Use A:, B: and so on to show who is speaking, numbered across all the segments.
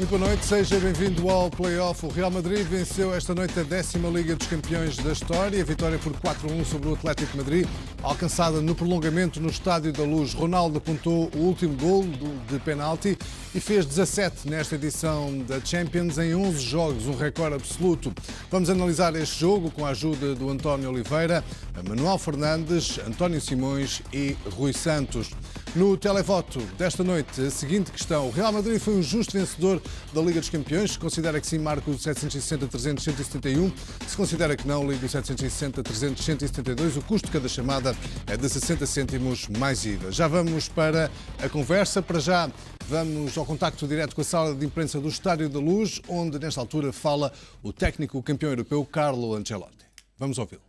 A: Muito boa noite, seja bem-vindo ao Play-Off. O Real Madrid venceu esta noite a 10ª Liga dos Campeões da história. A vitória por 4-1 sobre o Atlético de Madrid, alcançada no prolongamento no Estádio da Luz. Ronaldo apontou o último gol de penalti e fez 17 nesta edição da Champions em 11 jogos, um recorde absoluto. Vamos analisar este jogo com a ajuda do António Oliveira, Manuel Fernandes, António Simões e Rui Santos. No televoto desta noite, a seguinte questão. O Real Madrid foi um justo vencedor da Liga dos Campeões? Se considera que sim, marca o 760-300-171. Se considera que não, liga o 760-300-172. O custo de cada chamada é de 60 cêntimos mais IVA. Já vamos para a conversa. Para já, vamos ao contacto direto com a sala de imprensa do Estádio da Luz, onde, nesta altura, fala o técnico campeão europeu, Carlo Ancelotti. Vamos ouvi-lo.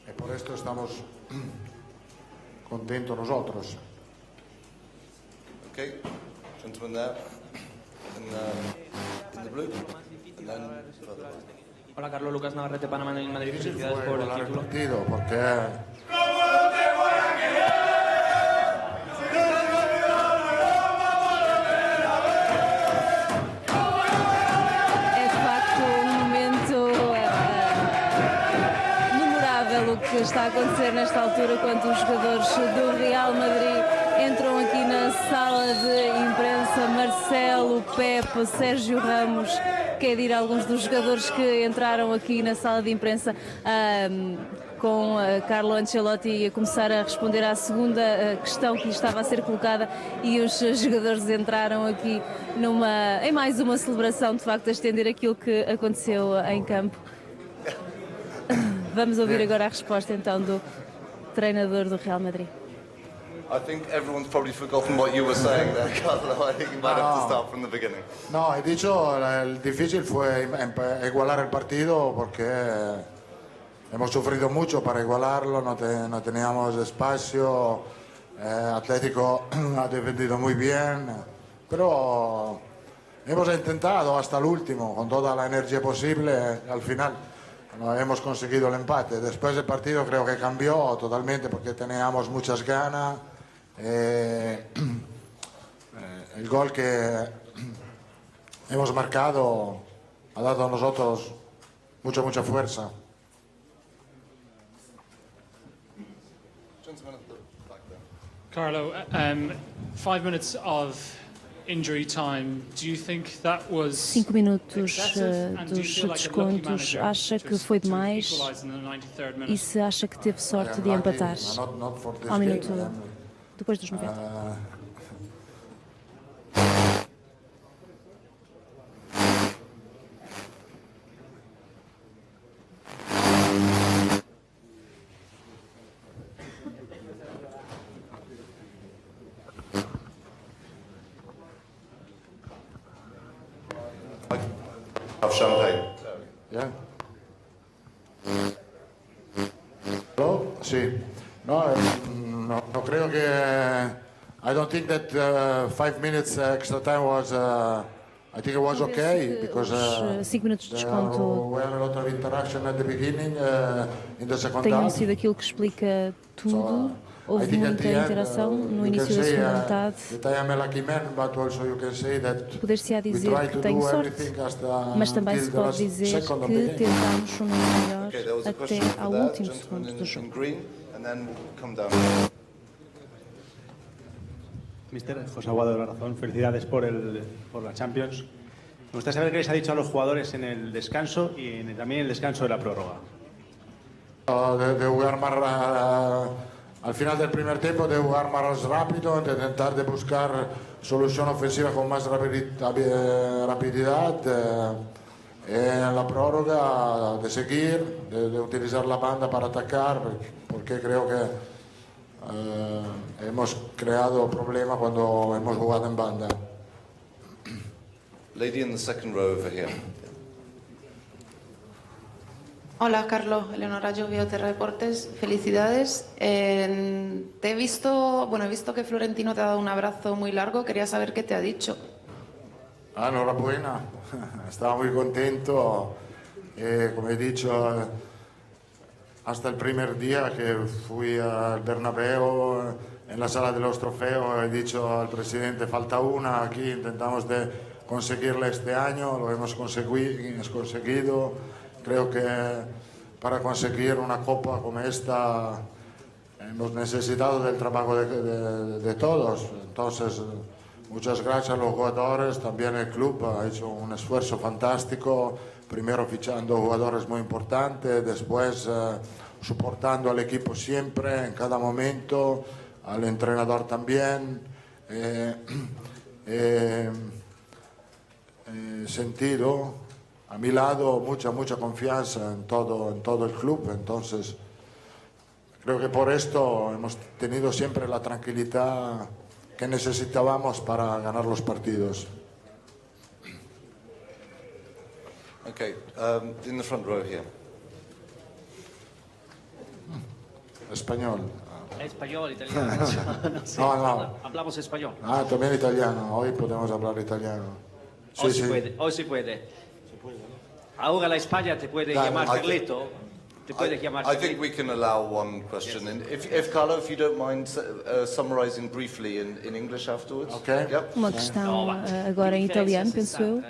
B: E por isto estamos contentos nosotros.
C: Okay, gentlemen there, in the blue, and then further back.
D: Hola, Carlos, Lucas Navarrete, Panamá en Madrid. Felicidades por el
B: Ganar el
D: título.
B: partido porque
E: É de facto um momento memorável o que está a acontecer nesta altura quando os jogadores do Real Madrid entram aqui na sala de imprensa. Marcelo, Pepe, Sérgio Ramos, quer dizer, alguns dos jogadores que entraram aqui na sala de imprensa com Carlo Ancelotti a começar a responder à segunda questão que lhe estava a ser colocada, e os jogadores entraram aqui em mais uma celebração, de facto, a estender aquilo que aconteceu em campo. Vamos ouvir agora a resposta então do treinador do Real Madrid.
C: I think everyone's probably forgotten what you were saying there, Carlo. I think you might have to start from the beginning.
B: no, he dicho el difícil fue igualar el partido porque hemos sufrido mucho para igualarlo, no teníamos espacio, Atlético ha defendido muy bien, pero hemos intentado hasta el último, con toda la energía posible, al final no hemos conseguido el empate. Después el partido creo que cambió totalmente porque teníamos muchas ganas. El gol que hemos marcado ha dado a nosotros mucha fuerza.
C: Gentlemen at the back there.
F: Carlo, 5 minutes of injury time. Do you think that was
E: 5 minutos
F: excessive? And do you
E: dos
F: feel like a lucky
E: descontos,
F: manager
E: acha que
F: just
E: foi
F: to
E: demais?
F: equalise in the 93rd
E: E
F: minute?
E: se acha que teve sorte de
B: I am lucky,
E: empatar
B: not for this
E: ao
B: game,
E: minuto depois dos 90?
C: Have champagne.
B: Yeah. Hello? Sí. No creo que I don't think that 5 minutes extra time was I think it was okay because
E: Os 5 minutos de
B: there
E: desconto
B: were a lot of interaction at the beginning in the second
E: tenham
B: half.
E: sido aquilo que explica tudo.
B: I
E: Houve
B: think at
E: muita
B: the end,
E: interação no
B: you
E: início
B: can
E: da
B: say,
E: segunda metade.
B: that I am a lucky man, but also you can say that
E: Poder-se-á
B: we
E: dizer
B: try
E: que
B: to
E: tenho
B: do
E: sorte,
B: everything
E: mas também
B: until
E: se
B: the
E: pode
B: last
E: dizer
B: second of the
E: que
B: game.
E: tentamos o melhor
C: Okay, there was a
E: até
C: question
E: ao
C: over there,
E: último
C: gentleman
E: segundo do
C: in
E: jogo.
C: green, and then we'll come down.
G: Mister José Aguado de la Razón, felicidades por la Champions. Me gustaría saber qué les ha dicho a los jugadores en el descanso y también en el descanso de la prórroga.
B: De jugar más al final del primer tiempo, de jugar más rápido, de intentar de buscar solución ofensiva con más rapididad, en la prórroga de seguir, de utilizar la banda para atacar, porque creo que hemos creado problemas cuando hemos jugado en banda.
C: Lady in the second row over here.
H: Hola, Carlos. Eleonora Llobio, Terra Deportes. Felicidades. He visto que Florentino te ha dado un abrazo muy largo. Quería saber qué te ha dicho.
B: Enhorabuena. Estaba muy contento. Como he dicho, hasta el primer día que fui al Bernabéu, en la sala de los trofeos, he dicho al presidente, falta una aquí, intentamos de conseguirla este año, lo hemos conseguido. Creo que para conseguir una copa como esta hemos necesitado del trabajo de todos. Entonces, muchas gracias a los jugadores, también el club ha hecho un esfuerzo fantástico, primero fichando jugadores muy importantes, después soportando al equipo siempre, en cada momento, al entrenador también. Sentido a mi lado mucha confianza en todo el club, entonces creo que por esto hemos tenido siempre la tranquilidad que necesitábamos para ganar los partidos.
C: Okay, in the front row here.
B: Español.
I: Español, italiano.
B: No.
I: Hablamos español.
B: Ah, también italiano. Hoy podemos hablar italiano. Sí,
I: Hoy se puede. Ahora la España te puede llamar Carlito. Te puede llamar
C: I think we can allow one question. And if Carlo, if you don't mind summarizing briefly in English afterwards.
B: Okay.
C: Yep.
E: Uma questão agora em italiano, penso eu.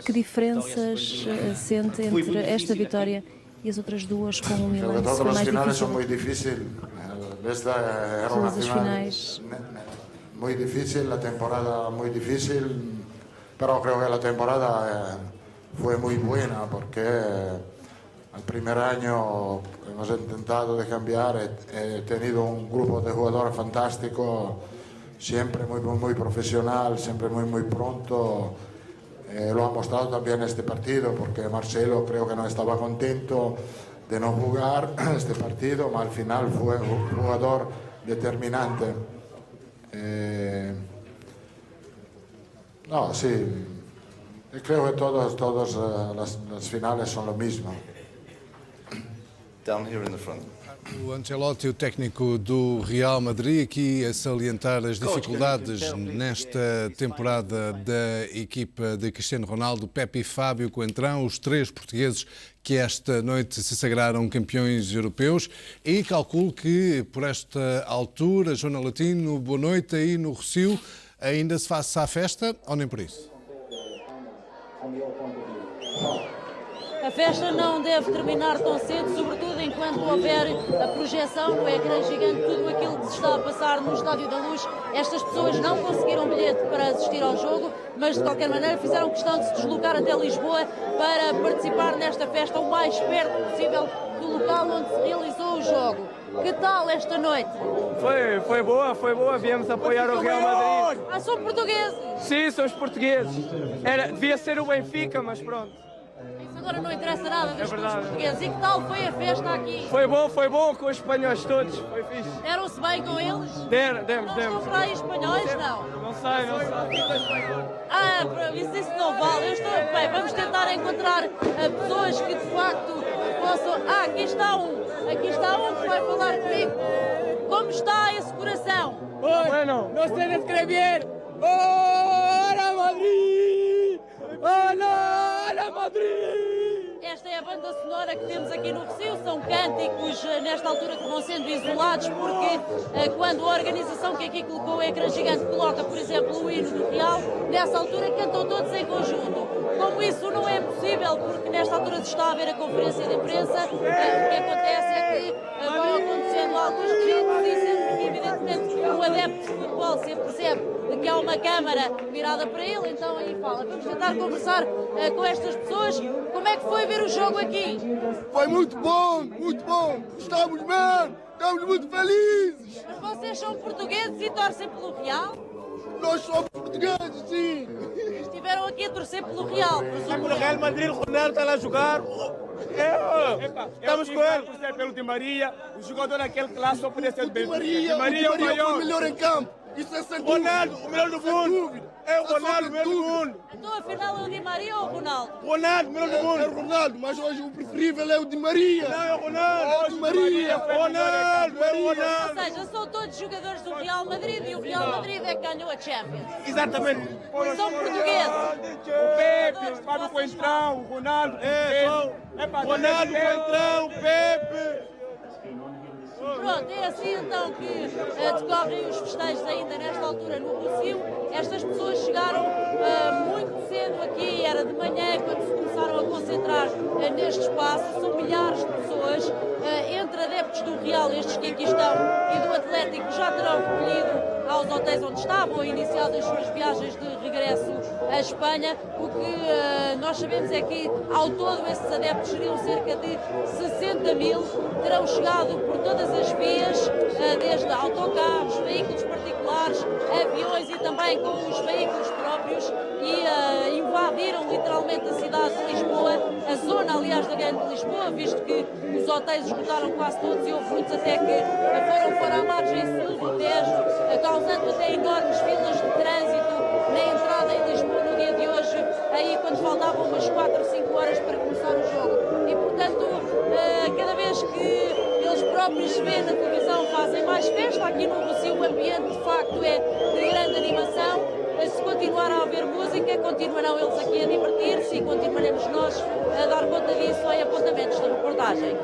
E: Que diferenças sente entre esta vitória e as outras duas com o
B: Creo
E: Milan?
B: que todas
E: Foi
B: las
E: mais
B: finales son muy
E: difícil?
B: difíciles. Esta era una
E: Todas as
B: final
E: finais.
B: muy difícil, la temporada muy difícil, pero creo que la temporada fue muy buena porque al primer año hemos intentado de cambiar, he tenido un grupo de jugadores fantástico, siempre muy profesional, siempre muy pronto. Lo ha mostrado también este partido porque Marcelo creo que no estaba contento de no jugar este partido, pero al final fue un jugador determinante. No, sí, creo que todas las finales son lo mismo.
C: Down here in the front.
A: O Ancelotti, o técnico do Real Madrid, aqui a salientar as dificuldades nesta temporada da equipa de Cristiano Ronaldo, Pepe e Fábio Coentrão, os três portugueses que esta noite se sagraram campeões europeus. E calculo que por esta altura, Joana Latino, boa noite aí no Rossio, ainda se faça a festa ou nem por isso?
J: A festa não deve terminar tão cedo, sobretudo enquanto houver a projeção no ecrã gigante, tudo aquilo que se está a passar no Estádio da Luz. Estas pessoas não conseguiram bilhete para assistir ao jogo, mas de qualquer maneira fizeram questão de se deslocar até Lisboa para participar nesta festa o mais perto possível do local onde se realizou o jogo. Que tal esta noite?
K: Foi boa, viemos apoiar o Real Madrid.
J: Ah, são portugueses?
K: Sim, somos portugueses. Devia ser o Benfica, mas pronto.
J: Isso agora não interessa nada dos portugueses. E que tal foi a festa aqui?
K: Foi bom com os espanhóis todos, foi fixe.
J: Deram-se bem com eles?
K: Demos.
J: Não estão para aí espanhóis, não?
K: Não sei.
J: Ah, isso não vale. Eu estou bem. Vamos tentar encontrar pessoas que de facto possam... Ah, aqui está um que vai falar comigo. Como está esse coração?
K: Bueno, no sé describir. ¡Hola Madrid! ¡Hola Madrid!
J: Esta é a banda sonora que temos aqui no Rossio. São cânticos, nesta altura, que vão sendo isolados, porque quando a organização que aqui colocou o ecrã gigante coloca, por exemplo, o hino do Real, nessa altura cantam todos em conjunto. Como isso não é possível, porque nesta altura se está a ver a conferência de imprensa, o que acontece é que vão acontecendo alguns gritos e sendo que, evidentemente, um adepto de futebol se percebe que há uma câmara virada para ele, então aí fala. Vamos tentar conversar com estas pessoas. Como é que foi ver o jogo aqui?
L: Foi muito bom. Estamos muito felizes.
J: Mas vocês são portugueses e torcem pelo Real?
L: Nós somos portugueses, sim.
J: Estiveram aqui a torcer pelo Real.
K: Pelo Real Madrid, o Ronaldo está lá a jogar. Estamos com ele. Por pelo Di Maria, o jogador daquele classe só podia ser
L: Di Maria é o melhor em campo. Isso é sem dúvida.
K: Ronaldo, o melhor do mundo. É o Ronaldo, o melhor do mundo.
J: Então afinal é o Di Maria ou o Ronaldo?
K: Ronaldo, o melhor do mundo.
L: É o Ronaldo, mas hoje o preferível é o Di Maria.
K: Não, é o Ronaldo.
L: É o Di Maria.
K: Ronaldo.
J: Ou seja, são todos jogadores do Real Madrid e o Real Madrid é que ganhou a Champions.
K: Exatamente.
J: São portugueses.
K: O Pepe, o Fábio Coentrão, o Ronaldo. Ronaldo, Coentrão, o Pepe.
J: Pronto, é assim então que decorrem os festejos ainda nesta altura no Rossio. Estas pessoas chegaram muito cedo aqui, era de manhã quando se começaram a concentrar neste espaço. São milhares de pessoas, entre adeptos do Real, estes que aqui estão, e do Atlético, já terão recolhido aos hotéis onde estavam, iniciado as suas viagens de regresso à Espanha. O que nós sabemos é que ao todo esses adeptos seriam cerca de 60 mil, terão chegado por todas as vias, desde autocarros, veículos particulares, aviões e também com os veículos próprios, e invadiram literalmente a cidade de Lisboa, a zona aliás da Grande Lisboa, visto que os hotéis esgotaram quase todos e houve muitos até que foram para a margem sul do Tejo, causando até enormes filas de trânsito na entrada em Lisboa no dia de hoje, aí quando faltavam umas 4 ou 5 horas para começar o jogo. E portanto, cada vez que eles próprios se vêem na televisão fazem mais festa. Aqui no Rossio o ambiente de facto é de grande animação. Se continuar a haver música, continuarão eles aqui a divertir-se e continuaremos nós a dar conta disso em apontamentos de reportagem.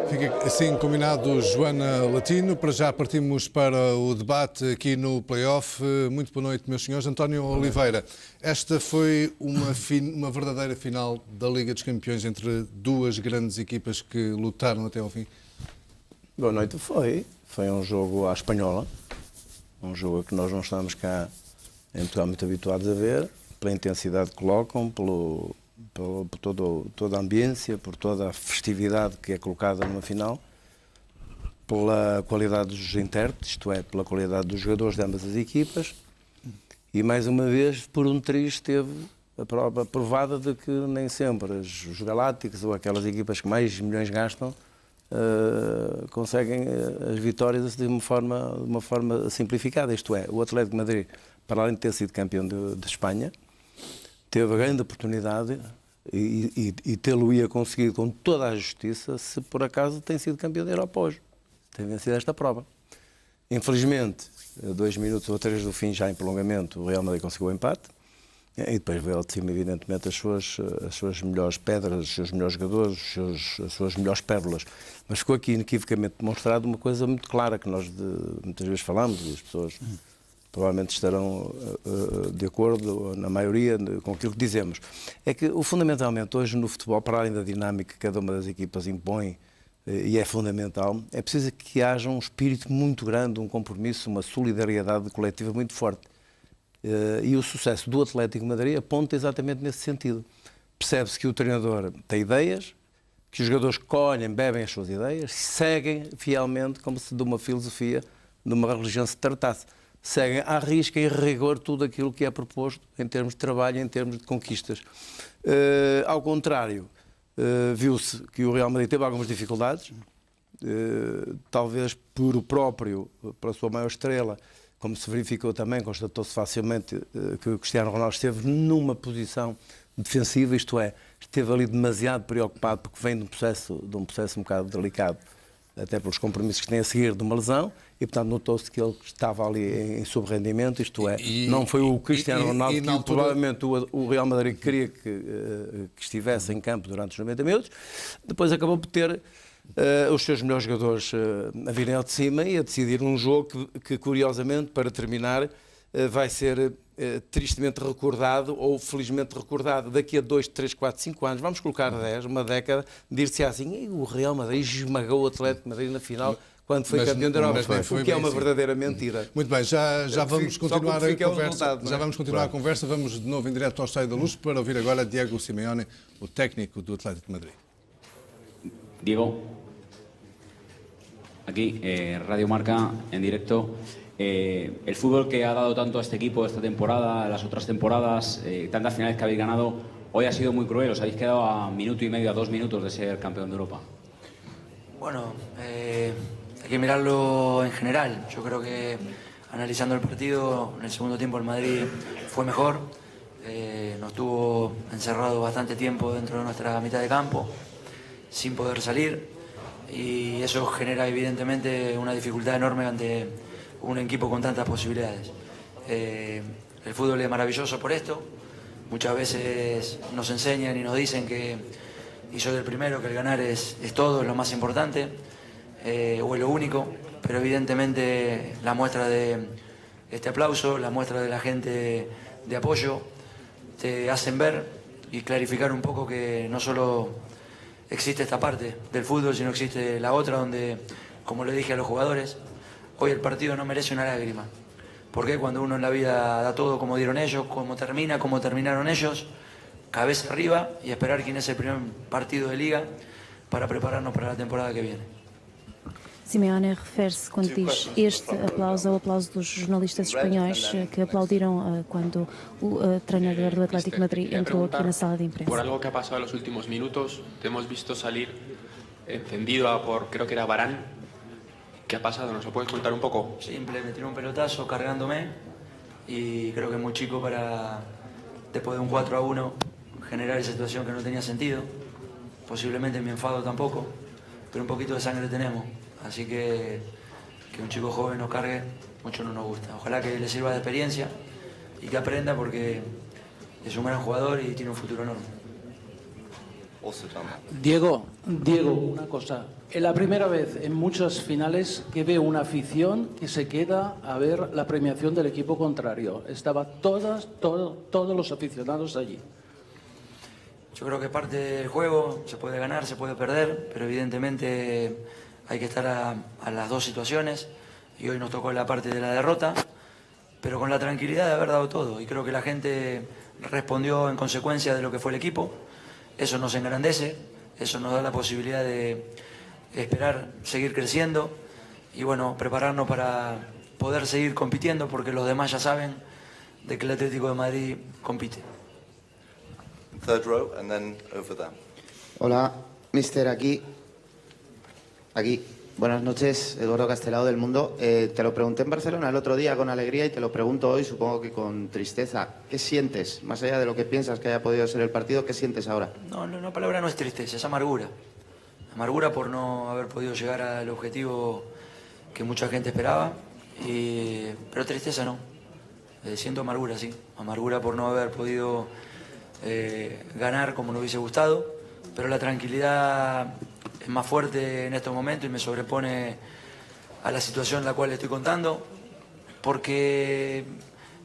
A: Fica assim combinado, Joana Latino. Para já partimos para o debate aqui no Play-Off. Muito boa noite, meus senhores. António Oliveira, esta foi uma verdadeira final da Liga dos Campeões entre duas grandes equipas que lutaram até ao fim?
M: Boa noite. Foi um jogo à espanhola, um jogo que nós não estamos cá em Portugal muito habituados a ver, pela intensidade que colocam, por toda a ambiência, por toda a festividade que é colocada numa final, pela qualidade dos intérpretes, isto é, pela qualidade dos jogadores de ambas as equipas, e mais uma vez, por um triz, teve a prova provada de que nem sempre os Galácticos ou aquelas equipas que mais milhões gastam conseguem as vitórias de uma forma simplificada, isto é, o Atlético de Madrid, para além de ter sido campeão de Espanha, teve a grande oportunidade e tê-lo-ia conseguido com toda a justiça se por acaso tem sido campeão da Europa hoje. Tem vencido esta prova. Infelizmente, 2 minutos ou 3 do fim, já em prolongamento, o Real Madrid conseguiu o empate e depois veio ao de cima, evidentemente, as suas melhores pedras, os seus melhores jogadores, as suas melhores pérolas. Mas ficou aqui inequivocamente demonstrado uma coisa muito clara que nós muitas vezes falamos e as pessoas provavelmente estarão de acordo, na maioria, com aquilo que dizemos. É que, fundamentalmente, hoje no futebol, para além da dinâmica que cada uma das equipas impõe, e é fundamental, é preciso que haja um espírito muito grande, um compromisso, uma solidariedade coletiva muito forte. E o sucesso do Atlético de Madrid aponta exatamente nesse sentido. Percebe-se que o treinador tem ideias, que os jogadores colhem, bebem as suas ideias, seguem fielmente, como se de uma filosofia, de uma religião se tratasse. Seguem à risca e rigor tudo aquilo que é proposto em termos de trabalho, em termos de conquistas. Ao contrário, viu-se que o Real Madrid teve algumas dificuldades, talvez pela sua maior estrela, como se verificou também, constatou-se facilmente que o Cristiano Ronaldo esteve numa posição defensiva, isto é, esteve ali demasiado preocupado porque vem de um processo um bocado delicado, até pelos compromissos que tem a seguir de uma lesão, e portanto notou-se que ele estava ali em subrendimento, isto é, não foi o Cristiano Ronaldo que provavelmente o Real Madrid queria que estivesse em campo durante os 90 minutos, depois acabou por ter os seus melhores jogadores a virem ao de cima e a decidir um jogo que curiosamente, para terminar, vai ser tristemente recordado ou felizmente recordado daqui a 2, 3, 4, 5 anos, vamos colocar 10, uma década, dir-se assim, e o Real Madrid esmagou o Atlético de Madrid na final quando foi campeão da Europa, o que é uma verdadeira mentira.
A: Muito bem, já vamos continuar a conversa. Já vamos continuar a conversa, vamos de novo em direto ao Estádio da Luz para ouvir agora Diego Simeone, o técnico do Atlético de Madrid.
N: Diego, aquí, Radio Marca, en directo. El fútbol que ha dado tanto a este equipo esta temporada, las otras temporadas, tantas finales que habéis ganado, hoy ha sido muy cruel. Os habéis quedado a 1,5 minutos, a 2 minutos de ser campeón de Europa.
O: Bueno, hay que mirarlo en general. Yo creo que analizando el partido, en el segundo tiempo el Madrid fue mejor. Nos tuvo encerrado bastante tiempo dentro de nuestra mitad de campo, sin poder salir. Y eso genera evidentemente una dificultad enorme ante un equipo con tantas posibilidades. El fútbol es maravilloso por esto. Muchas veces nos enseñan y nos dicen que, y soy el primero, que el ganar es todo, es lo más importante. o es lo único, pero evidentemente la muestra de este aplauso, la muestra de la gente de apoyo, te hacen ver y clarificar un poco que no solo existe esta parte del fútbol, sino existe la otra donde, como le dije a los jugadores, hoy el partido no merece una lágrima. Porque cuando uno en la vida da todo como dieron ellos, como terminaron ellos, cabeza arriba y esperar quién es el primer partido de liga para prepararnos para la temporada que viene.
E: Simeone refere-se, quando diz este aplauso, ao aplauso dos jornalistas espanhóis que aplaudiram quando o treinador do Atlético de Madrid entrou aqui na sala de imprensa.
P: Por algo que ha pasado en los últimos minutos, te hemos visto salir encendido por, creo que era Varane. ¿Qué ha pasado? ¿Nos lo puedes contar un poco?
O: Simple, me tiró un pelotazo cargándome y creo que es muy chico para, después de un 4-1, generar esa situación que no tenía sentido. Posiblemente mi enfado tampoco, pero un poquito de sangre tenemos. Así que un chico joven nos cargue, mucho no nos gusta. Ojalá que le sirva de experiencia y que aprenda porque es un gran jugador y tiene un futuro enorme.
Q: Diego, una cosa. Es la primera vez en muchas finales que veo una afición que se queda a ver la premiación del equipo contrario. Estaban todos los aficionados allí.
O: Yo creo que parte del juego, se puede ganar, se puede perder, pero evidentemente hay que estar a las dos situaciones y hoy nos tocó la parte de la derrota, pero con la tranquilidad de haber dado todo y creo que la gente respondió en consecuencia de lo que fue el equipo. Eso nos engrandece, eso nos da la posibilidad de esperar seguir creciendo y bueno, prepararnos para poder seguir compitiendo porque los demás ya saben de que el Atlético de Madrid compite.
C: Third row and then over there.
R: Hola, mister, aquí. Buenas noches, Eduardo Castelao del Mundo. Te lo pregunté en Barcelona el otro día con alegría y te lo pregunto hoy, supongo que con tristeza. ¿Qué sientes? Más allá de lo que piensas que haya podido ser el partido, ¿qué sientes ahpero
O: No, la palabra no es tristeza, es amargura. Amargura por no haber podido llegar al objetivo que mucha gente esperaba, pero tristeza no. Siento amargura, sí. Amargura por no haber podido ganar como nos hubiese gustado, pero la tranquilidad es más fuerte en estos momentos y me sobrepone a la situación en la cual estoy contando, porque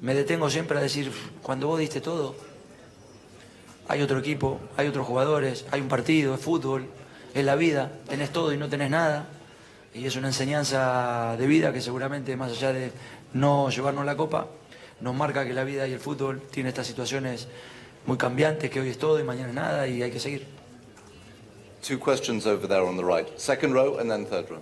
O: me detengo siempre a decir, cuando vos diste todo, hay otro equipo, hay otros jugadores, hay un partido, es fútbol, es la vida, tenés todo y no tenés nada, y es una enseñanza de vida que seguramente más allá de no llevarnos la copa, nos marca que la vida y el fútbol tiene estas situaciones muy cambiantes, que hoy es todo y mañana es nada y hay que seguir.
C: Two questions over there on the right. Second row and then third row.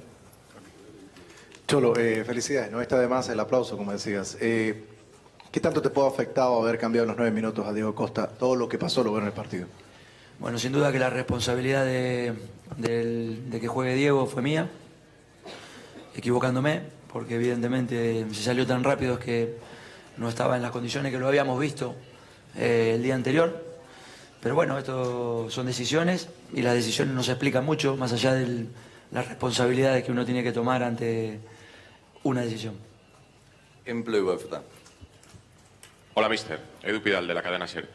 S: Cholo, felicidades. No está de más el aplauso, como decías. ¿Qué tanto te puede ha afectado haber cambiado los 9 minutos a Diego Costa? Todo lo que pasó luego en el partido.
O: Bueno, sin duda que la responsabilidad de que juegue Diego fue mía, equivocándome, porque evidentemente se salió tan rápido es que no estaba en las condiciones que lo habíamos visto el día anterior. Pero bueno, esto son decisiones y las decisiones no se explican mucho, más allá de las responsabilidades que uno tiene que tomar ante una decisión.
C: In blue over there.
T: Hola, mister. Edu Pidal, de la cadena SER.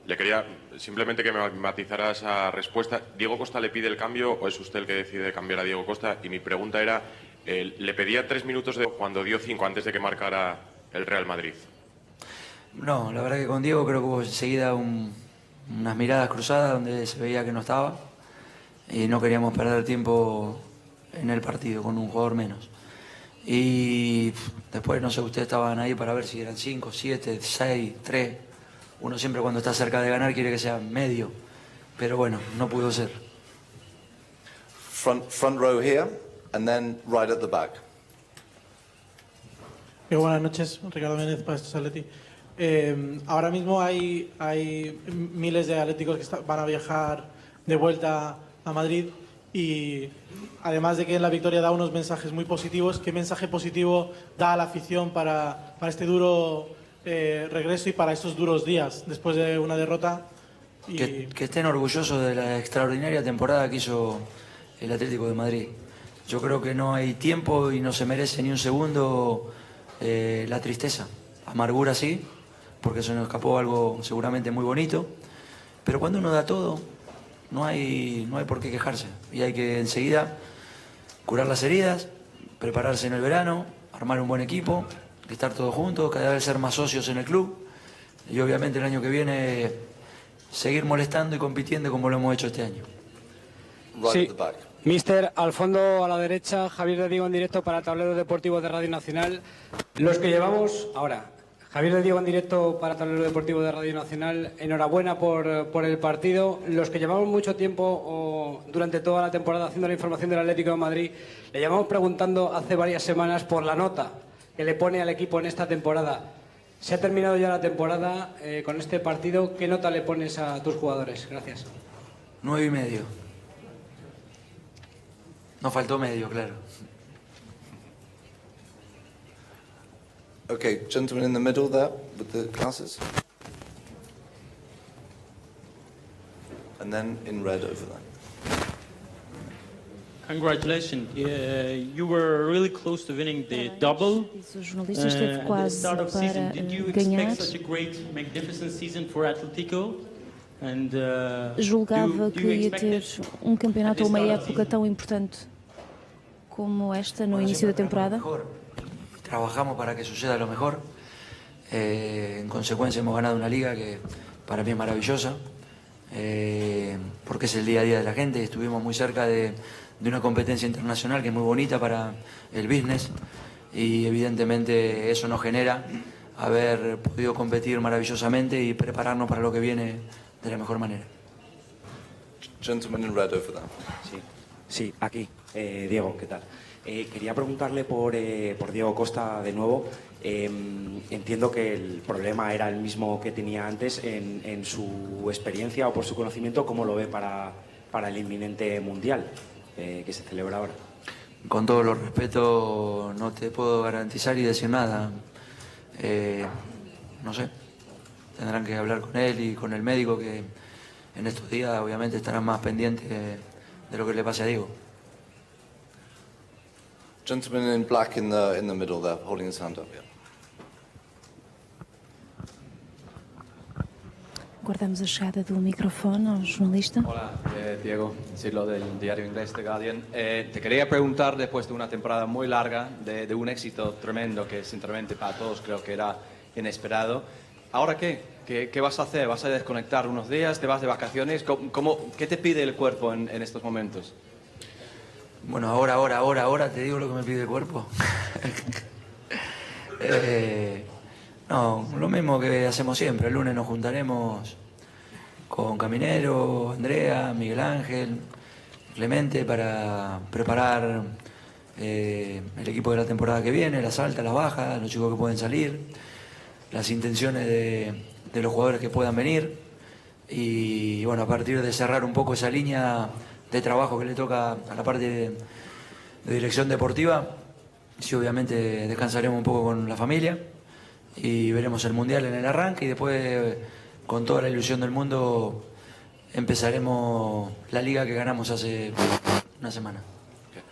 T: Le quería simplemente que me matizara esa respuesta. ¿Diego Costa le pide el cambio o es usted el que decide cambiar a Diego Costa? Y mi pregunta era, ¿le pedía 3 minutos cuando dio 5 antes de que marcara el Real Madrid?
O: No, la verdad que con Diego creo que hubo enseguida unas miradas cruzadas donde se veía que no estaba y no queríamos perder tiempo en el partido con un jugador menos. Y después, no sé, ustedes estaban ahí para ver si eran 5, 7, 6, 3. Uno siempre cuando está cerca de ganar quiere que sea medio, pero bueno, no pudo ser.
C: Front row here and then right at the back.
U: Buenas noches, Ricardo Méndez para estos Atleti. Ahora mismo hay miles de atléticos que van a viajar de vuelta a Madrid y además de que la victoria da unos mensajes muy positivos, ¿qué mensaje positivo da a la afición para este duro regreso y para estos duros días después de una derrota?
O: Que estén orgullosos de la extraordinaria temporada que hizo el Atlético de Madrid. Yo creo que no hay tiempo y no se merece ni un segundo la tristeza. Amargura sí, porque se nos escapó algo seguramente muy bonito, pero cuando uno da todo, no hay por qué quejarse y hay que enseguida curar las heridas, prepararse en el verano, armar un buen equipo, estar todos juntos, cada vez ser más socios en el club y obviamente el año que viene seguir molestando y compitiendo como lo hemos hecho este año.
D: Sí. Mister, al fondo a la derecha, Javier de Diego en directo para Tablero Deportivo de Radio Nacional. Los que llevamos ahora, Javier de Diego en directo para Tablero Deportivo de Radio Nacional, enhorabuena por el partido. Los que llevamos mucho tiempo durante toda la temporada haciendo la información del Atlético de Madrid, le llevamos preguntando hace varias semanas por la nota que le pone al equipo en esta temporada. Se ha terminado ya la temporada con este partido. ¿Qué nota le pones a tus jugadores? Gracias.
O: 9,5. Nos faltó medio, claro.
C: Okay, gentleman in the middle there with the glasses. And then in red over there.
V: Congratulations. You were really close to winning the double.
E: O jornalista esteve
V: At the
E: quase
V: start of season,
E: para
V: did you
E: ganhar.
V: expect such a great, magnificent season for Atletico? And
E: Julgava que ia ter campeonato ou uma
V: start of
E: época tão importante como esta no início da temporada?
O: Trabajamos para que suceda lo mejor. En consecuencia hemos ganado una liga que para mí es maravillosa, porque es el día a día de la gente. Estuvimos muy cerca de una competencia internacional que es muy bonita para el business y evidentemente eso nos genera haber podido competir maravillosamente y prepararnos para lo que viene de la mejor manera.
C: Gentleman in red over there.
W: Sí, aquí. Diego, ¿qué tal? Quería preguntarle por Diego Costa de nuevo. Entiendo que el problema era el mismo que tenía antes en su experiencia o por su conocimiento. ¿Cómo lo ve para el inminente Mundial que se celebra ahora?
O: Con todos los respetos, no te puedo garantizar y decir nada. No sé, tendrán que hablar con él y con el médico, que en estos días obviamente estarán más pendientes de lo que le pase a Diego.
C: Gentleman in black in the middle there, holding his hand up. Yeah.
E: Guardamos a chegada do microfone ao jornalista.
X: Hola, Diego, Silo del diario inglés The Guardian. Te quería preguntar, después de una temporada muy larga, de un éxito tremendo que sinceramente para todos creo que era inesperado, ¿ahora qué? ¿Qué vas a hacer? ¿Vas a desconectar unos días? ¿Te vas de vacaciones? ¿Qué te pide el cuerpo en estos momentos?
O: Bueno, ahora te digo lo que me pide el cuerpo. No, lo mismo que hacemos siempre. El lunes nos juntaremos con Caminero, Andrea, Miguel Ángel, Clemente para preparar el equipo de la temporada que viene, las altas, las bajas, los chicos que pueden salir, las intenciones de los jugadores que puedan venir y bueno, a partir de cerrar un poco esa línea de trabajo que le toca a la parte de dirección deportiva, sí, obviamente descansaremos un poco con la familia y veremos el Mundial en el arranque y después con toda la ilusión del mundo empezaremos la liga que ganamos hace una semana.
C: Okay.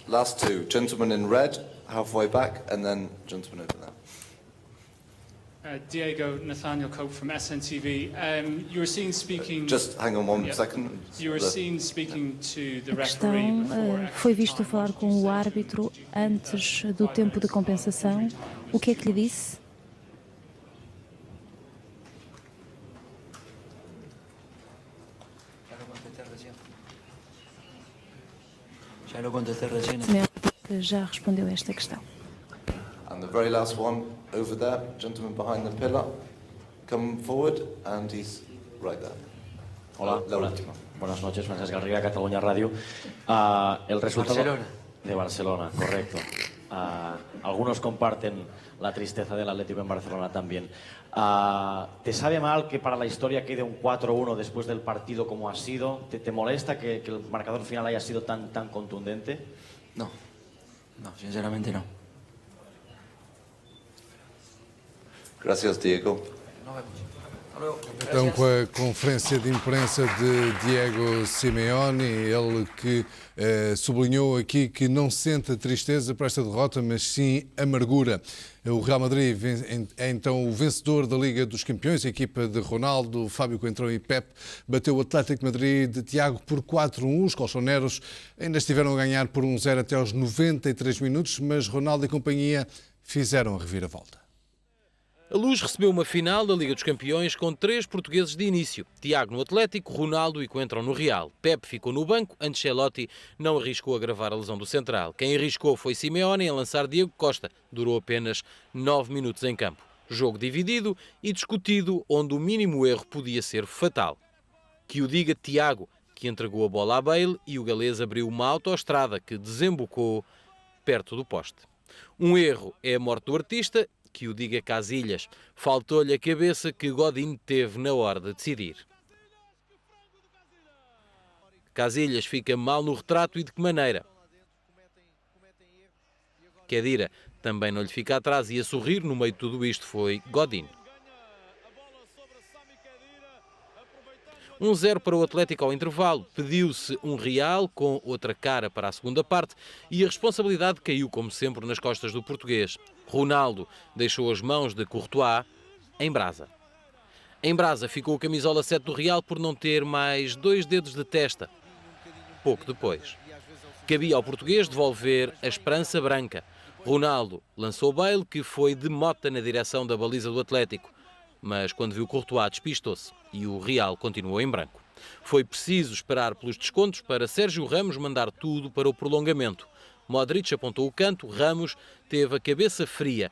C: Last two, gentleman in red, halfway back, and then gentleman over there.
F: Diego, Nathaniel Cope from SNTV. You were seen speaking.
C: Just hang on one second.
F: You were seen speaking to the
E: A
F: referee
E: questão
F: before.
E: foi visto falar com o árbitro antes do tempo de compensação. O que é que lhe disse?
O: Já lo contesté recién.
E: Que já respondeu a esta questão.
C: And the very last one over there, gentleman behind the pillar, come forward, and he's right there.
Y: Hola,
C: La
Y: hola.
C: última.
Y: Buenas noches, Francesc Garriga, Cataluña Radio. El resultado
O: Barcelona.
Y: de Barcelona, correcto. Algunos comparten la tristeza del Atlético en Barcelona también. ¿Te sabe mal que para la historia quede un 4-1 después del partido como ha sido? ¿Te molesta que el marcador final haya sido tan contundente?
O: No, sinceramente no.
C: Gracias, Diego.
O: Nos vemos.
A: Então, com a conferência de imprensa de Diego Simeone, ele que sublinhou aqui que não sente tristeza por esta derrota, mas sim amargura. O Real Madrid é então o vencedor da Liga dos Campeões. A equipa de Ronaldo, Fábio Coentrão e Pep bateu o Atlético de Madrid de Tiago por 4-1. Os colchoneros ainda estiveram a ganhar por 1-0 até aos 93 minutos, mas Ronaldo e companhia fizeram a reviravolta.
B: A Luz recebeu uma final da Liga dos Campeões com 3 portugueses de início. Tiago no Atlético, Ronaldo e Coentrão no Real. Pep ficou no banco, Ancelotti não arriscou agravar a lesão do central. Quem arriscou foi Simeone em lançar Diego Costa. Durou apenas 9 minutos em campo. Jogo dividido e discutido, onde o mínimo erro podia ser fatal. Que o diga Tiago, que entregou a bola a Bale e o galês abriu uma autoestrada que desembocou perto do poste. Um erro é a morte do artista. Que o diga Casillas, faltou-lhe a cabeça que Godin teve na hora de decidir. Casillas fica mal no retrato e de que maneira? Khedira também não lhe fica atrás e a sorrir no meio de tudo isto foi Godin. 1-0 para o Atlético ao intervalo. Pediu-se um Real com outra cara para a segunda parte e a responsabilidade caiu, como sempre, nas costas do português. Ronaldo deixou as mãos de Courtois em brasa. Em brasa ficou o camisola 7 do Real por não ter mais 2 dedos de testa. Pouco depois. Cabia ao português devolver a esperança branca. Ronaldo lançou Bale, que foi de mota na direção da baliza do Atlético. Mas quando viu Courtois despistou-se e o Real continuou em branco. Foi preciso esperar pelos descontos para Sérgio Ramos mandar tudo para o prolongamento. Modric apontou o canto, Ramos teve a cabeça fria.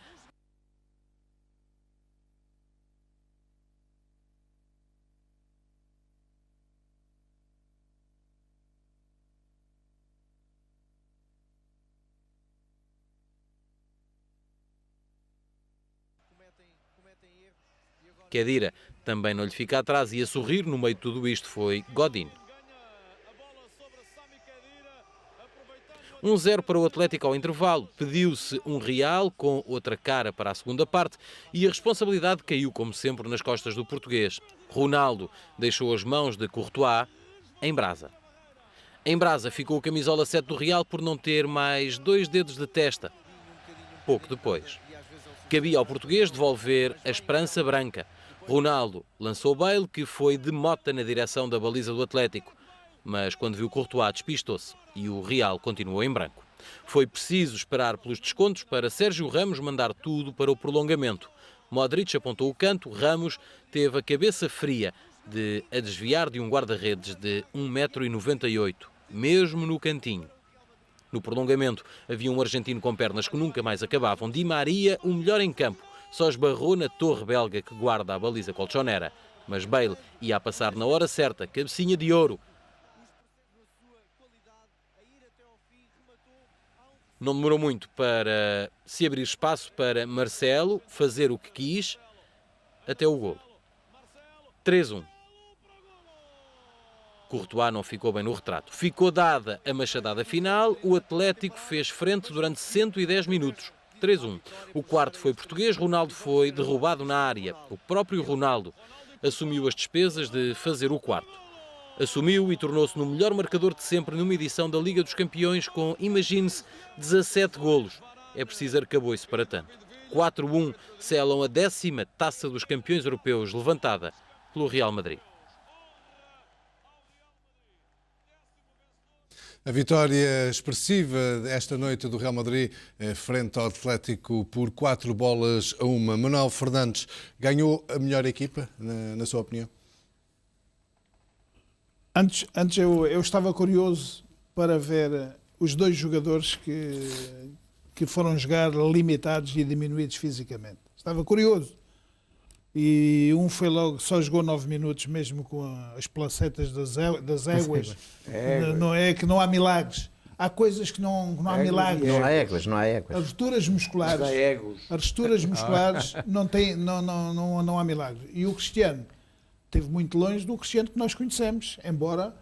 B: Khedira também não lhe fica atrás e a sorrir no meio de tudo isto foi Godin. 1-0 para o Atlético ao intervalo. Pediu-se um Real com outra cara para a segunda parte e a responsabilidade caiu, como sempre, nas costas do português. Ronaldo deixou as mãos de Courtois em brasa. Em brasa ficou o camisola 7 do Real por não ter mais 2 dedos de testa. Pouco depois. Cabia ao português devolver a esperança branca. Ronaldo lançou Bale, que foi de mota na direção da baliza do Atlético. Mas quando viu Courtois despistou-se e o Real continuou em branco. Foi preciso esperar pelos descontos para Sérgio Ramos mandar tudo para o prolongamento. Modric apontou o canto, Ramos teve a cabeça fria de a desviar de um guarda-redes de 1,98 m, mesmo no cantinho. No prolongamento havia um argentino com pernas que nunca mais acabavam. Di Maria, o melhor em campo, só esbarrou na torre belga que guarda a baliza colchonera. Mas Bale ia a passar na hora certa, cabecinha de ouro. Não demorou muito para se abrir espaço para Marcelo fazer o que quis até o golo. 3-1. Courtois não ficou bem no retrato. Ficou dada a machadada final, o Atlético fez frente durante 110 minutos. 3-1. O quarto foi português, Ronaldo foi derrubado na área. O próprio Ronaldo assumiu as despesas de fazer o quarto. Assumiu e tornou-se no melhor marcador de sempre numa edição da Liga dos Campeões com, imagine-se, 17 golos. É preciso arcabouço para tanto. 4-1 selam a 10ª Taça dos Campeões Europeus levantada pelo Real Madrid.
A: A vitória expressiva esta noite do Real Madrid frente ao Atlético por 4-1. Manuel Fernandes ganhou a melhor equipa, na sua opinião?
G: Antes eu estava curioso para ver os dois jogadores que foram jogar limitados e diminuídos fisicamente. Estava curioso. E um foi logo, só jogou 9 minutos mesmo com as placetas das éguas. Não é que não há milagres. Há coisas que não há milagres.
H: Não há éguas, não há éguas.
G: As rupturas musculares não há milagres. E o Cristiano esteve muito longe do Cristiano que nós conhecemos, embora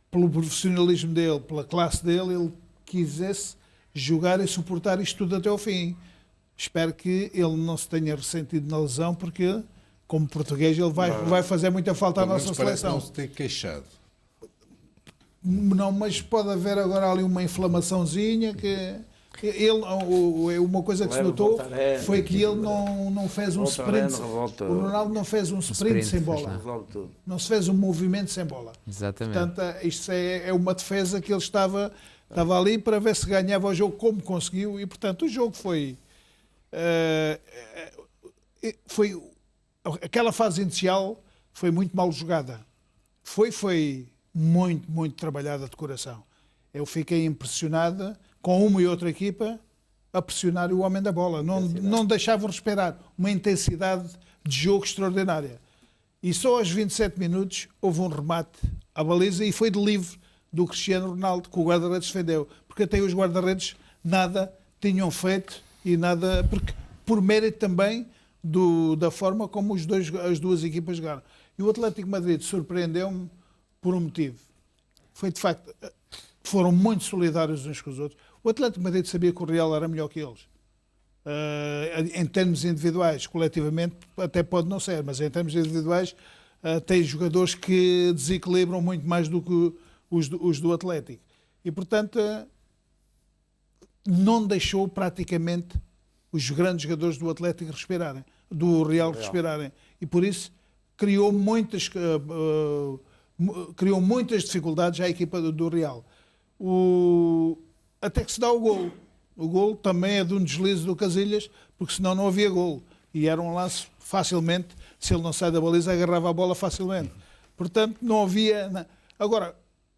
G: pelo profissionalismo dele, pela classe dele, ele quisesse jogar e suportar isto tudo até ao fim. Espero que ele não se tenha ressentido na lesão, porque como português, ele vai fazer muita falta à nossa seleção.
A: Não se tem queixado.
G: Não, mas pode haver agora ali uma inflamaçãozinha que... uma coisa que se notou foi que ele não fez um sprint. O Ronaldo não fez um sprint sem bola. Não se fez um movimento sem bola.
H: Exatamente.
G: Portanto, isto é uma defesa que ele estava ali para ver se ganhava o jogo como conseguiu e, portanto, o jogo foi aquela fase inicial foi muito mal jogada. Foi muito, muito trabalhada de coração. Eu fiquei impressionada com uma e outra equipa a pressionar o homem da bola. Não deixavam respirar. Uma intensidade de jogo extraordinária. E só aos 27 minutos houve um remate à baliza e foi de livre do Cristiano Ronaldo, que o guarda-redes defendeu. Porque até os guarda-redes nada tinham feito e nada... por mérito também da forma como as duas equipas jogaram. E o Atlético de Madrid surpreendeu-me por um motivo. Foi, de facto... Foram muito solidários uns com os outros. O Atlético de Madrid sabia que o Real era melhor que eles. Em termos individuais, coletivamente, até pode não ser, mas em termos individuais, tem jogadores que desequilibram muito mais do que os do Atlético. E, portanto, não deixou praticamente os grandes jogadores do Atlético respirarem, do Real respirarem. E, por isso, criou muitas dificuldades à equipa do Real. Até que se dá o golo. O golo também é de um deslize do Casillas, porque senão não havia golo. E era um lance facilmente, se ele não sai da baliza, agarrava a bola facilmente. Portanto, não havia... Agora,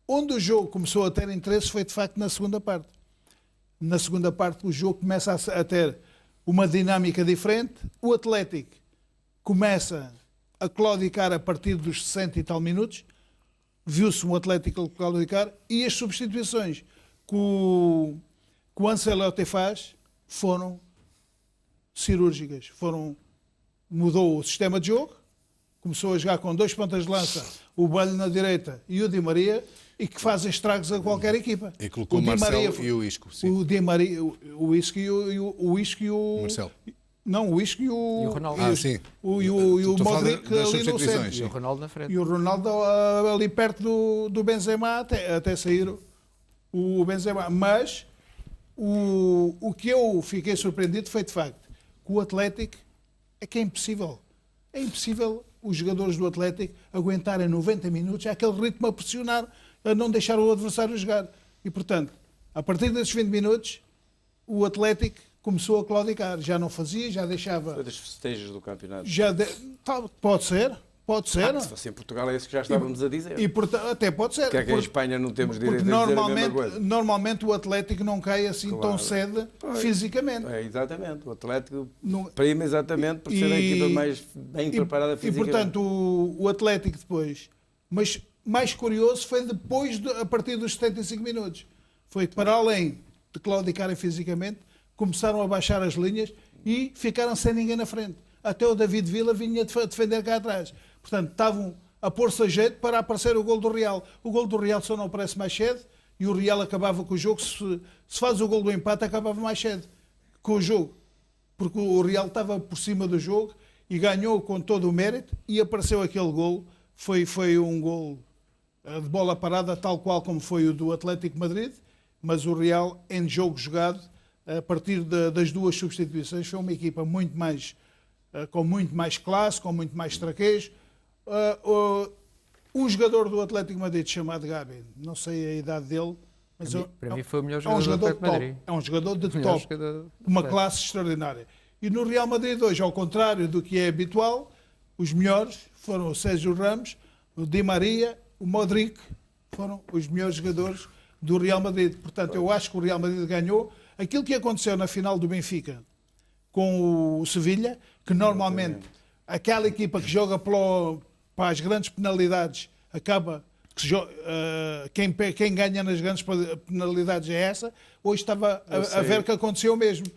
G: onde o jogo começou a ter interesse foi, de facto, na segunda parte. Na segunda parte, o jogo começa a ter uma dinâmica diferente. O Atlético começa a claudicar a partir dos 60 e tal minutos. Viu-se um Atlético claudicar e as substituições que o Ancelotti faz foram cirúrgicas. Mudou o sistema de jogo, começou a jogar com 2 pontas de lança, o Balho na direita e o Di Maria, e que fazem estragos a qualquer equipa.
A: E colocou o Marcelo e o Isco. Sim.
G: O Di Maria, o Isco e o
A: Marcelo.
G: Não, o Isco e o
H: Ronaldo.
A: Sim.
G: E o Modric ali no centro.
H: E o Ronaldo na frente.
G: E o Ronaldo ali perto do Benzema até sair o Benzema. Mas o que eu fiquei surpreendido foi, de facto, que o Atlético é que é impossível. É impossível os jogadores do Atlético aguentarem 90 minutos aquele ritmo a pressionar, a não deixar o adversário jogar. E, portanto, a partir desses 20 minutos, o Atlético começou a claudicar. Já não fazia, já deixava...
M: Foi dos festejos do campeonato.
G: Pode ser.
M: Se fosse em Portugal é isso que já estávamos a dizer.
G: Até pode ser.
M: Que é que em Espanha não temos direito
G: porque
M: a dizer a mesma coisa.
G: Normalmente o Atlético não cai assim tão cedo fisicamente.
M: Exatamente. O Atlético prima exatamente por ser a equipa mais bem preparada fisicamente.
G: E portanto o Atlético depois... Mas mais curioso foi depois, a partir dos 75 minutos. Foi que para além de claudicarem fisicamente, começaram a baixar as linhas e ficaram sem ninguém na frente. Até o David Villa vinha a defender cá atrás. Portanto, estavam a pôr-se a jeito para aparecer o gol do Real. O gol do Real só não aparece mais cedo e o Real acabava com o jogo. Se faz o gol do empate, acabava mais cedo com o jogo. Porque o Real estava por cima do jogo e ganhou com todo o mérito e apareceu aquele gol. Foi um gol de bola parada, tal qual como foi o do Atlético de Madrid, mas o Real, em jogo jogado, a partir das duas substituições, foi uma equipa muito mais, com muito mais classe, com muito mais traquejo. Um jogador do Atlético de Madrid chamado Gabi, não sei a idade dele, mas
H: para mim foi o melhor jogador do Atlético de Madrid.
G: É um jogador de top, uma classe extraordinária. E no Real Madrid hoje, ao contrário do que é habitual, os melhores foram o Sérgio Ramos, o Di Maria, o Modric, foram os melhores jogadores do Real Madrid. Portanto, eu acho que o Real Madrid ganhou. Aquilo que aconteceu na final do Benfica com o Sevilha, que normalmente aquela equipa que joga para as grandes penalidades acaba... Quem ganha nas grandes penalidades é essa. Hoje estava a ver que aconteceu mesmo.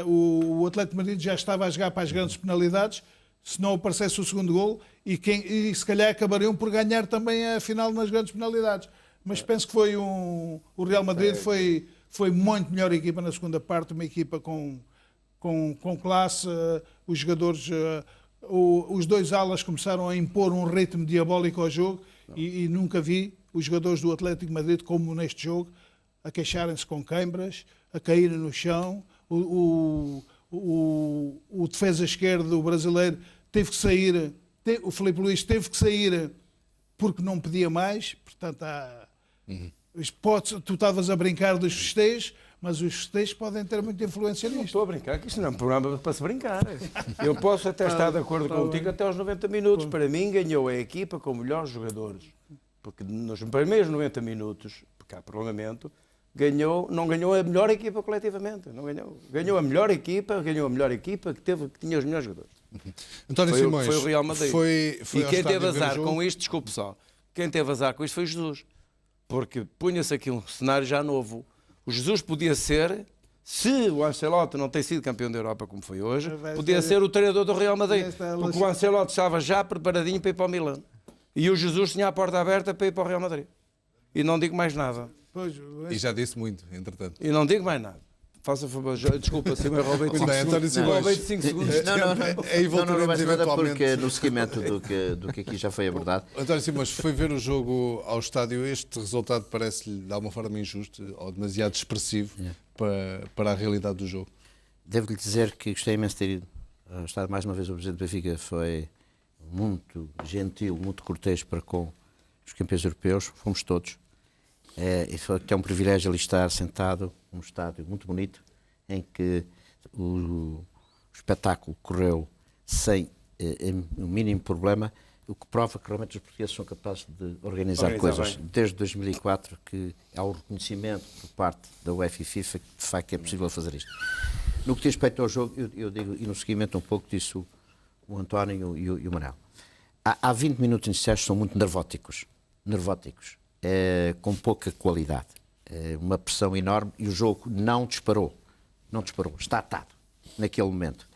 G: O Atlético de Madrid já estava a jogar para as grandes penalidades, se não aparecesse o segundo golo, e se calhar acabariam por ganhar também a final nas grandes penalidades. Mas penso que o Real Madrid foi muito melhor equipa na segunda parte, uma equipa com classe, os jogadores os dois alas começaram a impor um ritmo diabólico ao jogo e nunca vi os jogadores do Atlético de Madrid, como neste jogo, a queixarem-se com queimbras, a caírem no chão. O defesa esquerdo brasileiro teve que sair, o Filipe Luís teve que sair porque não pedia mais. Portanto, tu estavas a brincar dos festejos, mas os festejos podem ter muita influência nisto.
M: Não estou a brincar, que isto não é um programa para se brincar. Eu posso até estar de acordo contigo até aos 90 minutos. Para mim, ganhou a equipa com melhores jogadores. Porque nos primeiros 90 minutos, porque há prolongamento, não ganhou a melhor equipa coletivamente. Não ganhou. Ganhou a melhor equipa que tinha os melhores jogadores.
A: António Simões,
M: foi o Real Madrid.
A: Foi
M: e quem teve azar com isto, desculpe só, quem teve azar com isto foi Jesus. Porque punha-se aqui um cenário já novo. O Jesus podia ser, se o Ancelotti não tem sido campeão da Europa como foi hoje, podia ser o treinador do Real Madrid. Porque o Ancelotti estava já preparadinho para ir para o Milano. E o Jesus tinha a porta aberta para ir para o Real Madrid. E não digo mais nada.
A: E já disse muito, entretanto.
M: E não digo mais nada. Faça favor, desculpa, se eu roubei 5 segundos.
I: Não vai nada porque no seguimento do que aqui já foi abordado.
A: António Simões, foi ver o jogo ao estádio. Este resultado parece-lhe de alguma forma injusto ou demasiado expressivo para a realidade do jogo?
I: Devo-lhe dizer que gostei imenso de ter ido ao estádio. Mais uma vez o Presidente do Benfica foi muito gentil, muito cortês para com os campeões europeus. Fomos todos. E foi até um privilégio ali estar sentado num estádio muito bonito, em que o espetáculo correu sem o mínimo problema, o que prova que realmente os portugueses são capazes de organizar coisas. Bem. Desde 2004 que há o reconhecimento por parte da UEFA e FIFA que de facto é possível fazer isto. No que diz respeito ao jogo, eu digo, e no seguimento um pouco disso o António e o Manel, há 20 minutos iniciais que são muito nervóticos. Com pouca qualidade, uma pressão enorme e o jogo não disparou, está atado naquele momento.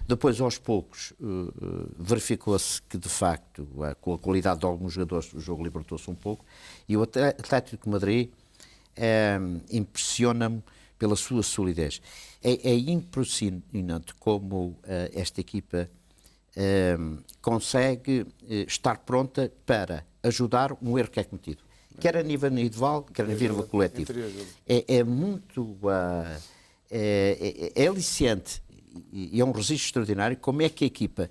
I: Depois, aos poucos, verificou-se que, de facto, com a qualidade de alguns jogadores, o jogo libertou-se um pouco e o Atlético de Madrid impressiona-me pela sua solidez. É impressionante como esta equipa consegue estar pronta para ajudar um erro que é cometido. Quer a nível individual, quer a nível coletivo. É muito aliciante e é um registro extraordinário como é que a equipa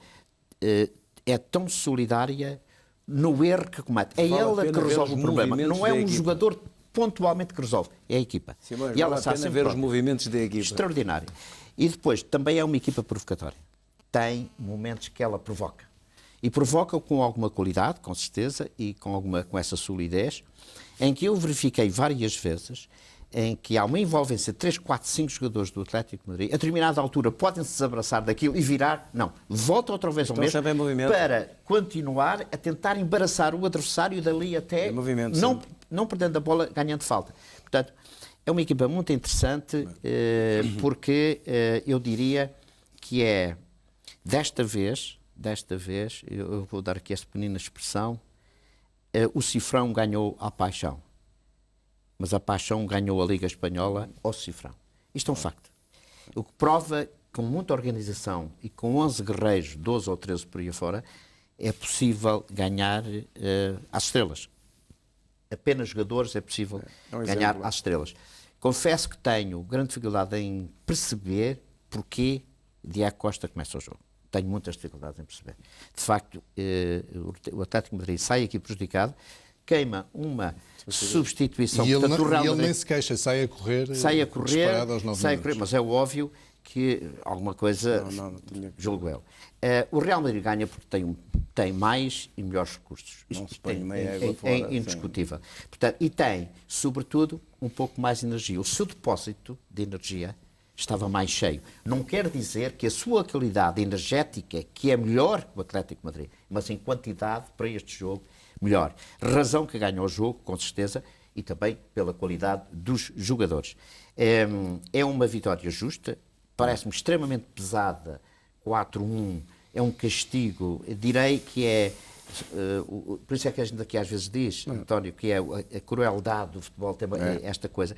I: é tão solidária no erro que comete. É ela que resolve o problema, não é um jogador pontualmente que resolve, é a equipa.
M: Sim, e ela está sempre ver os movimentos da equipa.
I: Extraordinário. E depois, também é uma equipa provocatória. Tem momentos que ela provoca. E provoca com alguma qualidade, com certeza, e com essa solidez, em que eu verifiquei várias vezes, em que há uma envolvência de 3, 4, 5 jogadores do Atlético de Madrid, a determinada altura podem-se desabraçar daquilo e virar, volta outra vez ao mesmo, para continuar a tentar embaraçar o adversário dali até, não perdendo a bola, ganhando falta. Portanto, é uma equipa muito interessante, porque eu diria que é, desta vez, eu vou dar aqui esta pequenina expressão, o Cifrão ganhou a paixão, mas a paixão ganhou a Liga Espanhola ao Cifrão. Isto é um facto. O que prova, com muita organização e com 11 guerreiros, 12 ou 13 por aí afora, é possível ganhar às estrelas. Apenas jogadores é possível ganhar às estrelas. Confesso que tenho grande dificuldade em perceber porquê Diego Costa começa o jogo. Tenho muitas dificuldades em perceber. De facto, o Atlético de Madrid sai aqui prejudicado, queima uma substituição.
A: E ele nem se queixa, sai a correr, disparado aos 9 minutos.
I: Mas é óbvio que alguma coisa, julgo eu. O Real Madrid ganha porque tem mais e melhores recursos. Isto é indiscutível. Portanto, e tem, sobretudo, um pouco mais de energia. O seu depósito de energia estava mais cheio. Não quer dizer que a sua qualidade energética, que é melhor que o Atlético de Madrid, mas em quantidade para este jogo, melhor. Razão que ganha o jogo, com certeza, e também pela qualidade dos jogadores. É uma vitória justa, parece-me extremamente pesada, 4-1, é um castigo, direi que é Por isso é que a gente aqui às vezes diz, António, que é a crueldade do futebol, tem esta coisa.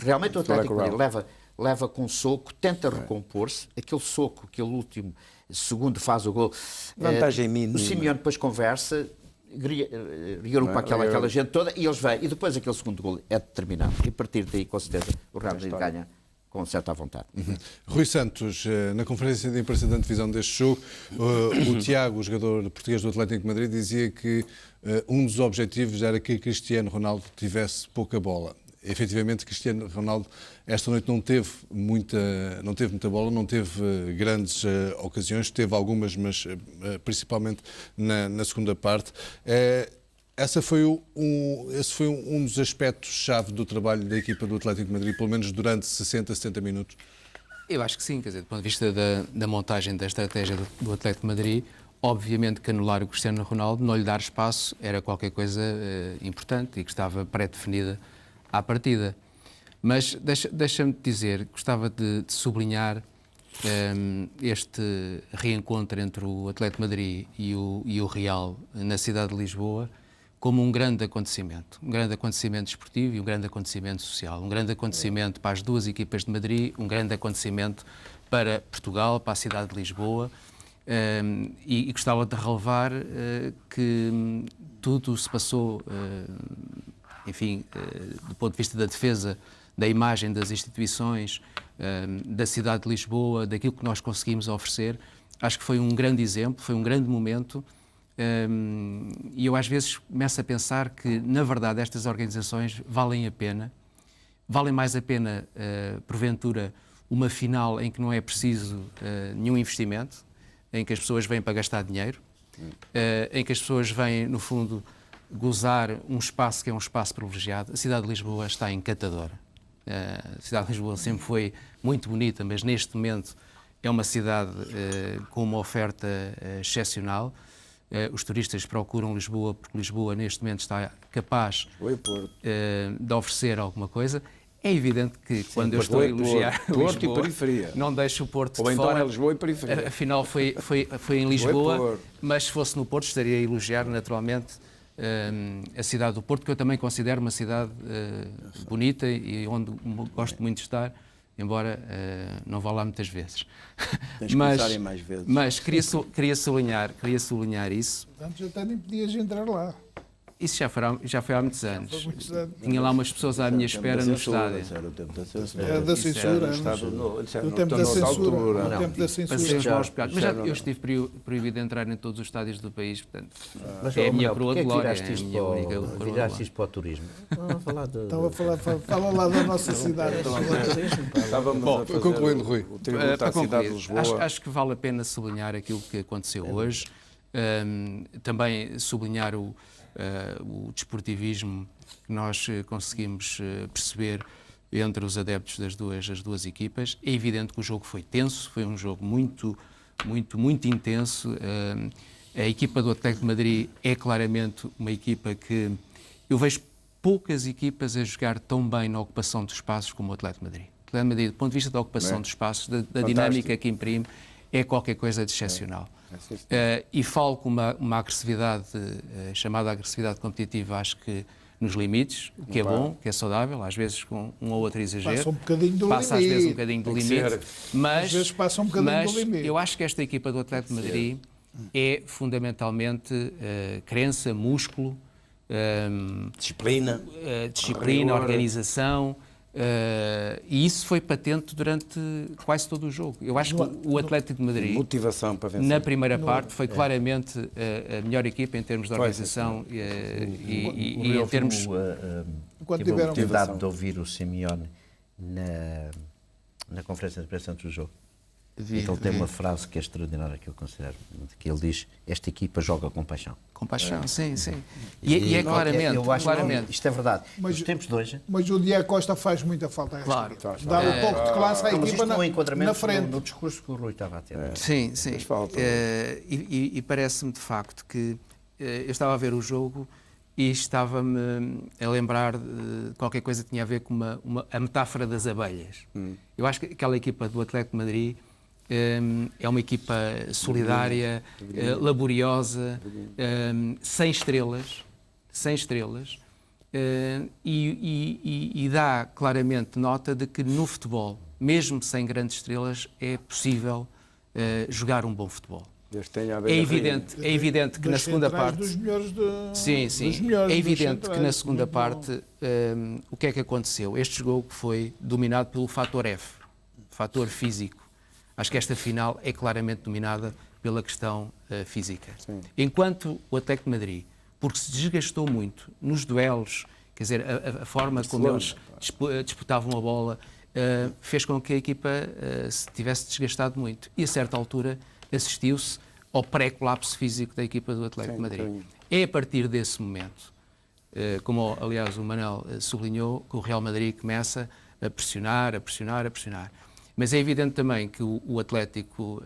I: Realmente o Atlético de Madrid leva com soco, tenta recompor-se, aquele soco, aquele último segundo faz o gol.
M: Vantagem mínima.
I: O Simeone depois conversa, para aquela gente toda e eles vêm. E depois aquele segundo gol é determinado. E a partir daí, com certeza, o Real Madrid ganha com certa vontade.
A: Rui Santos, na conferência de imprensa de antevisão deste jogo, o Tiago, o jogador português do Atlético de Madrid, dizia que um dos objetivos era que Cristiano Ronaldo tivesse pouca bola. Efetivamente, Cristiano Ronaldo esta noite não teve muita bola, não teve grandes ocasiões, teve algumas, mas principalmente na segunda parte. Esse foi um dos aspectos-chave do trabalho da equipa do Atlético de Madrid, pelo menos durante 60, 70 minutos?
H: Eu acho que sim, quer dizer, do ponto de vista da montagem da estratégia do Atlético de Madrid, obviamente que anular o Cristiano Ronaldo, não lhe dar espaço, era qualquer coisa importante e que estava pré-definida à partida. Mas deixa-me dizer, gostava de sublinhar este reencontro entre o Atlético de Madrid e o Real na cidade de Lisboa como um grande acontecimento desportivo e um grande acontecimento social, um grande acontecimento para as duas equipas de Madrid, um grande acontecimento para Portugal, para a cidade de Lisboa, e gostava de relevar que tudo se passou, enfim, do ponto de vista da defesa da imagem das instituições, da cidade de Lisboa, daquilo que nós conseguimos oferecer. Acho que foi um grande exemplo, foi um grande momento, e eu às vezes começo a pensar que, na verdade, estas organizações valem mais a pena, porventura, uma final em que não é preciso nenhum investimento, em que as pessoas vêm para gastar dinheiro, em que as pessoas vêm, no fundo, gozar um espaço que é um espaço privilegiado. A cidade de Lisboa está encantadora. A cidade de Lisboa sempre foi muito bonita, mas neste momento é uma cidade com uma oferta excepcional. Os turistas procuram Lisboa porque Lisboa neste momento está capaz de oferecer alguma coisa. É evidente que quando eu estou a elogiar
M: Porto
H: Lisboa,
M: e periferia.
H: não deixo o Porto
M: ou
H: de
M: então
H: fora.
M: É Lisboa e periferia.
H: Afinal foi em Lisboa, mas se fosse no Porto estaria a elogiar naturalmente a cidade do Porto, que eu também considero uma cidade bonita e onde gosto muito de estar, embora não vá lá muitas vezes.
M: Tens que começar em mais vezes.
H: Mas queria sublinhar isso.
G: Portanto, até nem podias entrar lá.
H: Isso já foi há muitos anos. Tinha lá umas pessoas à minha espera no estádio.
G: Era o tempo da censura. Era da censura. O tempo da censura.
H: Mas eu estive proibido de entrar em todos os estádios do país, portanto, é a minha coroa de glória.
I: Viraste isto para o turismo?
G: Estava a falar lá da nossa cidade.
A: Bom, concluindo, Rui.
H: Para concluir, acho que vale a pena sublinhar aquilo que aconteceu hoje, também sublinhar o desportivismo que nós conseguimos perceber entre os adeptos das duas equipas. É evidente que o jogo foi tenso, foi um jogo muito intenso. A equipa do Atlético de Madrid é claramente uma equipa que eu vejo poucas equipas a jogar tão bem na ocupação dos espaços como o Atlético de Madrid. O Atlético de Madrid, do ponto de vista da ocupação dos espaços, da dinâmica que imprime, é qualquer coisa de excepcional. E falo com uma agressividade, chamada agressividade competitiva, acho que nos limites, que é bom, que é saudável, às vezes com um ou outro exagero.
G: Passa um bocadinho do limite.
H: Às vezes um bocadinho do limite.
G: Às vezes passa um bocadinho do limite.
H: Eu acho que esta equipa do Atlético de Madrid é fundamentalmente crença, músculo,
M: disciplina,
H: organização. E isso foi patente durante quase todo o jogo. Eu acho que o Atlético de Madrid,
M: motivação para vencer,
H: na primeira parte, foi claramente a melhor equipa em termos de organização e em termos.
I: Tive a oportunidade de ouvir o Simeone na conferência de imprensa antes do jogo. Ele tem uma frase que é extraordinária, que eu considero, que ele diz: esta equipa joga com paixão.
H: Com paixão, sim. E é claramente.
I: Eu acho que isto é verdade.
G: Mas,
I: os tempos de hoje.
G: Mas o Diego Costa faz muita falta a esta equipa. Dá um toque de classe à equipa na frente.
I: No discurso que o Rui estava a ter.
H: Sim. E parece-me de facto que eu estava a ver o jogo e estava-me a lembrar de qualquer coisa que tinha a ver com a metáfora das abelhas. Eu acho que aquela equipa do Atlético de Madrid é uma equipa solidária, laboriosa, sem estrelas, e dá claramente nota de que no futebol, mesmo sem grandes estrelas, é possível jogar um bom futebol. É evidente que na segunda parte...
G: Dos melhores
H: é evidente que na segunda parte o que é que aconteceu? Este jogo foi dominado pelo fator F, fator físico. Acho que esta final é claramente dominada pela questão física. Sim. Enquanto o Atlético de Madrid, porque se desgastou muito nos duelos, quer dizer, a forma como eles disputavam a bola, fez com que a equipa se tivesse desgastado muito. E a certa altura assistiu-se ao pré-colapso físico da equipa do Atlético de Madrid. É a partir desse momento, como aliás o Manel sublinhou, que o Real Madrid começa a pressionar. Mas é evidente também que o Atlético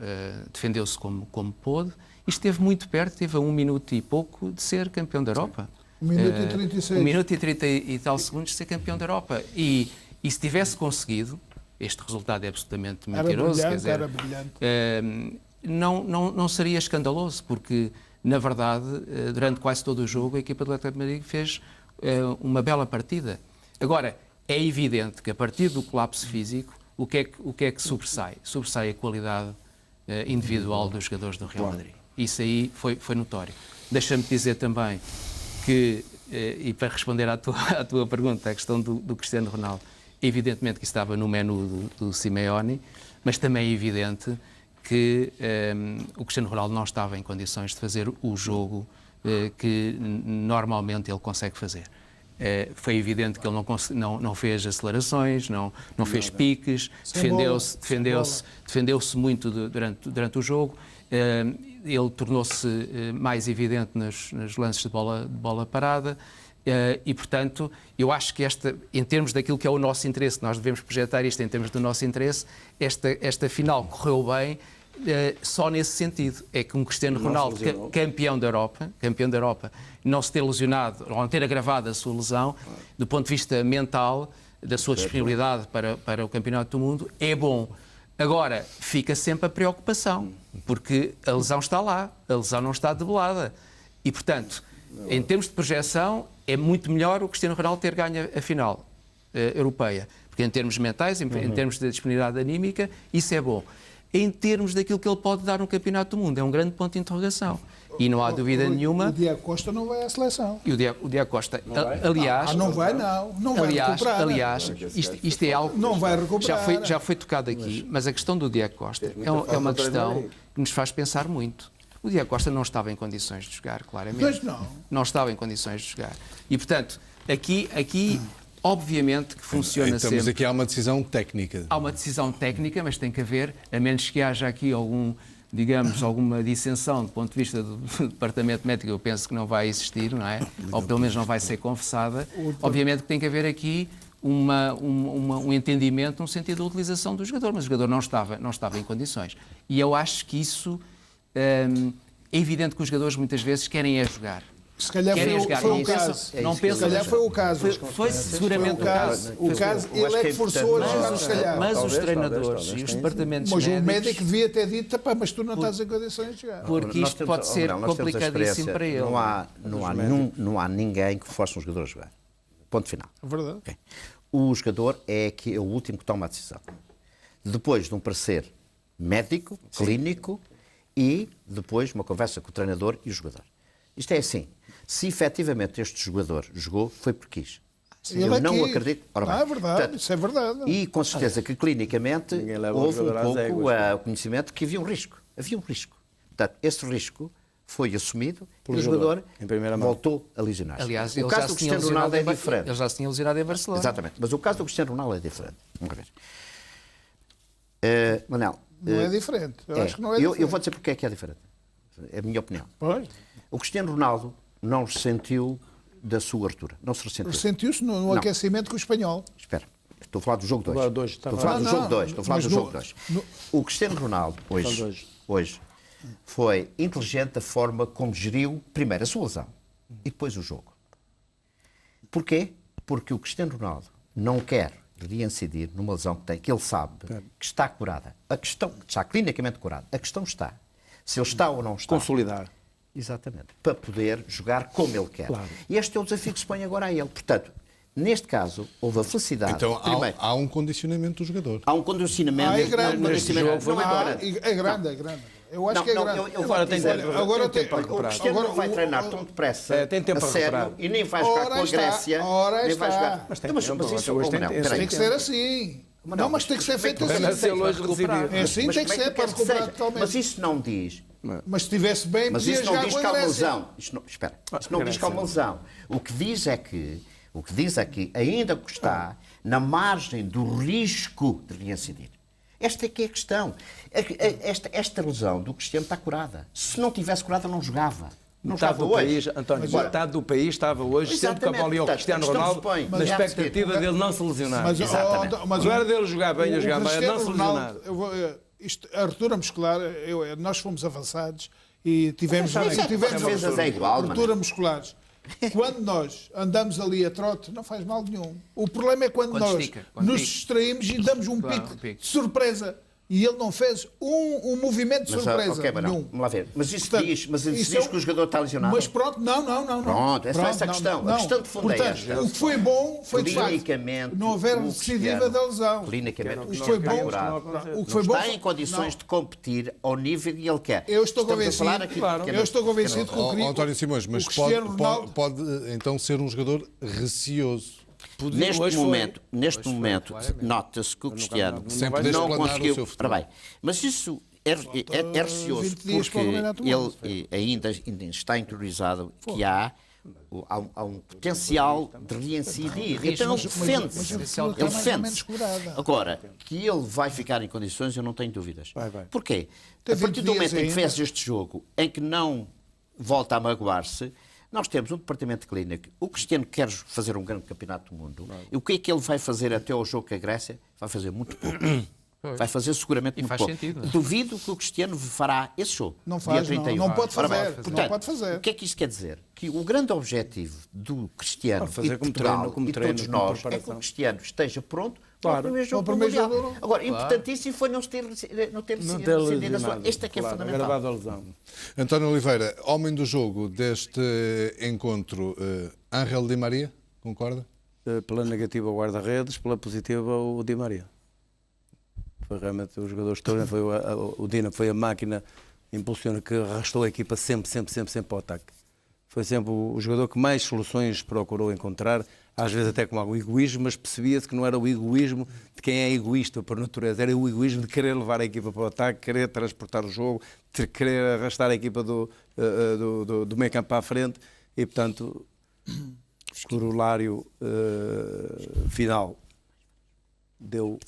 H: defendeu-se como pôde e esteve muito perto, teve a 1 minuto e pouco de ser campeão da Europa.
G: 1 minuto e 36.
H: 1 minuto e 30 e tal segundos de ser campeão da Europa. E se tivesse conseguido, este resultado é absolutamente mentiroso,
G: era brilhante.
H: Não seria escandaloso, porque, na verdade, durante quase todo o jogo, a equipa do Atlético de Madrid fez uma bela partida. Agora, é evidente que a partir do colapso físico, o que é que sobressai? Sobressai a qualidade individual dos jogadores do Real Madrid. Isso aí foi notório. Deixa-me dizer também que, e para responder à tua pergunta, a questão do Cristiano Ronaldo, evidentemente que estava no menu do Simeone, mas também é evidente que o Cristiano Ronaldo não estava em condições de fazer o jogo que normalmente ele consegue fazer. Foi evidente que ele não fez acelerações, não fez piques, defendeu-se muito durante o jogo. Ele tornou-se mais evidente nos lances de bola parada. E, portanto, eu acho que em termos daquilo que é o nosso interesse, nós devemos projetar isto em termos do nosso interesse, esta final correu bem só nesse sentido. É que um Cristiano Ronaldo, campeão da Europa, não se ter lesionado, ou não ter agravado a sua lesão, do ponto de vista mental, da sua disponibilidade para o Campeonato do Mundo, é bom. Agora, fica sempre a preocupação, porque a lesão está lá, a lesão não está debelada. E, portanto, em termos de projeção, é muito melhor o Cristiano Ronaldo ter ganho a final europeia. Porque em termos mentais, em termos de disponibilidade anímica, isso é bom. Em termos daquilo que ele pode dar no Campeonato do Mundo, é um grande ponto de interrogação. E não há dúvida nenhuma...
G: O Diego Costa não vai à seleção.
H: E o Diego Costa, aliás...
G: Não vai recuperar.
H: Aliás, isto é algo...
G: Não vai recuperar.
H: Já foi tocado aqui, mas a questão do Diego Costa é uma questão que nos faz pensar muito. O Diego Costa não estava em condições de jogar, claramente.
G: Pois não.
H: Não estava em condições de jogar. E, portanto, aqui obviamente que funciona sempre...
A: Mas aqui há uma decisão técnica.
H: Há uma decisão técnica, mas tem que haver, a menos que haja aqui alguma dissensão do ponto de vista do departamento médico, eu penso que não vai existir, não é? Ou pelo menos não vai ser confessada. Obviamente que tem que haver aqui um entendimento no sentido da utilização do jogador, mas o jogador não estava em condições. E eu acho que isso é evidente que os jogadores muitas vezes querem jogar.
G: Se calhar foi o caso. Se calhar foi o caso.
H: Foi seguramente o caso.
G: Ele é que forçou a jogar, se calhar.
H: Mas os treinadores e os departamentos
G: médicos...
H: Mas
G: o médico devia ter dito, mas tu não estás em condições de jogar.
H: Porque isto pode ser complicadíssimo para ele.
I: Não há ninguém que force um jogador a jogar. Ponto final.
G: É verdade.
I: Okay. O jogador é o último que toma a decisão. Depois de um parecer médico, clínico e depois uma conversa com o treinador e o jogador. Isto é assim. Se efetivamente este jogador jogou, foi porque quis. Eu não acredito.
G: É verdade, portanto, isso é verdade.
I: E com certeza que clinicamente houve um pouco o conhecimento que havia um risco. Havia um risco. Portanto, esse risco foi assumido e o jogador voltou a lesionar-se.
H: Aliás,
I: o caso do Cristiano Ronaldo é diferente.
H: Ele já se tinha lesionado em Barcelona.
I: Exatamente. Mas o caso do Cristiano Ronaldo é diferente. Vamos ver. Manel.
G: Não é diferente. Eu acho que não é diferente.
I: Eu vou dizer porque é que é diferente. É a minha opinião.
G: Pois.
I: O Cristiano Ronaldo não ressentiu da sua altura. Não se ressentiu.
G: Ressentiu-se no aquecimento com o espanhol.
I: Espera. Estou a falar do jogo 2. Estou a falar do jogo 2. O Cristiano Ronaldo, hoje, foi inteligente da forma como geriu, primeiro, a sua lesão e depois o jogo. Porquê? Porque o Cristiano Ronaldo não quer de reincidir numa lesão que tem, que ele sabe que está curada. A questão está clinicamente curada. A questão está se ele está ou não está.
M: Consolidar.
I: Exatamente. Para poder jogar como ele quer.
M: Claro.
I: E este é o desafio que se põe agora a ele. Portanto, neste caso, houve a felicidade.
A: Então
I: primeiro,
A: há um condicionamento do jogador.
I: há um condicionamento.
G: É grande.
I: É
G: grande, é grande. Eu acho que é grande.
I: Agora tem
G: tempo.
I: O Cristiano não vai treinar tão depressa,
M: tem tempo
I: a
M: para
I: sério,
M: recuperar.
I: e nem vai jogar com a Grécia. Nem vai jogar.
M: Mas tem
I: mas
M: tempo,
I: isso
M: hoje
G: Tem que ser assim. Não, mas tem que ser feito assim. É assim, tem que ser para recuperar totalmente.
I: Mas isso não diz.
G: Mas se estivesse bem,
I: mas
G: podia
I: isso não
G: jogar
I: diz
G: com
I: que
G: a
I: há uma
G: Grécia.
I: lesão. Espera. Isso não diz que há uma lesão. O que diz é que ainda que está na margem do risco de reincidir. Esta é que é a questão. Esta lesão do Cristiano está curada. Se não tivesse curada, não jogava. Não
M: metade
I: estava
M: do
I: hoje.
M: país, António, metade do país estava hoje sempre com a bola ao Cristiano Ronaldo na expectativa dele não se lesionar.
G: Mas
M: não era dele jogar bem, a jogar mal, era não se lesionar.
G: A ruptura muscular, nós fomos avançados e tivemos ruptura musculares. Quando nós andamos ali a trote, não faz mal nenhum. O problema é quando nós nos distraímos e damos um pico de surpresa. E ele não fez um movimento de surpresa.
I: Vamos lá ver. Mas isso diz que o jogador está lesionado?
G: Mas pronto, não.
I: Pronto, essa é essa a questão. A questão de fundo é esta.
G: O que foi bom foi de facto não haver recidiva da lesão.
I: Clinicamente,
G: o que foi bom,
I: está em condições de competir ao nível que ele quer.
G: Eu estou convencido que o
A: António Simões, mas pode então ser um jogador receoso.
I: Neste momento nota-se que o Cristiano não conseguiu. Bem, mas isso é receoso porque ele ainda está interiorizado que há um potencial de reincidir. Então ele defende-se. Agora, que ele vai ficar em condições, eu não tenho dúvidas. Porquê? A partir do momento em que fez este jogo, em que não volta a magoar-se, nós temos um departamento clínico. O Cristiano quer fazer um grande campeonato do mundo. E o que é que ele vai fazer até ao jogo com a Grécia? Vai fazer muito pouco. Vai fazer seguramente muito pouco.
H: Sentido.
I: Duvido que o Cristiano fará esse jogo.
G: Não faz,
I: dia 31.
G: não pode fazer.
I: Portanto,
G: não pode fazer.
I: O que é que isto quer dizer? Que o grande objetivo do Cristiano e de Portugal e todos nós é que o Cristiano esteja pronto para o primeiro jogo do Mundial. Agora, importantíssimo foi não ter decidido a sua. Este é que é fundamental.
A: António Oliveira, homem do jogo deste encontro, Ángel Di Maria, concorda?
M: Pela negativa o guarda-redes, pela positiva o Di Maria. Foi realmente o jogador extraordinário, foi o Dina foi a máquina impulsiona que arrastou a equipa sempre para o ataque. Foi sempre o jogador que mais soluções procurou encontrar, às vezes até com algum egoísmo, mas percebia-se que não era o egoísmo de quem é egoísta por natureza, era o egoísmo de querer levar a equipa para o ataque, querer transportar o jogo, de querer arrastar a equipa do meio campo para a frente e, portanto, o corolário final deu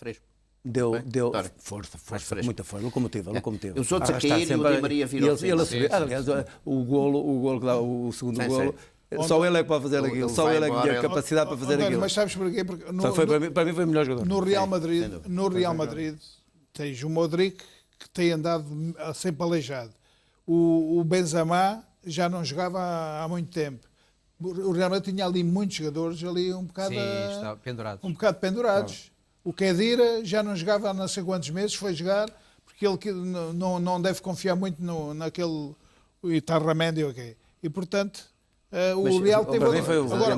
M: força, muita força, locomotiva.
I: Os outros a cair e o Di Maria virou.
M: Aliás, o golo que dá, o segundo golo, só ele é que pode fazer aquilo, só ele é que tem capacidade para fazer aquilo.
G: Mas sabes porquê? Porque
M: para mim foi o melhor jogador.
G: No Real Madrid tens o Modric que tem andado sempre aleijado. O Benzema já não jogava há muito tempo. O Real Madrid tinha ali muitos jogadores ali um bocado pendurados. O Khedira já não jogava há não sei quantos meses, foi jogar, porque ele não deve confiar muito naquele Itarramendi, ok. E, portanto, o Real teve... Agora,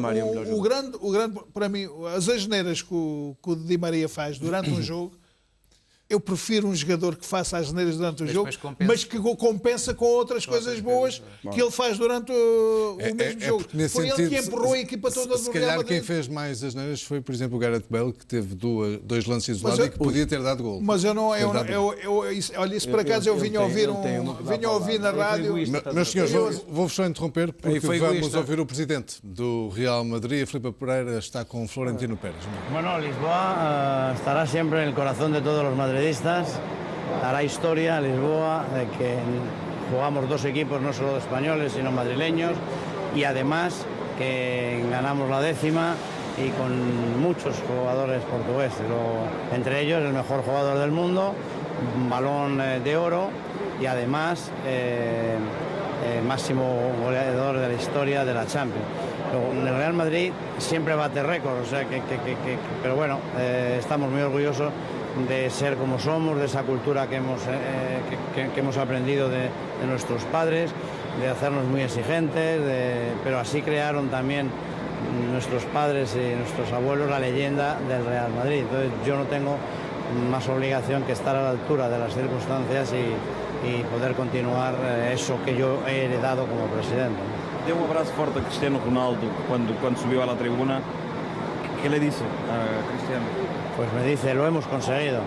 G: o grande, para mim, as asneiras que o Di Maria faz durante um jogo, eu prefiro um jogador que faça as asneiras durante o jogo, mas que compensa com outras coisas boas que ele faz durante o mesmo jogo. Foi ele que empurrou a equipa toda do Real Madrid.
A: Se calhar quem fez mais asneiras foi, por exemplo, o Gareth Bale, que teve dois lances isolados e que podia ter dado gol.
G: Mas eu não... Olha, isso por acaso eu vinha a ouvir na rádio...
A: Meus senhores, vou-vos só interromper, porque vamos ouvir o presidente do Real Madrid, Filipe Pereira, está com Florentino Pérez.
J: Bueno, Lisboa estará siempre en el corazón de todos los madridistas. Hará historia Lisboa de que jugamos dos equipos, no solo españoles, sino madrileños, y además que ganamos la 10ª y con muchos jugadores portugueses, entre ellos el mejor jugador del mundo, un balón de oro y además máximo goleador de la historia de la Champions. Luego, el Real Madrid siempre bate récords, o sea pero bueno, estamos muy orgullosos de ser como somos, de esa cultura que hemos aprendido de nuestros padres, de hacernos muy exigentes, pero así crearon también nuestros padres y nuestros abuelos la leyenda del Real Madrid. Entonces yo no tengo más obligación que estar a la altura de las circunstancias y poder continuar eso que yo he heredado como presidente.
K: Deu abrazo fuerte a Cristiano Ronaldo cuando subió a la tribuna. ¿Qué le dice a Cristiano?
J: Pues me dice, lo hemos conseguido,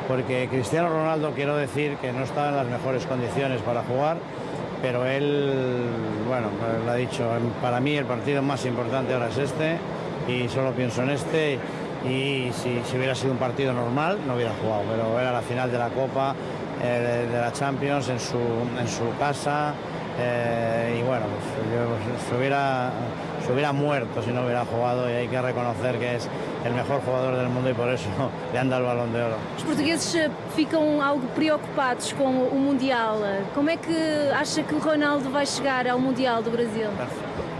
J: porque Cristiano Ronaldo, quiero decir que no estaba en las mejores condiciones para jugar, pero él, bueno, lo ha dicho, para mí el partido más importante ahora es este y solo pienso en este, y si hubiera sido un partido normal no hubiera jugado, pero era la final de la Copa, de la Champions en su casa, y bueno, pues se hubiera muerto si no hubiera jugado, y hay que reconocer que es el mejor jugador del mundo y por eso le anda el Balón de Oro.
E: Os portugueses ficam algo preocupados com o Mundial. Como é que acha que o Ronaldo vai chegar ao Mundial do Brasil?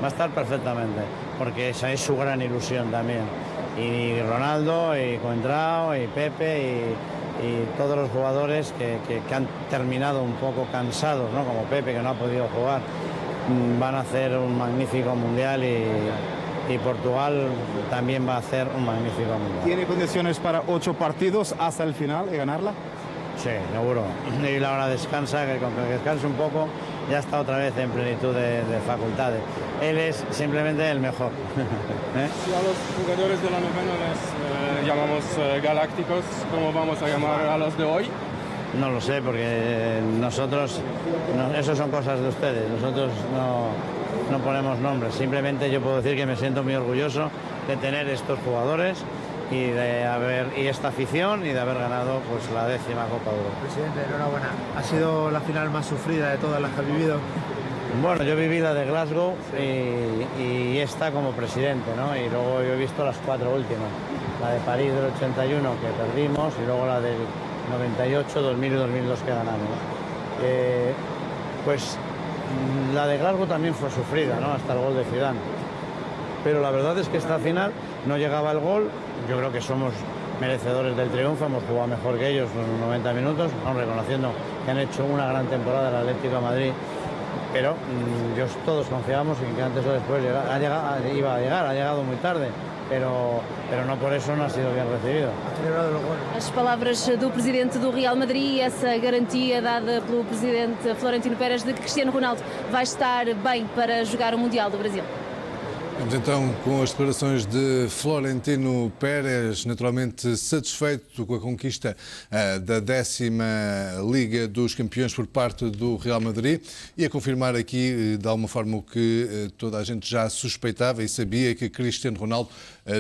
J: Va a estar perfectamente, porque esa es su gran ilusión también. Y Ronaldo, y Coentrao, y Pepe, y todos los jugadores que han terminado un poco cansados, ¿no? Como Pepe, que no ha podido jugar, van a hacer un magnífico Mundial y Portugal también va a hacer un magnífico Mundial.
L: ¿Tiene condiciones para 8 partidos hasta el final y ganarla?
J: Sí, seguro. Y ahora descansa, que con que descanse un poco ya está otra vez en plenitud de facultades. Él es simplemente el mejor.
N: Si a los jugadores de la novena les llamamos galácticos, ¿cómo vamos a llamar a los de hoy?
J: No lo sé, porque nosotros, eso son cosas de ustedes, nosotros no ponemos nombres. Simplemente yo puedo decir que me siento muy orgulloso de tener estos jugadores y esta afición y de haber ganado pues la 10ª Copa de Europa.
P: Presidente, enhorabuena. Ha sido la final más sufrida de todas las que ha vivido.
J: Bueno, yo viví la de Glasgow y esta como presidente, ¿no? Y luego yo he visto las 4 últimas. La de París del 81 que perdimos y luego la del 98, 2000 y 2002 que ganamos. Pues la de Glasgow también fue sufrida, ¿no? Hasta el gol de Zidane. Pero la verdad es que esta final no llegaba el gol. Yo creo que somos merecedores del triunfo, hemos jugado mejor que ellos los 90 minutos, aún reconociendo que han hecho una gran temporada el Atlético de Madrid, pero todos confiábamos en que antes o después iba a llegar, ha llegado muy tarde, pero no por eso no ha sido bien recibido.
E: As palavras do presidente do Real Madrid e essa garantia dada pelo presidente Florentino Pérez de que Cristiano Ronaldo vai estar bem para jogar o Mundial do Brasil.
A: Vamos então com as declarações de Florentino Pérez, naturalmente satisfeito com a conquista da 10ª Liga dos Campeões por parte do Real Madrid e a confirmar aqui de alguma forma o que toda a gente já suspeitava e sabia, que Cristiano Ronaldo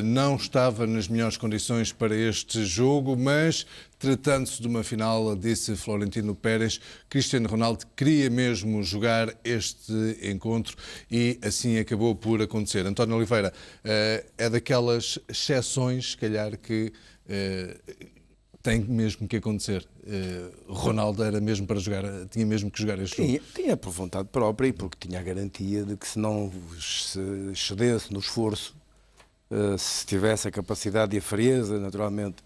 A: não estava nas melhores condições para este jogo, mas tratando-se de uma final, disse Florentino Pérez, Cristiano Ronaldo queria mesmo jogar este encontro e assim acabou por acontecer. António Oliveira, é daquelas exceções, se calhar, que tem mesmo que acontecer. Ronaldo era mesmo para jogar, tinha mesmo que jogar este jogo.
M: Tinha por vontade própria e porque tinha a garantia de que se não se excedesse no esforço, se tivesse a capacidade e a frieza, naturalmente,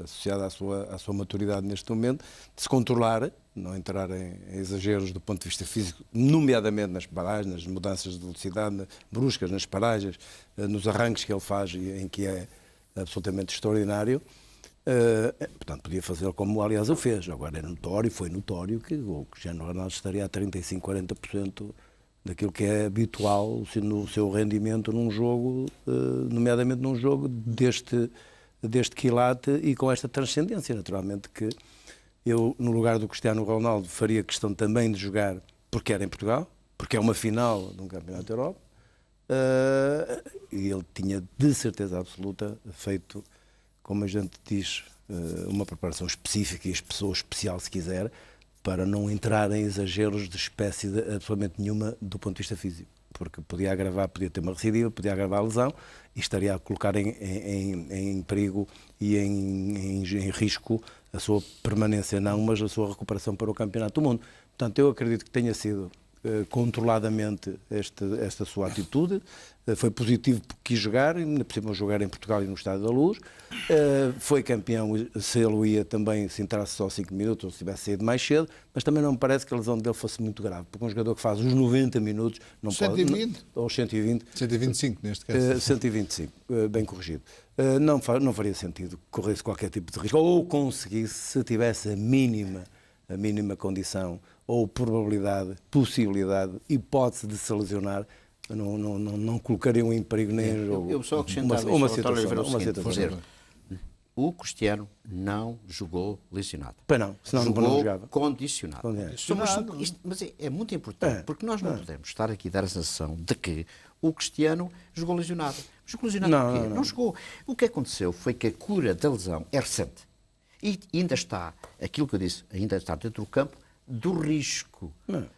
M: associada à sua maturidade neste momento, de se controlar, não entrar em exageros do ponto de vista físico, nomeadamente nas paragens, nas mudanças de velocidade bruscas, nas paragens, nos arranques que ele faz, em que é absolutamente extraordinário. Portanto, podia fazê-lo como, aliás, o fez. Agora foi notório que o Cristiano Ronaldo estaria a 35%, 40% daquilo que é habitual no seu rendimento num jogo, nomeadamente num jogo deste quilate e com esta transcendência. Naturalmente que eu, no lugar do Cristiano Ronaldo, faria questão também de jogar, porque era em Portugal, porque é uma final de um campeonato da Europa, e ele tinha de certeza absoluta feito, como a gente diz, uma preparação específica e especial, se quiser, para não entrar em exageros de espécie absolutamente nenhuma do ponto de vista físico, porque podia ter uma recidiva, podia agravar a lesão e estaria a colocar em perigo e em risco a sua permanência, não, mas a sua recuperação para o Campeonato do Mundo. Portanto, eu acredito que tenha sido controladamente esta sua atitude. Foi positivo porque quis jogar, ainda por cima jogar em Portugal e no Estádio da Luz. Foi campeão se ele ia também, se entrasse só 5 minutos ou se tivesse saído mais cedo, mas também não me parece que a lesão dele fosse muito grave, porque um jogador que faz os 90 minutos não
G: 120?
M: pode... Ou 120.
A: 125 neste caso.
M: 125, bem corrigido. Não faria sentido que corresse qualquer tipo de risco, ou conseguisse, se tivesse a mínima condição, ou probabilidade, possibilidade, hipótese de se lesionar, não colocariam em perigo nem
I: eu só acrescentava
M: uma
I: situação. O Cristiano não jogou lesionado.
M: Não, senão
I: jogou
M: não jogava.
I: Condicionado. Mas é muito importante, porque nós não podemos estar aqui a dar a sensação de que o Cristiano jogou lesionado. Jogou lesionado porquê? Não jogou. O que aconteceu foi que a cura da lesão é recente. E ainda está, aquilo que eu disse, ainda está dentro do campo do risco.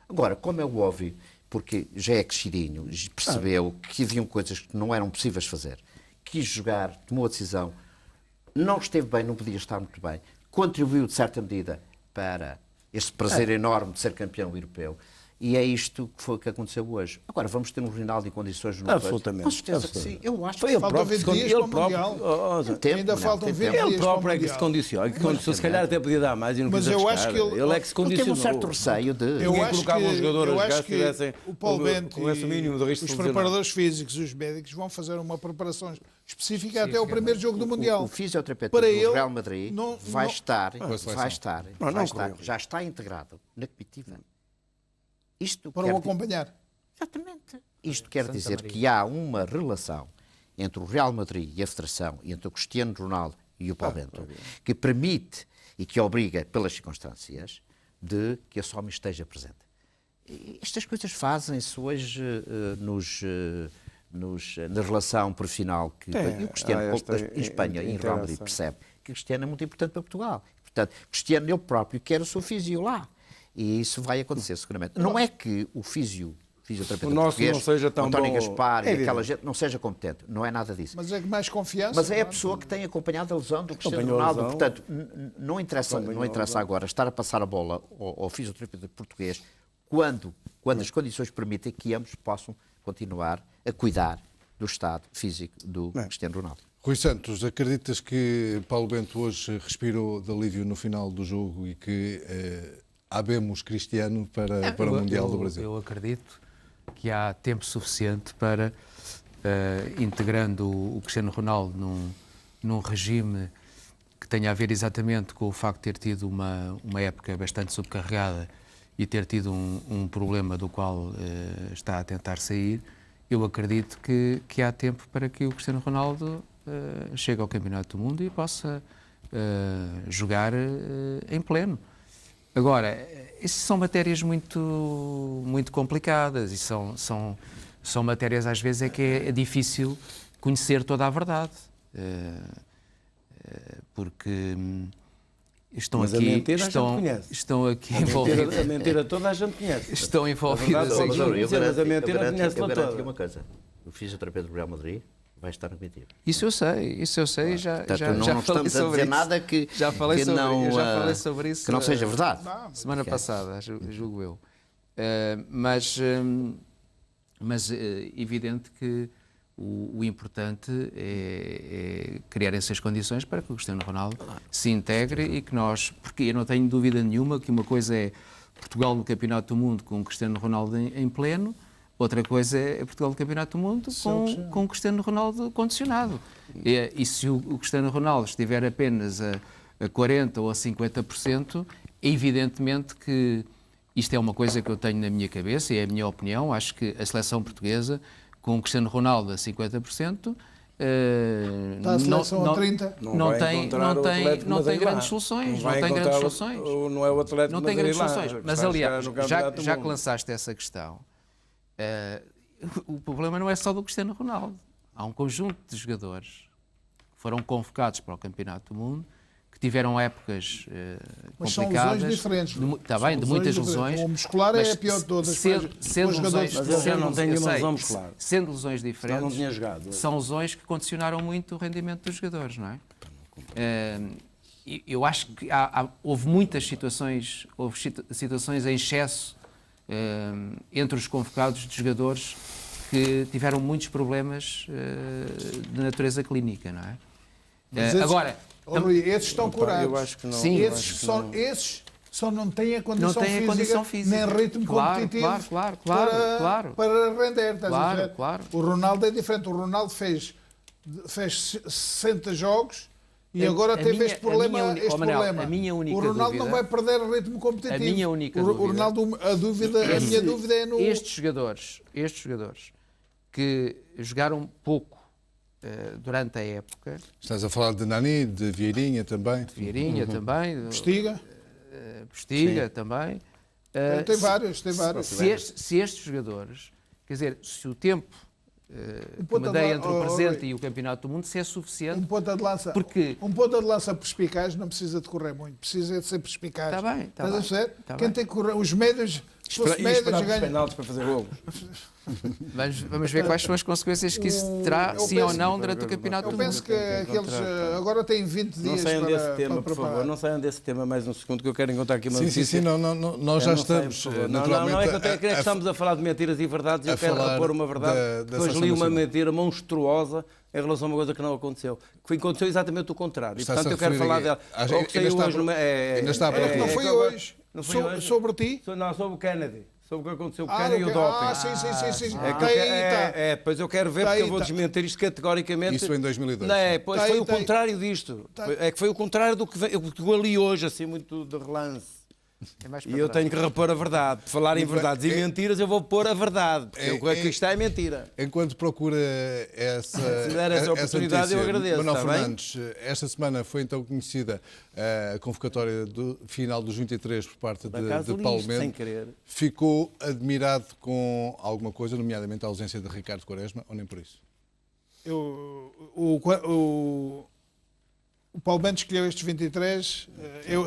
I: Agora, como é o óbvio, porque já é crescidinho, percebeu que haviam coisas que não eram possíveis fazer, quis jogar, tomou a decisão, não esteve bem, não podia estar muito bem, contribuiu de certa medida para esse prazer enorme de ser campeão europeu. E é isto que foi que aconteceu hoje. Agora, vamos ter um Ronaldo em condições no
M: absolutamente.
I: Com certeza que sim. Eu acho
M: foi
I: que
G: faltam 20 dias para o Mundial. Ainda faltam 20 dias para o Mundial.
M: Ele próprio é que se condiciona. Se calhar até podia dar mais e não quis arriscar.
G: Mas eu acho que
M: ele é que se condicionou.
I: Teve um certo receio de...
M: Eu acho que
G: o Paulo Bento e os preparadores físicos e os médicos vão fazer uma preparação específica até o primeiro jogo do Mundial.
I: O fisioterapeuta do Real Madrid vai estar, já está integrado na comitiva.
G: Para o acompanhar.
I: Exatamente. Isto quer dizer que há uma relação entre o Real Madrid e a Federação, e entre o Cristiano Ronaldo e o Paulo Bento, que permite e que obriga, pelas circunstâncias, de que esse homem esteja presente. E estas coisas fazem-se hoje na relação profissional que o Cristiano em Espanha e em Real Madrid percebe que o Cristiano é muito importante para Portugal. Portanto, o Cristiano ele próprio quer o seu físio lá. E isso vai acontecer seguramente. Não é que o fisioterapeuta português,
M: não seja tão
I: António
M: bom.
I: Gaspar e aquela gente não seja competente. Não é nada disso.
G: Mas é que mais confiança.
I: Mas é a pessoa que tem acompanhado a lesão do Cristiano Ronaldo. Portanto, não interessa agora estar a passar a bola ao fisioterapeuta português quando as condições permitem que ambos possam continuar a cuidar do estado físico do Cristiano Ronaldo.
A: Rui Santos, acreditas que Paulo Bento hoje respirou de alívio no final do jogo e que habemos Cristiano para o Mundial do Brasil?
H: Eu acredito que há tempo suficiente para, integrando o Cristiano Ronaldo num regime que tenha a ver exatamente com o facto de ter tido uma época bastante subcarregada e ter tido um problema do qual está a tentar sair, eu acredito que há tempo para que o Cristiano Ronaldo chegue ao Campeonato do Mundo e possa jogar em pleno. Agora, isso são matérias muito complicadas e são matérias, às vezes, que é difícil conhecer toda a verdade. Porque estão
M: mas
H: aqui...
M: a mentira a gente conhece.
H: Estão aqui envolvidas...
M: A mentira toda a gente conhece.
H: Estão envolvidas...
I: Eu
M: mas a mentira conhece
I: toda. Uma coisa, o fisioterapeuta do Real Madrid vai estar na comitiva.
H: Isso eu sei, já
I: não
H: falei
I: estamos
H: sobre
I: a dizer
H: isso.
I: nada que
H: já falei
I: falei
H: sobre isso
I: que não seja verdade.
H: Semana passada, julgo eu. Mas evidente que o importante é criar essas condições para que o Cristiano Ronaldo se integre e que nós, porque eu não tenho dúvida nenhuma que uma coisa é Portugal no Campeonato do Mundo com o Cristiano Ronaldo em pleno, outra coisa é Portugal no Campeonato do Mundo com o Cristiano Ronaldo condicionado. E se o Cristiano Ronaldo estiver apenas a 40% ou a 50%, evidentemente que isto é uma coisa que eu tenho na minha cabeça e é a minha opinião. Acho que a seleção portuguesa, com o Cristiano Ronaldo a 50%,
G: está a seleção a 30%.
H: Não tem grandes soluções. Não tem grandes soluções.
M: Não é o Atlético
H: não tem grandes soluções. Mas, aliás, já que
M: mundo.
H: lançaste essa questão, o problema não é só do Cristiano Ronaldo. Há um conjunto de jogadores que foram convocados para o Campeonato do Mundo, que tiveram épocas
G: mas
H: complicadas.
G: São lesões diferentes.
H: Está bem, de muitas lesões.
G: O muscular é a pior de todas.
H: Sendo lesões,
M: mas eu não tenho nenhuma lesão muscular.
H: Sendo lesões diferentes,
M: não tinha jogado.
H: São lesões que condicionaram muito o rendimento dos jogadores, não é? Eu acho que houve muitas situações, houve situações em excesso entre os convocados de jogadores que tiveram muitos problemas de natureza clínica, não é? Agora,
G: esses estão curados.
M: Eu acho que não.
H: Sim,
G: esses só não têm a condição física, nem ritmo competitivo para render. Estás a ver? O Ronaldo é diferente. O Ronaldo fez 60 jogos e agora teve este problema.
H: A minha única
G: o Ronaldo
H: dúvida,
G: não vai perder ritmo competitivo.
H: A minha única
G: o
H: dúvida,
G: Ronaldo, a minha dúvida é no...
H: Estes jogadores que jogaram pouco durante a época...
A: Estás a falar de Nani, de Vieirinha também.
H: Também.
G: Postiga
H: também.
G: Tem vários.
H: Se estes jogadores, quer dizer, se o tempo que me dei entre o presente e o Campeonato do Mundo, se é suficiente...
G: Um ponta de lança perspicaz não precisa de correr muito, precisa de ser perspicaz.
H: Está bem.
G: Quem tem que correr, os médios...
M: esperar os penaltis para fazer golos.
H: Vamos ver quais são as consequências que isso terá, sim ou não, durante o Campeonato do Mundo.
G: Eu penso que aqueles agora têm 20 dias
M: não saiam desse tema, por favor. Não saiam desse tema mais um segundo, que eu quero encontrar aqui uma notícia.
A: Sim, nós já estamos, naturalmente...
M: Não, é que estamos a falar de mentiras e verdades e eu quero repor uma verdade. Depois li uma mentira monstruosa em relação a uma coisa que não aconteceu. Que aconteceu exatamente o contrário. E, portanto, eu quero falar dela.
G: Não foi hoje. Sobre ti?
M: Não, sobre o Kennedy. Sobre o que aconteceu com o Kennedy e o doping.
G: Sim.
M: Pois eu quero ver, porque eu vou desmentir isto categoricamente.
A: Isso em 2002.
M: Pois foi o contrário disto. É que foi o contrário do que eu li hoje, assim, muito de relance. E eu tenho que repor a verdade. Por falar em verdades e mentiras, eu vou pôr a verdade. Porque o que está é mentira.
A: Enquanto procura essa
M: oportunidade,
A: essa
M: eu agradeço.
A: Manuel Fernandes, esta semana foi então conhecida a convocatória final dos 23 por parte de Paulo Bento. Ficou admirado com alguma coisa, nomeadamente a ausência de Ricardo Quaresma, ou nem por isso?
G: O Paulo Bento escolheu estes 23,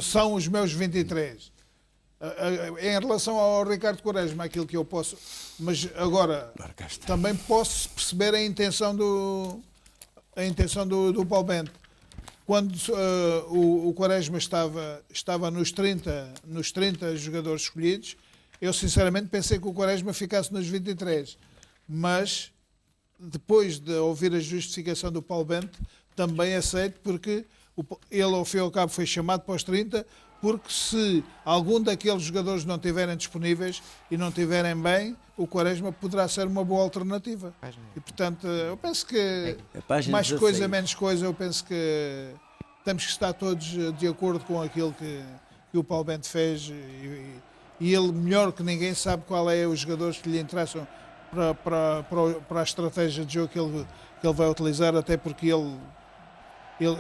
G: são os meus 23. Em relação ao Ricardo Quaresma, aquilo que eu posso... Mas agora, também posso perceber a intenção do Paulo Bento. Quando o Quaresma estava nos 30 jogadores escolhidos, eu sinceramente pensei que o Quaresma ficasse nos 23. Mas, depois de ouvir a justificação do Paulo Bento, também aceito, porque ele, ao fim e ao cabo, foi chamado para os 30, porque se algum daqueles jogadores não estiverem disponíveis e não estiverem bem, o Quaresma poderá ser uma boa alternativa. E, portanto, eu penso que mais coisa, menos coisa, eu penso que temos que estar todos de acordo com aquilo que o Paulo Bento fez e ele, melhor que ninguém, sabe qual é os jogadores que lhe interessam para a estratégia de jogo que ele vai utilizar, até porque ele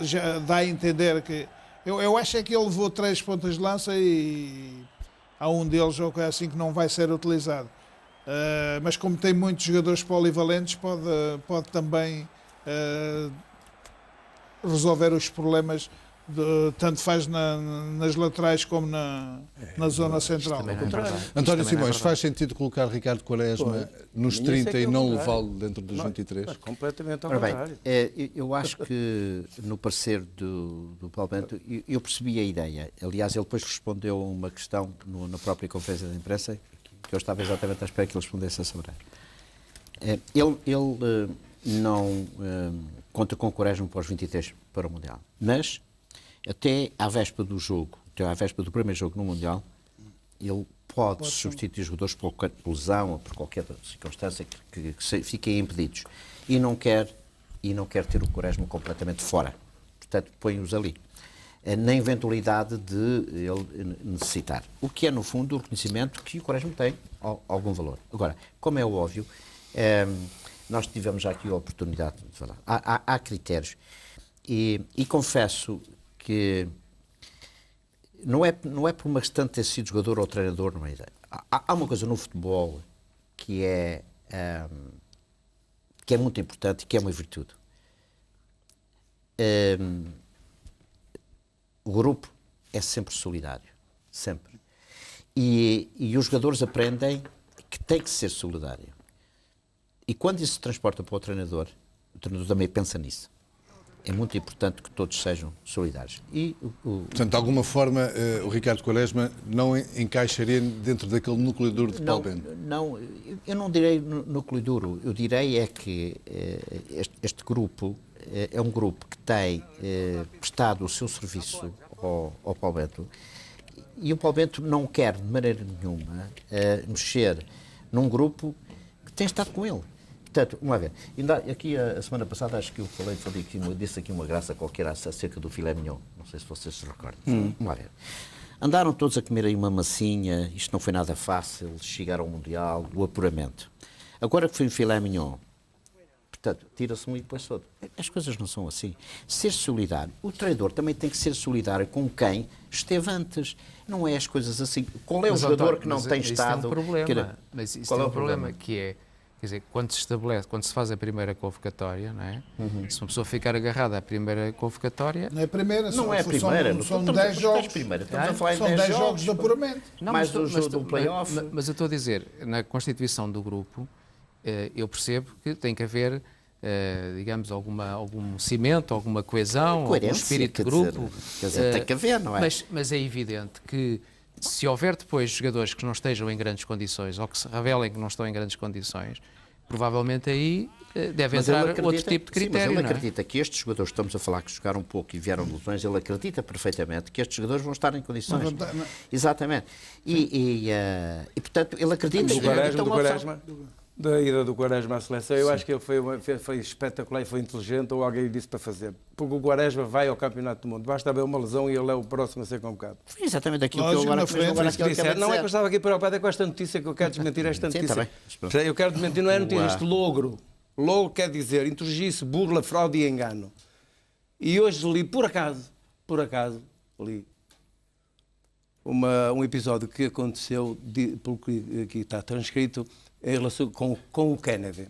G: já dá a entender que... Eu acho é que ele levou 3 pontas de lança e há um deles ou coisa assim que não vai ser utilizado. Mas como tem muitos jogadores polivalentes, pode também resolver os problemas, tanto faz nas laterais como na zona central.
A: António Simões, faz sentido colocar Ricardo Quaresma nos 30 e não levá-lo dentro dos 23?
M: Completamente ao contrário.
I: Eu acho que no parecer do Paulo Bento, eu percebi a ideia. Aliás, ele depois respondeu a uma questão na própria conferência de imprensa, que eu estava exatamente à espera que ele respondesse essa hora. Ele não conta com o Quaresma para os 23 para o Mundial, mas até à véspera do jogo, até à véspera do primeiro jogo no Mundial, ele pode substituir os jogadores por lesão ou por qualquer circunstância que fiquem impedidos. E não quer ter o Quaresma completamente fora. Portanto, põe-os ali. Na eventualidade de ele necessitar. O que é, no fundo, o reconhecimento que o Quaresma tem algum valor. Agora, como é óbvio, nós tivemos já aqui a oportunidade de falar. Há critérios. E confesso que não é por uma questão de ter sido jogador ou treinador, não é ideia. Há uma coisa no futebol que é muito importante e que é uma virtude. O grupo é sempre solidário, sempre. E os jogadores aprendem que tem que ser solidário. E quando isso se transporta para o treinador também pensa nisso. é muito importante que todos sejam solidários.
A: Portanto, de alguma forma, o Ricardo Quaresma não encaixaria dentro daquele núcleo duro de Paulo Bento?
I: Não, eu não direi núcleo duro. Eu direi é que este grupo é um grupo que tem prestado o seu serviço ao Paulo Bento, e o Paulo Bento não quer, de maneira nenhuma, mexer num grupo que tem estado com ele. Portanto, vamos ver. Ainda aqui a semana passada, acho que eu disse aqui uma graça qualquer acerca do filé mignon. Não sei se vocês se recordam. Vamos ver. Andaram todos a comer aí uma massinha, isto não foi nada fácil, chegar ao Mundial, o apuramento. Agora que foi um filé mignon, portanto, tira-se um e depois outro. As coisas não são assim. Ser solidário. O treinador também tem que ser solidário com quem esteve antes. Não é as coisas assim. Qual é o jogador que não tem estado...
H: Mas isso tem um problema, que é, quer dizer, quando se estabelece, quando se faz a primeira convocatória, não é? Se uma pessoa ficar agarrada à primeira convocatória...
G: Não é a primeira,
I: não é a primeira.
G: São 10 jogos.
I: Estamos a falar em
G: são 10 jogos de apuramento.
I: Mais do play-off.
H: Mas eu estou a dizer, na constituição do grupo, eu percebo que tem que haver, digamos, algum cimento, alguma coesão, algum espírito de grupo.
I: Quer dizer, tem que haver, não é?
H: Mas é evidente que se houver depois jogadores que não estejam em grandes condições ou que se revelem que não estão em grandes condições, provavelmente aí deve entrar outro tipo de critério.
I: Mas ele acredita que estes jogadores, estamos a falar que jogaram pouco e vieram de lesões, ele acredita perfeitamente que estes jogadores vão estar em condições. Exatamente. E portanto, ele acredita...
Q: Do Quaresma, da ida do Quaresma à seleção, eu acho que ele foi espetacular e foi inteligente, ou alguém lhe disse para fazer. Porque o Quaresma vai ao Campeonato do Mundo, basta haver uma lesão e ele é o próximo a ser convocado.
I: Foi exatamente aquilo que eu agora
Q: não é que eu estava aqui preocupado, é com esta notícia que eu quero desmentir esta notícia.
I: Tá
Q: eu quero desmentir, não é notícia, este logro. Logo quer dizer introjisse, burla, fraude e engano. E hoje li, por acaso, li um episódio que aconteceu, pelo que aqui está transcrito, em relação com o Kennedy.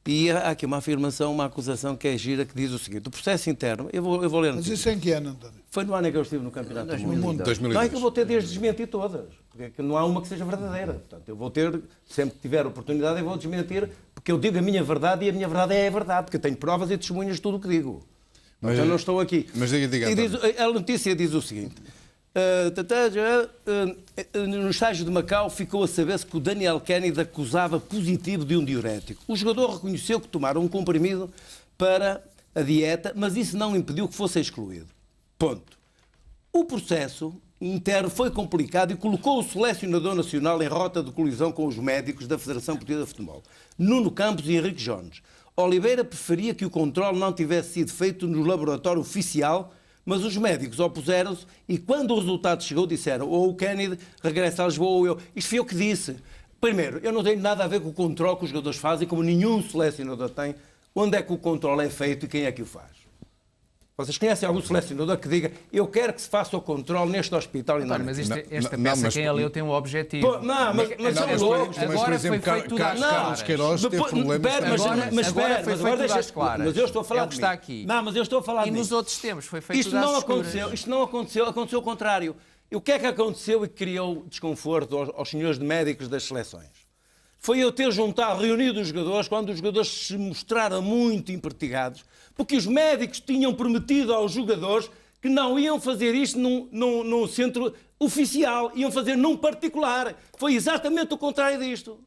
Q: E há aqui uma afirmação, uma acusação que é gira, que diz o seguinte: o processo interno, eu vou ler.
G: Mas isso em que ano, António?
Q: Foi no ano em que eu estive no Campeonato do Mundo.
A: 2002.
Q: Não é que eu vou ter de desmentir todas, porque não há uma que seja verdadeira. Portanto, eu vou ter, sempre que tiver oportunidade, eu vou desmentir, porque eu digo a minha verdade e a minha verdade é a verdade, porque eu tenho provas e testemunhas de tudo o que digo. Mas eu não estou aqui.
A: Mas diga,
Q: a notícia diz o seguinte: no estágio de Macau ficou a saber-se que o Daniel Kennedy acusava positivo de um diurético. O jogador reconheceu que tomara um comprimido para a dieta, mas isso não impediu que fosse excluído. Ponto. O processo interno foi complicado e colocou o selecionador nacional em rota de colisão com os médicos da Federação Portuguesa de Futebol, Nuno Campos e Henrique Jones. Oliveira preferia que o controle não tivesse sido feito no laboratório oficial, mas os médicos opuseram-se e quando o resultado chegou disseram ou o Kennedy regressa a Lisboa ou eu. Isto foi eu que disse. Primeiro, eu não tenho nada a ver com o controle que os jogadores fazem, como nenhum selecionador tem. Onde é que o controle é feito e quem é que o faz? Vocês conhecem algum selecionador que diga eu quero que se faça o controle neste hospital e não...
H: Mas esta peça, quem a leu, tem um objetivo.
Q: Mas
H: agora foi feito tudo às
A: Carlos Queiroz teve problemas.
H: Agora foi feito tudo às claras.
Q: Mas eu estou a falar
H: que está aqui.
Q: Não, mas eu estou a falar
H: e nos outros tempos foi feito
Q: isto
H: tudo às
Q: escuras. Isto não aconteceu, aconteceu o contrário. E o que é que aconteceu e que criou desconforto aos senhores de médicos das seleções? Foi eu ter juntado, reunido os jogadores, quando os jogadores se mostraram muito empertigados, porque os médicos tinham prometido aos jogadores que não iam fazer isto num centro oficial, iam fazer num particular. Foi exatamente o contrário disto.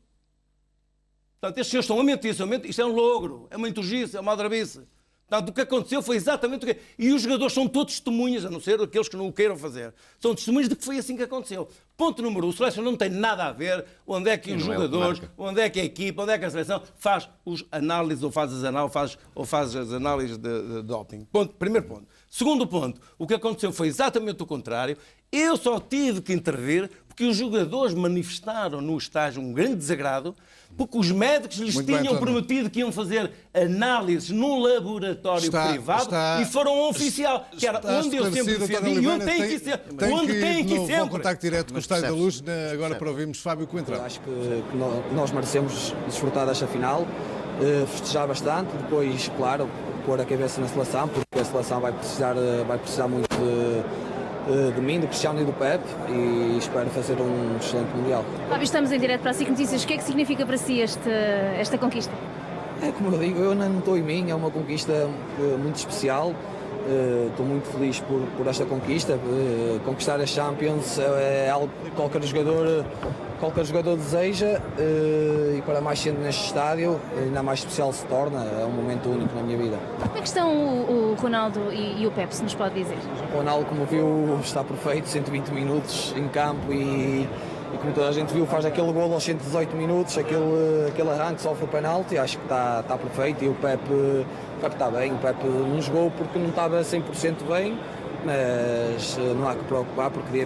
Q: Portanto, estes senhores estão a mentir, isto é um logro, é uma intugice, é uma aldrabice. Portanto, o que aconteceu foi exatamente o que... E os jogadores são todos testemunhas, a não ser aqueles que não o queiram fazer. São testemunhas de que foi assim que aconteceu. Ponto número 1, o seleção não tem nada a ver onde é que os jogadores, onde é que a equipa, onde é que a seleção faz os análises ou faz as análises de doping. Primeiro ponto. Segundo ponto, o que aconteceu foi exatamente o contrário. Eu só tive que intervir porque os jogadores manifestaram no estágio um grande desagrado, porque os médicos lhes tinham prometido que iam fazer análises num laboratório privado e foram ao oficial, que era onde eu sempre defendi e onde tem que ser. Onde tem que ir sempre.
A: Vou contacto direto com o Estádio da Luz, agora para ouvirmos Fábio Coentrão.
R: Acho que nós merecemos desfrutar desta final, festejar bastante, depois, claro, pôr a cabeça na seleção, porque a seleção vai precisar muito de mim, do Cristiano e do Pepe, e espero fazer um excelente Mundial.
E: Fábio, estamos em direto para a SIC Notícias. O que é que significa para si esta conquista?
R: É como eu digo, eu não estou em mim, é uma conquista muito especial. Estou muito feliz por esta conquista. Conquistar a Champions é algo que qualquer jogador deseja, e para mais sendo neste estádio, ainda mais especial se torna. É um momento único na minha vida.
E: Como é que estão o Ronaldo e o Pepe, se nos pode dizer?
R: O Ronaldo, como viu, está perfeito, 120 minutos em campo e como toda a gente viu, faz aquele golo aos 118 minutos, aquele arranque, sofre o penalti, acho que está perfeito. E o Pepe está bem, o Pepe não jogou porque não estava 100% bem, mas não há que preocupar, porque dia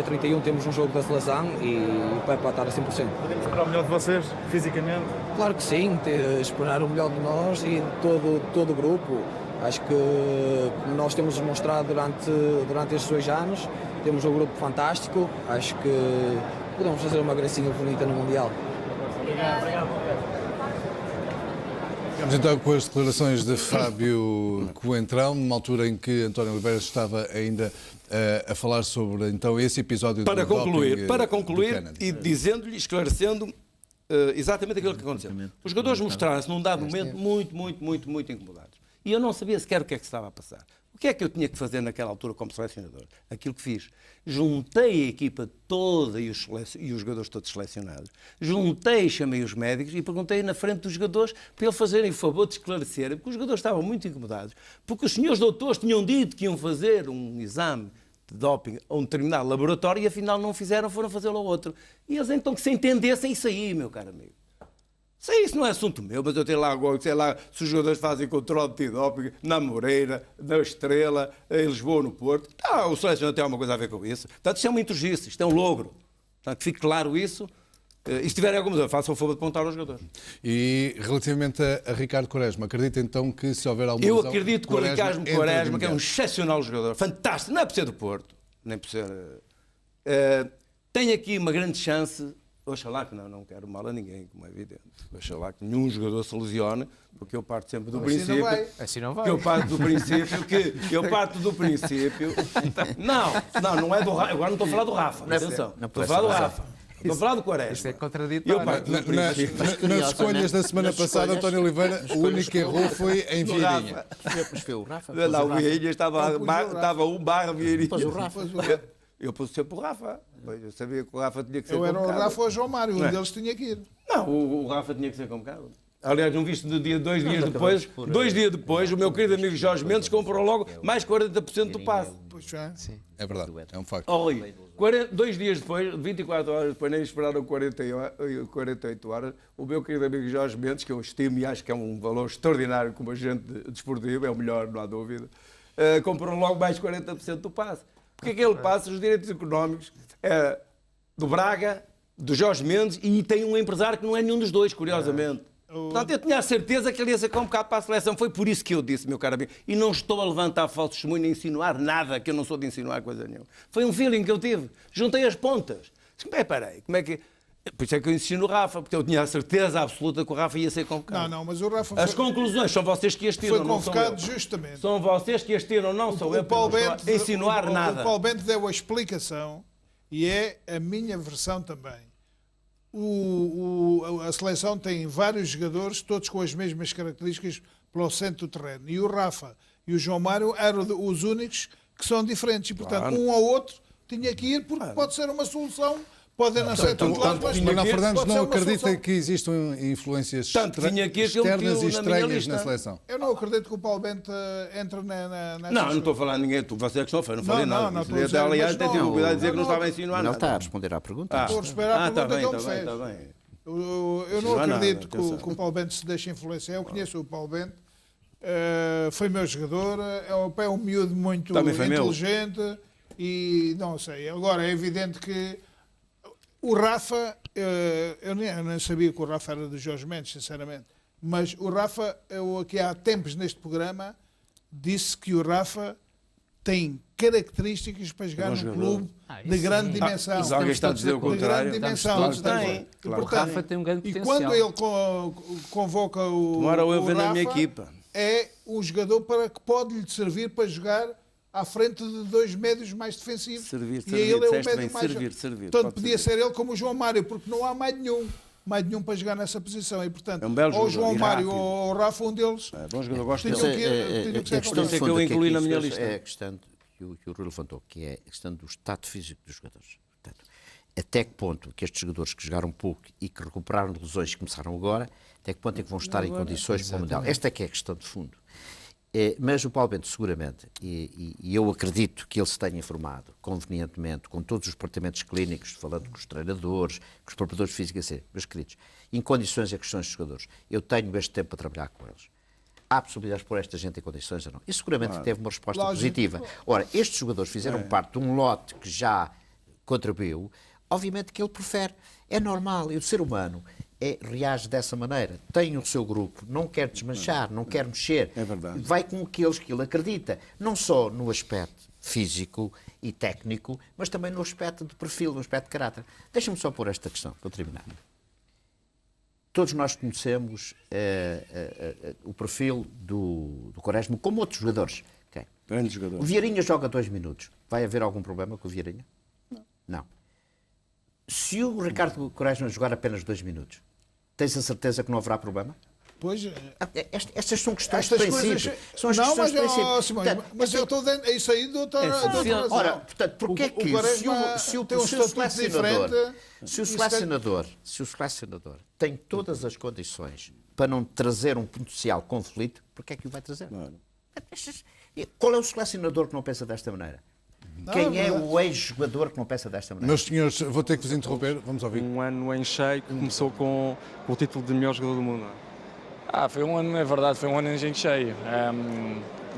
R: 31 temos um jogo da seleção e o Pepe vai estar a 100%.
L: Podemos esperar o melhor de vocês, fisicamente?
R: Claro que sim, esperar o melhor de nós e de todo o grupo. Acho que, como nós temos demonstrado durante estes 2 anos, temos um grupo fantástico. Acho que podemos fazer uma gracinha bonita no Mundial.
A: Vamos então com as declarações de Fábio Coentrão, numa altura em que António Oliveira estava ainda a falar sobre então esse episódio
Q: para
A: do
Q: concluir,
A: doping
Q: e dizendo-lhe, esclarecendo exatamente aquilo que aconteceu. Os jogadores mostraram-se num dado momento muito incomodados. E eu não sabia sequer o que é que se estava a passar. O que é que eu tinha que fazer naquela altura como selecionador? Aquilo que fiz. Juntei a equipa toda e os jogadores todos selecionados. Chamei os médicos e perguntei na frente dos jogadores para eles fazerem o favor de esclarecer, porque os jogadores estavam muito incomodados, porque os senhores doutores tinham dito que iam fazer um exame de doping a um determinado laboratório e afinal não fizeram, foram fazê-lo a outro. E eles então que se entendessem isso aí, meu caro amigo. Isso não é assunto meu, mas eu tenho lá, sei lá, se os jogadores fazem controle de antidoping na Moreira, na Estrela, em Lisboa, no Porto. O selecionador tem alguma coisa a ver com isso. Portanto, isto é uma injustiça, isto é um logro. Portanto, fique claro isso. E se tiverem alguma coisa, façam o favor de apontar aos jogadores.
A: E relativamente a Ricardo Quaresma, acredita então que se houver alguma
Q: Eu acredito que o Ricardo Quaresma, que é um excepcional jogador, fantástico, não é por ser do Porto, nem por ser... tem aqui uma grande chance. Oxalá que não quero mal a ninguém, como é evidente. Oxalá que nenhum jogador se lesione, porque eu parto sempre do princípio...
H: Assim não vai.
Q: Que eu parto do princípio... Não é do Rafa. Agora não estou a falar do Rafa, atenção. Estou a falar do Rafa. Estou a falar do Quaresma.
H: Isso é contraditório.
A: Nas escolhas da semana passada, António Oliveira, o único que errou foi em Vieirinha.
I: Mas foi o Rafa.
Q: Não, o Vieirinha estava 1 Vieirinha.
I: Depois o Rafa.
Q: Eu pus sempre o Rafa. Eu sabia que o Rafa tinha que ser
G: convocado.
Q: Eu
G: era o Rafa ou o João Mário, um deles tinha que ir.
Q: Não, o Rafa tinha que ser convocado. Aliás, não viste no dia, 2 dias depois, 2 dias depois, o meu querido amigo Jorge Mendes comprou logo mais 40% do passe.
A: Sim, é verdade, é um facto.
Q: 2 dias depois, 24 horas depois, nem esperaram 48 horas, o meu querido amigo Jorge Mendes, que eu estimo e acho que é um valor extraordinário como agente desportivo, é o melhor, não há dúvida, comprou logo mais 40% do passe. Porque aquele passe, os direitos económicos, do Braga, do Jorge Mendes, e tem um empresário que não é nenhum dos dois, curiosamente. Portanto, eu tinha a certeza que ele ia ser convocado para a seleção. Foi por isso que eu disse, meu caro amigo. E não estou a levantar falso testemunho, nem insinuar nada, que eu não sou de insinuar coisa nenhuma. Foi um feeling que eu tive. Juntei as pontas. Peraí, como é que... Por isso é que eu insisti no Rafa, porque eu tinha a certeza absoluta que o Rafa ia ser convocado.
G: Não, mas o Rafa...
Q: As conclusões são vocês que as tiram,
G: foi convocado justamente.
Q: São vocês que as tiram, não sou eu.
G: Paulo Bento,
Q: a insinuar nada.
G: O Paulo Bento deu a explicação, e é a minha versão também. A seleção tem vários jogadores, todos com as mesmas características pelo centro do terreno. E o Rafa e o João Mário eram os únicos que são diferentes. E, portanto, um ou outro tinha que ir, porque pode ser uma solução. Podem não ser titulares, mas
A: Manuel Fernandes não acredita que existam influências externas e estranhas na seleção?
G: Eu não acredito que o Paulo Bento entre nessa...
Q: Não estou a falar a ninguém. Você é que não falei nada.
G: Não,
Q: aliás, tem tido cuidado de dizer que não estava a insinuar nada.
I: Ele está a responder à pergunta.
G: Estou a responder à pergunta que ele me fez. Eu não acredito que o Paulo Bento se deixe influenciar. Eu conheço o Paulo Bento. Foi meu jogador. É um miúdo muito inteligente. E não sei. Agora, é evidente que o Rafa, eu nem sabia que o Rafa era do Jorge Mendes, sinceramente, mas o Rafa, eu aqui há tempos neste programa, disse que o Rafa tem características para jogar num clube de grande dimensão.
Q: Mas alguém está a dizer o contrário.
G: De grande dimensão.
H: O Rafa tem um grande potencial.
G: E quando ele convoca o
Q: Rafa,
G: é um jogador que pode lhe servir para jogar à frente de 2 médios mais defensivos.
Q: Servir,
G: ele é o médio mais...
Q: servir.
G: Portanto, podia ser ele como o João Mário, porque não há mais nenhum. mais nenhum para jogar nessa posição. E, portanto,
M: É um belo
G: ou o
M: jogador,
G: João
M: e
G: Mário
M: rápido.
G: ou o Rafa, um deles
M: Bom jogador, gosto
G: tinham
M: dele.
G: que ser
I: questão
G: convocado.
I: de
M: que eu
I: fundo
M: incluí na minha
I: aqui
M: lista.
I: é a questão que o Rui levantou, que é a questão do estado físico dos jogadores. Portanto, até que ponto que estes jogadores que jogaram pouco e que recuperaram lesões e começaram agora, até que ponto é que vão estar em condições para o Mundial? Esta é que é a questão de fundo. Mas o Paulo Bento, seguramente, e eu acredito que ele se tenha informado convenientemente com todos os departamentos clínicos, falando com os treinadores, com os preparadores físicos, assim, meus queridos, em condições e questões dos jogadores, eu tenho este tempo para trabalhar com eles. Há possibilidades de pôr esta gente em condições ou não? E seguramente teve uma resposta positiva. Ora, estes jogadores fizeram parte de um lote que já contribuiu, obviamente que ele prefere. É normal, e o ser humano reage dessa maneira. Tem o seu grupo, não quer desmanchar, não quer mexer.
M: É verdade.
I: Vai com aqueles que ele acredita, não só no aspecto físico e técnico, mas também no aspecto de perfil, no aspecto de caráter. Deixa-me só pôr esta questão, para terminar. Todos nós conhecemos o perfil do Quaresma, como outros jogadores. Okay.
M: Grande jogador.
I: O Vieirinha joga 2 minutos. Vai haver algum problema com o Vieirinha? Não. Se o Ricardo Quaresma jogar apenas 2 minutos, tens a certeza que não haverá problema?
G: Pois,
I: estas são questões de princípio. São as questões de princípio.
G: Simão, mas eu estou dentro. É isso aí, doutor.
I: Ora, portanto, porque é que se o selecionador tem todas as condições para não trazer um potencial conflito, porque é que o vai trazer? Qual é o selecionador que não pensa desta maneira? Quem é o ex-jogador que não pensa desta maneira?
A: Meus senhores, vou ter que vos interromper. Vamos ouvir.
N: Um ano em cheio que começou com o título de melhor jogador do mundo.
D: Foi um ano, é verdade, foi um ano em gente cheio.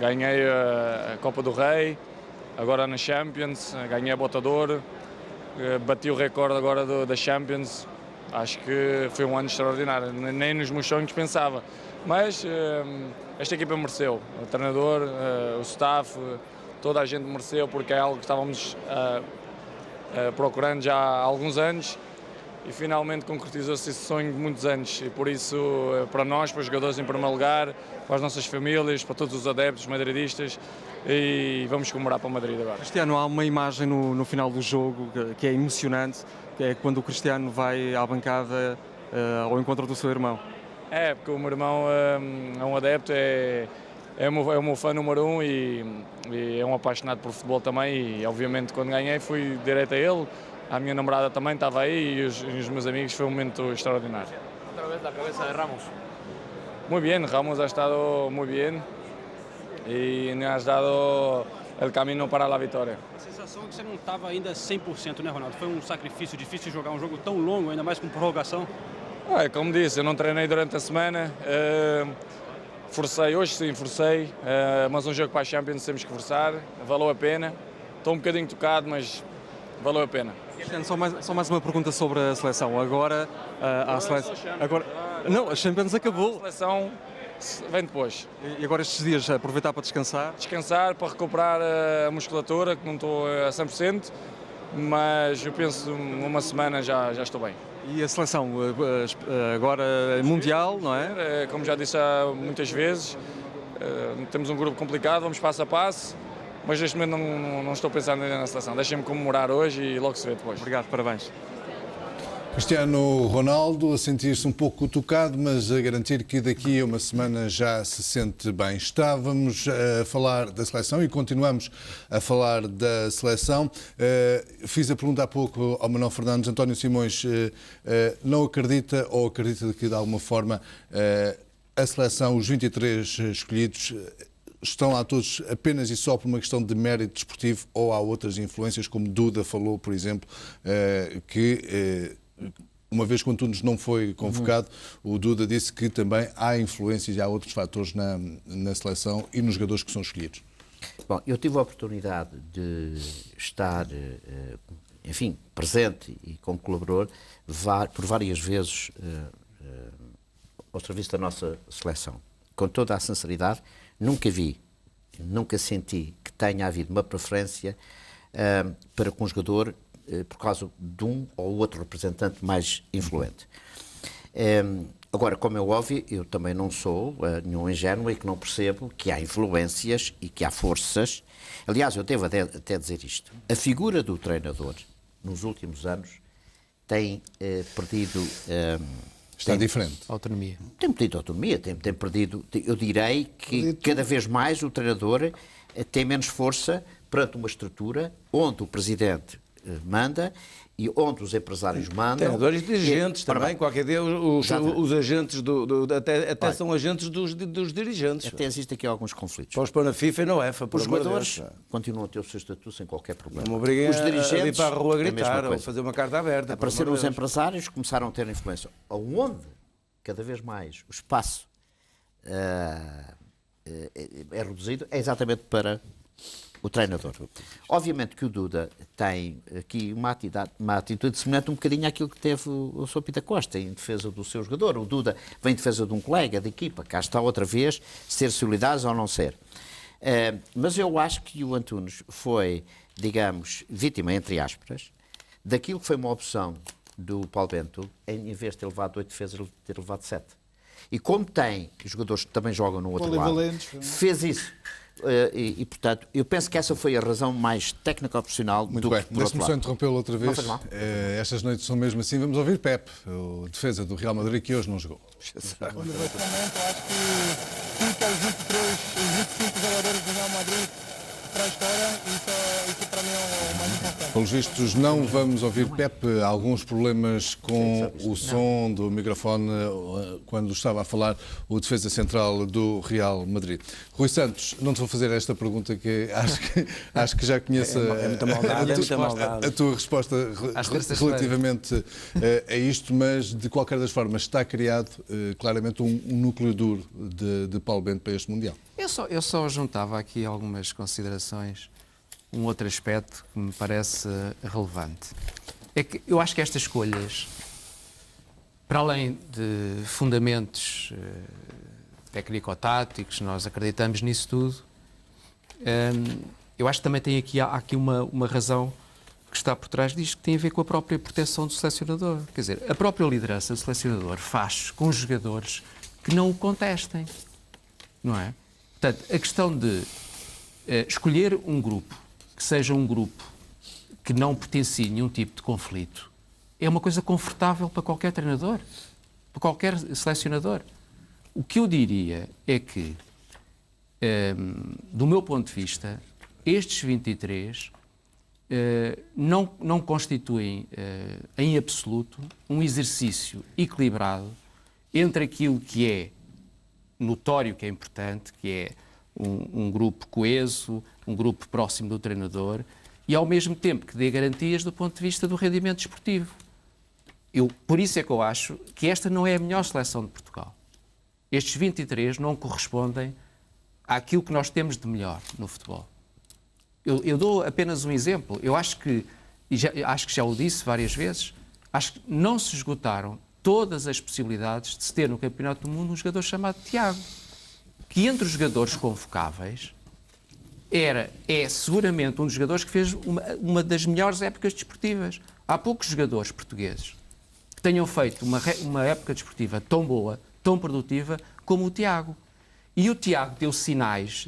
D: Ganhei a Copa do Rei, agora na Champions, ganhei a Bota de Ouro, bati o recorde agora da Champions. Acho que foi um ano extraordinário, nem nos meus sonhos pensava. Mas esta equipa mereceu, o treinador, o staff, toda a gente mereceu, porque é algo que estávamos procurando já há alguns anos. E finalmente concretizou-se esse sonho de muitos anos e por isso, para nós, para os jogadores em primeiro lugar, para as nossas famílias, para todos os adeptos madridistas, e vamos comemorar para o Madrid agora.
N: Cristiano, há uma imagem no final do jogo que é emocionante, que é quando o Cristiano vai à bancada ao encontro do seu irmão.
D: Porque o meu irmão é um adepto, é o meu fã número 1 e é um apaixonado por futebol também e obviamente quando ganhei fui direto a ele. A minha namorada também estava aí e os meus amigos, foi um momento extraordinário.
S: Outra vez a cabeça de Ramos.
D: Muy bien, Ramos ha estado muy bien e nos has dado el camino para a vitória.
S: A sensação é que você não estava ainda 100%, né, Ronaldo? Foi um sacrifício difícil jogar um jogo tão longo, ainda mais com prorrogação.
D: Como disse, eu não treinei durante a semana, forcei hoje, sim, forcei, mas um jogo para a Champions temos que forçar, valeu a pena. Estou um bocadinho tocado, mas valeu a pena.
N: Cristiano, só mais uma pergunta sobre a seleção. Agora, a seleção... Não, a Champions acabou.
D: A seleção vem depois.
N: E agora estes dias, aproveitar para descansar?
D: Descansar, para recuperar a musculatura, que não estou a 100%, mas eu penso uma semana já estou bem.
N: E a seleção agora mundial, não é?
D: Como já disse muitas vezes, temos um grupo complicado, vamos passo a passo. Mas neste momento não estou pensando ainda na seleção. Deixem-me comemorar hoje e logo se vê depois.
N: Obrigado, parabéns.
A: Cristiano Ronaldo a sentir-se um pouco tocado, mas a garantir que daqui a uma semana já se sente bem. Estávamos a falar da seleção e continuamos a falar da seleção. Fiz a pergunta há pouco ao Manuel Fernandes. António Simões não acredita ou acredita que de alguma forma a seleção, os 23 escolhidos, estão lá todos apenas e só por uma questão de mérito desportivo ou há outras influências, como Duda falou, por exemplo, que uma vez que o Antunes não foi convocado, o Duda disse que também há influências e há outros fatores na seleção e nos jogadores que são escolhidos.
I: Bom, eu tive a oportunidade de estar, enfim, presente e como colaborador por várias vezes ao serviço da nossa seleção. Com toda a sinceridade, nunca senti que tenha havido uma preferência para com um jogador por causa de um ou outro representante mais influente. Agora, como é óbvio, eu também não sou nenhum ingênuo e que não percebo que há influências e que há forças. Aliás, eu devo até dizer isto. A figura do treinador, nos últimos anos, tem perdido...
A: Está diferente.
H: Autonomia.
I: Tem perdido autonomia, tem perdido... Eu direi que cada vez mais o treinador tem menos força perante uma estrutura onde o presidente manda e onde os empresários mandam.
Q: Treinadores e dirigentes também, qualquer dia os agentes até são agentes dos dirigentes.
I: Até existem aqui alguns conflitos.
Q: Vamos pôr na FIFA e na UEFA, por
I: os jogadores continuam a ter o seu estatuto sem qualquer problema.
Q: Não me obriguem
I: os dirigentes
Q: a ir para a rua gritar ou fazer uma carta aberta.
I: Apareceram os empresários, começaram a ter influência. Onde, cada vez mais, o espaço é reduzido, é exatamente para o treinador. Obviamente que o Duda tem aqui uma atitude semelhante um bocadinho àquilo que teve o Sr. Pinto Costa em defesa do seu jogador. O Duda vem em defesa de um colega de equipa. Cá está outra vez, ser solidários ou não ser. Mas eu acho que o Antunes foi, digamos, vítima, entre aspas, daquilo que foi uma opção do Paulo Bento, em vez de ter levado 8 defesas, ter levado 7. E como tem jogadores que também jogam no outro lado, fez isso. E, portanto, eu penso que essa foi a razão mais técnico-profissional do que por outro lado.
A: Deixe-me só interrompê-lo outra vez. Estas noites são mesmo assim. Vamos ouvir Pep, o defesa do Real Madrid, que hoje não jogou.
T: Olha, basicamente, eu acho que fica os 25 jogadores do Real Madrid para a história, isso para mim é o mais importante.
A: Pelos vistos, não vamos ouvir Pep. Há alguns problemas com o som do microfone quando estava a falar o defesa central do Real Madrid. Rui Santos, não te vou fazer esta pergunta que acho que já conheço a tua resposta relativamente a isto, mas de qualquer das formas está criado claramente um núcleo duro de Paulo Bento para este Mundial.
H: Eu só juntava aqui algumas considerações, um outro aspecto que me parece relevante. É que eu acho que estas escolhas, para além de fundamentos técnico-táticos, nós acreditamos nisso tudo, eu acho que também há aqui uma razão que está por trás disto, que tem a ver com a própria proteção do selecionador. Quer dizer, a própria liderança do selecionador faz com os jogadores que não o contestem, não é? Portanto, a questão de escolher um grupo que seja um grupo que não pertencie a nenhum tipo de conflito é uma coisa confortável para qualquer treinador, para qualquer selecionador. O que eu diria é que, do meu ponto de vista, estes 23 não constituem, em absoluto, um exercício equilibrado entre aquilo que é notório, que é importante, que é um grupo coeso, um grupo próximo do treinador e, ao mesmo tempo, que dê garantias do ponto de vista do rendimento desportivo. Por isso é que eu acho que esta não é a melhor seleção de Portugal. Estes 23 não correspondem àquilo que nós temos de melhor no futebol. Eu dou apenas um exemplo. Eu acho que já o disse várias vezes, acho que não se esgotaram todas as possibilidades de se ter no Campeonato do Mundo um jogador chamado Tiago, que entre os jogadores convocáveis é seguramente um dos jogadores que fez uma das melhores épocas desportivas. Há poucos jogadores portugueses que tenham feito uma época desportiva tão boa, tão produtiva, como o Tiago. E o Tiago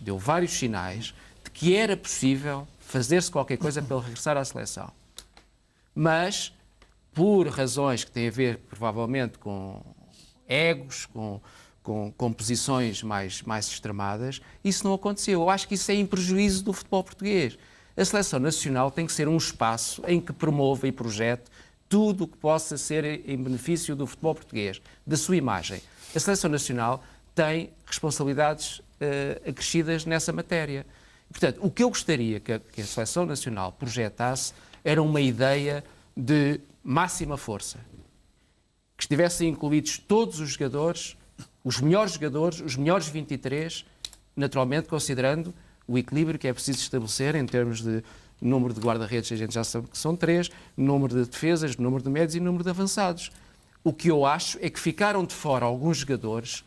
H: deu vários sinais de que era possível fazer-se qualquer coisa para ele regressar à seleção. Mas, por razões que têm a ver, provavelmente, com egos, com posições mais extremadas, isso não aconteceu. Eu acho que isso é em prejuízo do futebol português. A seleção nacional tem que ser um espaço em que promova e projete tudo o que possa ser em benefício do futebol português, da sua imagem. A seleção nacional tem responsabilidades acrescidas nessa matéria. Portanto, o que eu gostaria que a seleção nacional projetasse era uma ideia de máxima força. Que estivessem incluídos todos os jogadores, os melhores 23, naturalmente considerando o equilíbrio que é preciso estabelecer em termos de número de guarda-redes, a gente já sabe que são 3, número de defesas, número de médios e número de avançados. O que eu acho é que ficaram de fora alguns jogadores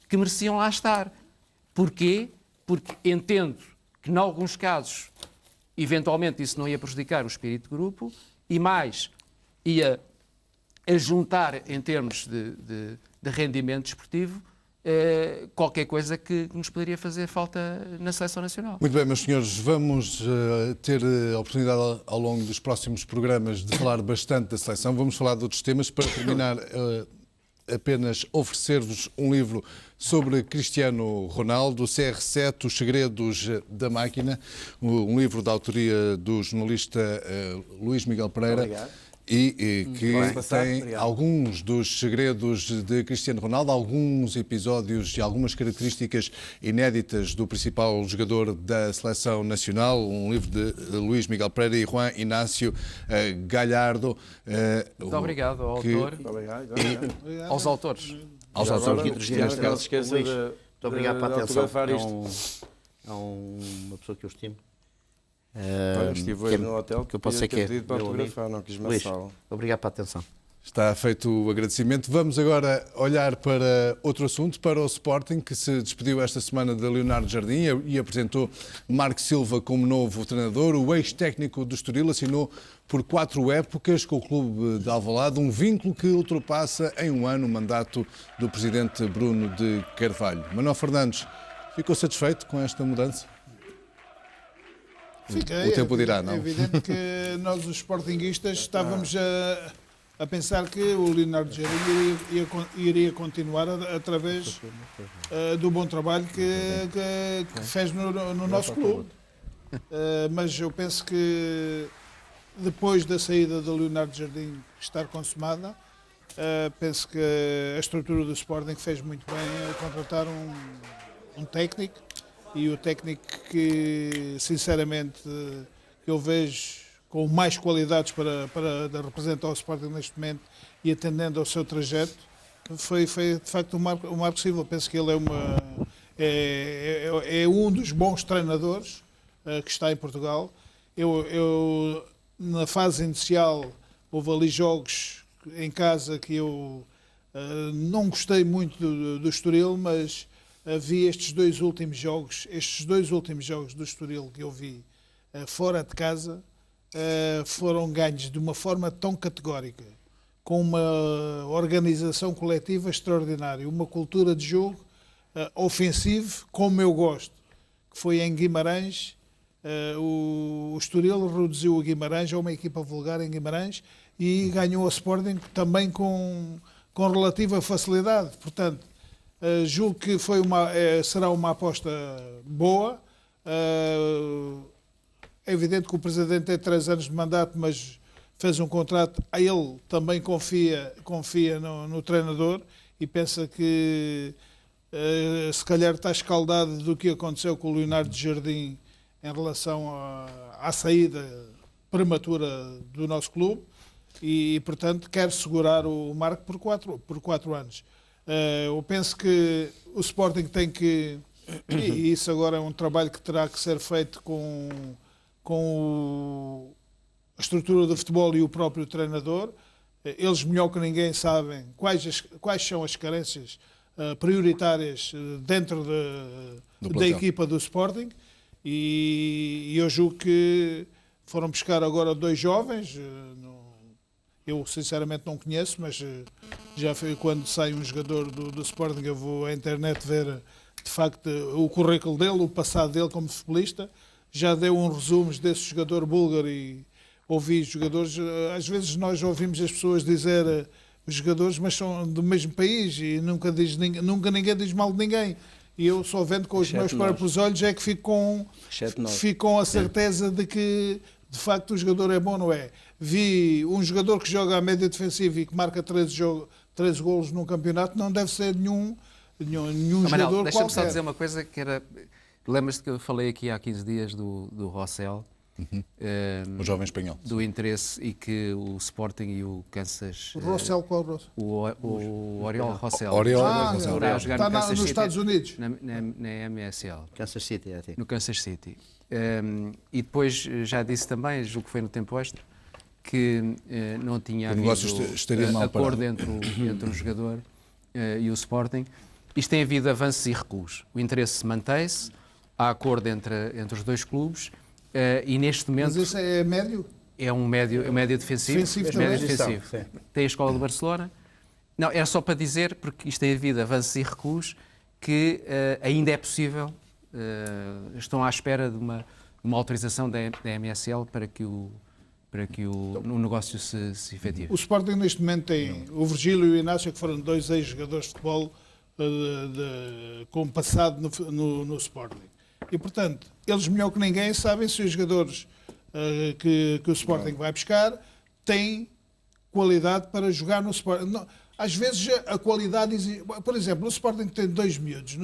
H: que mereciam lá estar. Porquê? Porque entendo que, em alguns casos, eventualmente isso não ia prejudicar o espírito de grupo e mais ia a juntar, em termos de rendimento desportivo, qualquer coisa que nos poderia fazer falta na Seleção Nacional.
A: Muito bem, meus senhores, vamos ter a oportunidade ao longo dos próximos programas de falar bastante da seleção. Vamos falar de outros temas. Para terminar, apenas oferecer-vos um livro sobre Cristiano Ronaldo, CR7, Os Segredos da Máquina, um livro da autoria do jornalista Luís Miguel Pereira.
M: Obrigado.
A: E que tem alguns dos segredos de Cristiano Ronaldo, alguns episódios e algumas características inéditas do principal jogador da Seleção Nacional, um livro de Luís Miguel Pereira e Juan Inácio Galhardo.
H: Muito obrigado ao autor e aos autores.
A: Aos autores.
I: Neste caso, Luís, muito obrigado pela atenção. É uma pessoa que eu estimo.
M: Estive hoje no hotel
I: que eu posso ser que
M: pedido para autografar, não quis
I: Luís, obrigado pela atenção.
A: Está feito o agradecimento. Vamos agora olhar para outro assunto, para o Sporting, que se despediu esta semana de Leonardo Jardim e apresentou Marco Silva como novo treinador. O ex-técnico do Estoril assinou por 4 épocas com o clube de Alvalade, um vínculo que ultrapassa em um ano o mandato do presidente Bruno de Carvalho. Manuel Fernandes, ficou satisfeito com esta mudança?
G: Fiquei.
A: O tempo dirá, não?
G: É evidente que nós, os sportinguistas, estávamos a pensar que o Leonardo Jardim iria continuar através do bom trabalho que fez no nosso clube. Mas eu penso que depois da saída do Leonardo Jardim estar consumada, penso que a estrutura do Sporting fez muito bem a contratar um técnico. E o técnico que, sinceramente, eu vejo com mais qualidades para representar o Sporting neste momento e atendendo ao seu trajeto, foi de facto o Marco Silva. Penso que ele é um dos bons treinadores que está em Portugal. Eu, na fase inicial, houve ali jogos em casa que eu não gostei muito do Estoril, mas vi estes dois últimos jogos do Estoril que eu vi fora de casa, foram ganhos de uma forma tão categórica, com uma organização coletiva extraordinária, uma cultura de jogo ofensivo, como eu gosto, que foi em Guimarães. O Estoril reduziu o Guimarães a uma equipa vulgar em Guimarães e ganhou o Sporting também com relativa facilidade. Portanto, julgo que será uma aposta boa. É evidente que o Presidente tem 3 anos de mandato, mas fez um contrato. Ele também confia no treinador e pensa que se calhar está escaldado do que aconteceu com o Leonardo Jardim em relação à saída prematura do nosso clube e portanto, quer segurar o Marco por 4 anos. Eu penso que o Sporting tem que, e isso agora é um trabalho que terá que ser feito com a estrutura do futebol e o próprio treinador. Eles melhor que ninguém sabem quais são as carências prioritárias dentro da equipa do Sporting e eu julgo que foram buscar agora 2 jovens. Eu sinceramente não conheço, mas já foi quando sai um jogador do Sporting, eu vou à internet ver de facto o currículo dele, o passado dele como futebolista. Já deu um resumo desse jogador búlgaro e ouvi jogadores. Às vezes nós ouvimos as pessoas dizer os jogadores, mas são do mesmo país e nunca ninguém diz mal de ninguém. E eu só vendo com os meus próprios olhos é que fico com a certeza de que de facto o jogador é bom, não é? Vi um jogador que joga à média defensiva e que marca 13 golos num campeonato, não deve ser nenhum jogador
H: deixa-me
G: qualquer.
H: só dizer uma coisa que era... Lembras-te que eu falei aqui há 15 dias do Rossell?
A: O jovem espanhol.
H: Do interesse e que o Sporting e o Kansas...
G: O Rossell, qual Rossell?
H: O Oriol Rossell.
G: Está nos Estados Unidos.
H: Na MSL.
I: Kansas City,
H: no Kansas City. E depois já disse também, julgo que foi no tempo extra, que não tinha havido acordo entre o jogador e o Sporting. Isto tem havido avanços e recuos. O interesse mantém-se, há acordo entre os 2 clubes e neste momento...
G: Mas isso é médio?
H: É um médio defensivo. Tem a Escola de Barcelona. Não, era só para dizer, porque isto tem havido avanços e recuos que ainda é possível, estão à espera de uma autorização da MSL para que o negócio se efetive.
G: O Sporting neste momento tem o Virgílio e o Inácio, que foram 2 ex-jogadores de futebol com passado no Sporting. E, portanto, eles melhor que ninguém sabem se os jogadores que o Sporting vai buscar têm qualidade para jogar no Sporting. Não, às vezes a qualidade exige... Por exemplo, o Sporting tem 2 miúdos,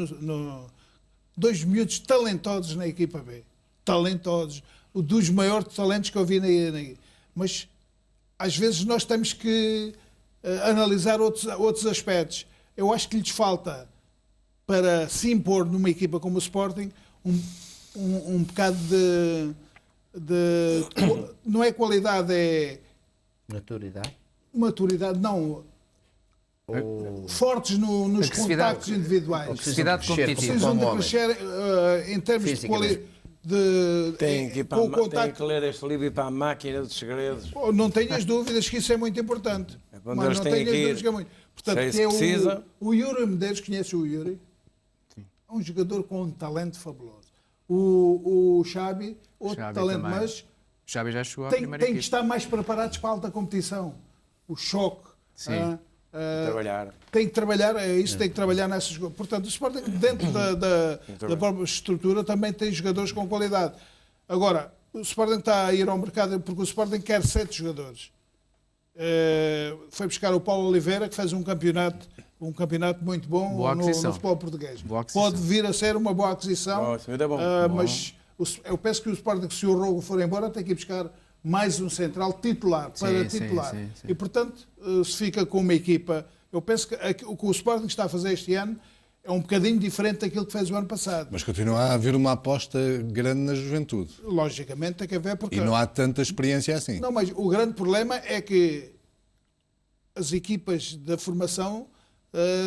G: 2 miúdos talentosos na equipa B. Talentosos. Dos maiores talentos que eu vi na... Mas, às vezes, nós temos que analisar outros aspectos. Eu acho que lhes falta, para se impor numa equipa como o Sporting, um bocado de... Não é qualidade, é... Maturidade, não. Fortes nos contactos individuais.
H: Agressividade competitiva.
G: Precisam de crescer em termos de qualidade.
M: Tem que ler este livro e ir para a máquina dos segredos.
G: Não tenhas dúvidas que isso é muito importante.
M: Quando eles têm que ir,
G: portanto, o Yuri Medeiros, conhece o Yuri? Sim. É um jogador com um talento fabuloso. O Xabi, outro talento, também. Mas
H: o Xabi já chegou à primeira
G: tem que estar mais preparados para a alta competição. O choque.
H: Sim.
M: Trabalhar.
G: Tem que trabalhar, tem que trabalhar nessas coisas. Portanto, o Sporting, dentro da própria estrutura, também tem jogadores com qualidade. Agora, o Sporting está a ir ao mercado porque o Sporting quer 7 jogadores. Foi buscar o Paulo Oliveira, que fez um campeonato muito bom no futebol português. Pode vir a ser uma boa aquisição, mas eu penso que o Sporting, se o Rogo for embora, tem que ir buscar mais um central titular, titular. Sim. E, portanto, se fica com uma equipa... Eu penso que o que o Sporting está a fazer este ano é um bocadinho diferente daquilo que fez o ano passado.
A: Mas continua a haver uma aposta grande na juventude.
G: Logicamente tem que haver porque...
A: E não há tanta experiência assim.
G: Não, mas o grande problema é que as equipas da formação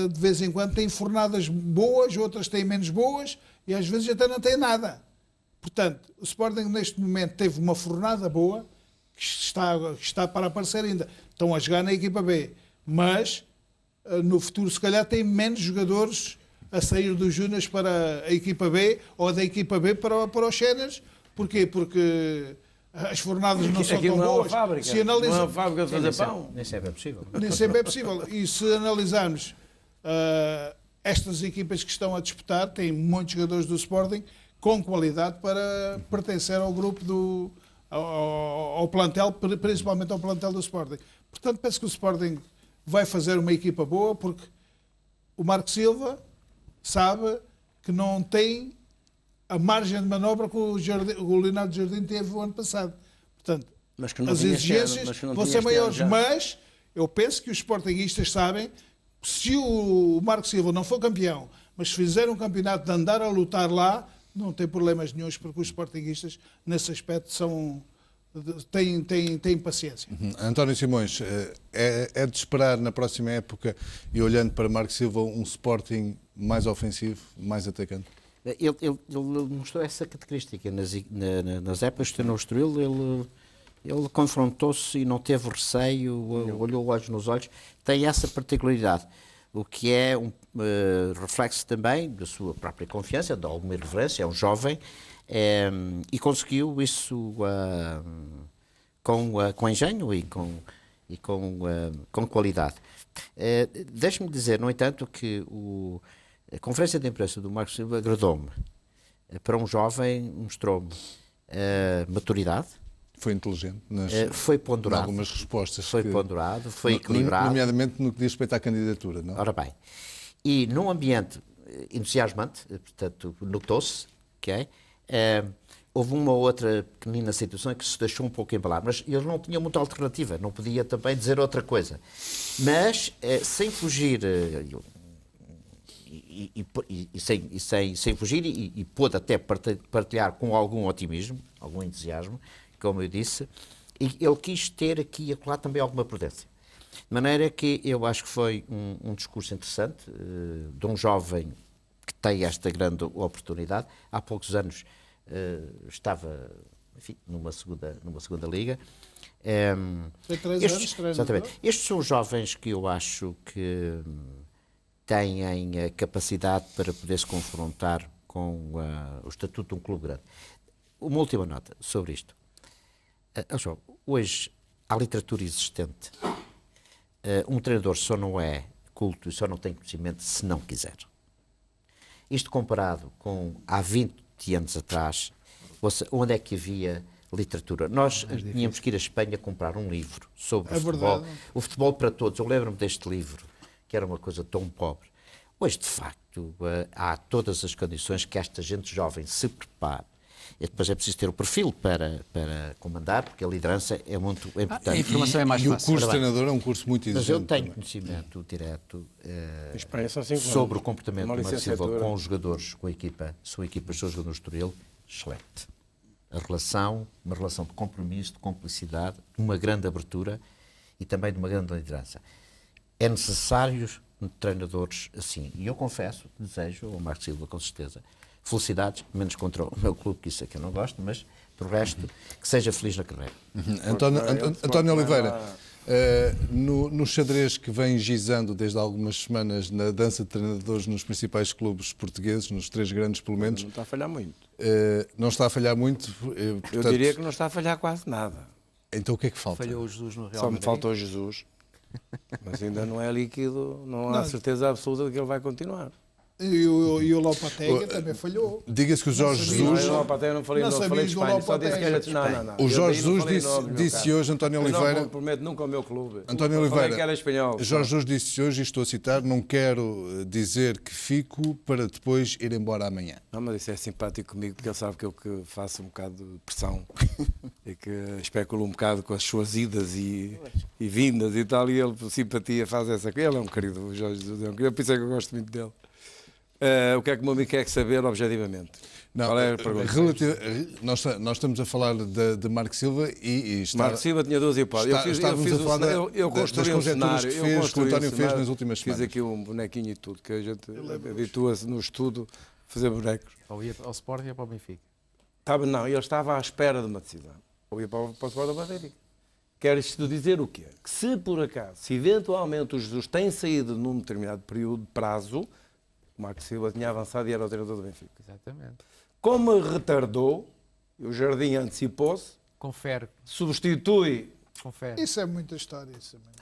G: de vez em quando têm fornadas boas, outras têm menos boas e às vezes até não têm nada. Portanto, o Sporting neste momento teve uma fornada boa que está para aparecer ainda. Estão a jogar na equipa B, mas no futuro se calhar tem menos jogadores a sair dos Júniors para a equipa B ou da equipa B para os séniores. Porquê? Porque as fornadas não são tão boas. Se
M: não é uma fábrica de fazer pão.
I: Nem sempre é possível.
G: Nem sempre é possível. E se analisarmos estas equipas que estão a disputar, tem muitos jogadores do Sporting com qualidade para pertencer ao grupo ao plantel, principalmente ao plantel do Sporting. Portanto, penso que o Sporting vai fazer uma equipa boa, porque o Marco Silva sabe que não tem a margem de manobra que o Leonardo Jardim teve o ano passado. Portanto, as exigências vão ser maiores, mas eu penso que os sportinguistas sabem que se o Marco Silva não for campeão, mas se fizer um campeonato de andar a lutar lá, não tem problemas nenhuns, porque os sportinguistas, nesse aspecto, têm paciência.
A: António Simões, é de esperar na próxima época, e olhando para Marco Silva, um Sporting mais ofensivo, mais atacante?
I: Ele mostrou essa característica. Nas épocas que no Estoril, ele confrontou-se e não teve receio, olhou olhos nos olhos. Tem essa particularidade, o que é um reflexo também da sua própria confiança, de alguma irreverência. É um jovem e conseguiu isso com engenho e com qualidade. Deixe-me dizer, no entanto, que a conferência de imprensa do Marco Silva agradou-me. Para um jovem, mostrou-me maturidade.
A: Foi inteligente.
I: Foi ponderado.
A: Em algumas respostas.
I: Foi ponderado, foi equilibrado.
A: Nomeadamente no que diz respeito à candidatura, não?
I: Ora bem. E num ambiente entusiasmante, portanto, notou-se, houve uma outra pequenina situação que se deixou um pouco embalar, mas ele não tinha muita alternativa, não podia também dizer outra coisa. Mas, sem fugir... sem fugir e pôde até partilhar com algum otimismo, algum entusiasmo, como eu disse, e ele quis ter aqui e acolá também alguma prudência. De maneira que eu acho que foi um discurso interessante de um jovem que tem esta grande oportunidade. Há poucos anos estava, enfim, numa segunda liga.
G: Foi 3 anos,
I: exatamente. Estes são jovens que eu acho que têm a capacidade para poder se confrontar com o estatuto de um clube grande. Uma última nota sobre isto. Hoje, a literatura existente, um treinador só não é culto e só não tem conhecimento se não quiser. Isto comparado com há 20 anos atrás, onde é que havia literatura? Nós tínhamos que ir à Espanha comprar um livro sobre o futebol.
G: Verdade.
I: O futebol para todos. Eu lembro-me deste livro, que era uma coisa tão pobre. Hoje, de facto, há todas as condições que esta gente jovem se prepare. E depois é preciso ter o perfil para comandar, porque a liderança é muito importante.
H: A informação é mais fácil.
A: E o curso de treinador é um curso muito exigente.
I: Mas eu tenho
A: também.
I: conhecimento direto
M: são 5
I: sobre
M: anos.
I: o comportamento
M: Uma
I: do Marcelo Silva
M: licenciatura.
I: com os jogadores, com a equipa, são equipas, são jogadores do Estoril, excelente. A relação, uma relação de compromisso, de cumplicidade, de uma grande abertura e também de uma grande liderança. É necessário treinadores assim. E eu confesso, desejo ao Marcos Silva, com certeza, felicidades, menos contra o meu clube, que isso é que eu não gosto, mas, por resto, que seja feliz na carreira.
A: António Oliveira, no xadrez que vem gizando desde há algumas semanas na dança de treinadores nos principais clubes portugueses, nos 3 grandes pelo menos...
M: Não está a falhar muito.
A: Não está a falhar muito?
M: Portanto, eu diria que não está a falhar quase nada.
A: Então o que é que falta?
H: Falhou o Jesus no Real
M: Só me
H: Madrid.
M: faltou Jesus. Mas ainda não é líquido, não há certeza absoluta de que ele vai continuar.
G: E o Lopetegui também falhou.
A: Diga-se que o Jorge Jesus...
M: Não, Lopetegui não falei de Espanha, só disse que era de... Não.
A: O Jorge Jesus disse hoje, António Oliveira...
M: Eu não prometo nunca ao meu clube.
A: António Oliveira,
M: que era espanhol.
A: Jorge Jesus disse hoje, e estou a citar, não quero dizer que fico para depois ir embora amanhã.
M: Não, mas isso é simpático comigo, porque ele sabe que eu que faço um bocado de pressão e que especulo um bocado com as suas idas e vindas e tal, e ele, por simpatia, faz essa coisa. Ele é um querido, o Jorge Jesus é um querido, por isso é que eu gosto muito dele. O que é que o meu amigo quer saber, objetivamente?
A: Não,
M: qual é a pergunta?
A: Nós estamos a falar de Marco Silva e
M: Marco Silva tinha 12 hipóteses. Eu construí um cenário.
A: Que o António fez nas últimas semanas.
M: Fiz aqui um bonequinho e tudo, que a gente habitua-se no estudo a fazer bonecos.
H: Ou ia ao Sport e ia para o Benfica.
M: Não, ele estava à espera de uma decisão. Ou ia para o Sport ou para o Benfica. Quer isto dizer o quê? Que se por acaso, se eventualmente o Jesus tem saído num determinado período de prazo, o Marco Silva tinha avançado e era o treinador do Benfica.
H: Exatamente.
M: Como retardou, o Jardim antecipou-se, substitui.
H: Confere.
G: Isso é muita história.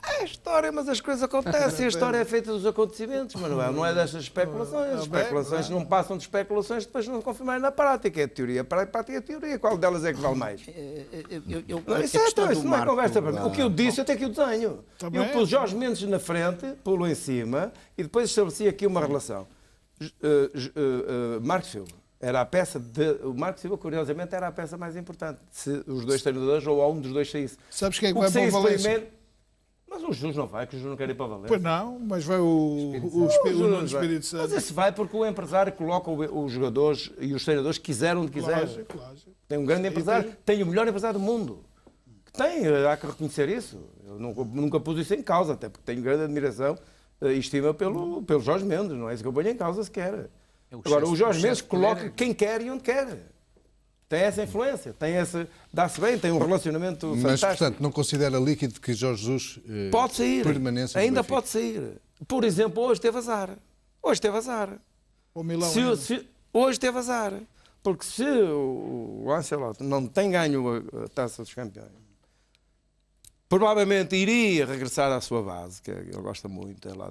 M: É história, mas as coisas acontecem. A história é feita dos acontecimentos, Manuel. Não é destas especulações. As especulações não passam de especulações, depois não confirmarem na prática. É teoria. Para a prática é teoria. Qual delas é que vale mais? Isso não é conversa para mim. O que eu disse, eu até que o tenho. Eu pus Jorge Mendes na frente, pô-lo em cima, e depois estabeleci aqui uma relação. Marcos Silva. Era a peça o Marco Silva, curiosamente, era a peça mais importante. Se os dois treinadores ou um dos dois saísse.
G: Sabes quem é que vai para o Valência?
M: Mas o Jesus não vai, que o Jesus não quer ir para o Valência.
G: Pois não, mas vai o Espírito Santo.
M: Mas esse vai porque o empresário coloca os jogadores e os treinadores que quiseram onde quiser. Tem um grande empresário, tem o melhor empresário do mundo. Há que reconhecer isso. Eu nunca pus isso em causa, até porque tenho grande admiração e estima pelo Jorge Mendes. Não é isso que eu ponho em causa sequer. Agora, o Jorge Mendes coloca quem quer e onde quer. Tem essa influência, dá-se bem, tem um relacionamento fantástico.
A: Mas, portanto, não considera líquido que Jorge Jesus
M: pode sair,
A: permaneça no
M: ainda
A: Benfica?
M: Pode sair. Por exemplo, hoje teve azar.
G: O Milão,
M: hoje teve azar. Porque se o Ancelotti não tem ganho a Taça dos Campeões, provavelmente iria regressar à sua base, que ele gosta muito, é lá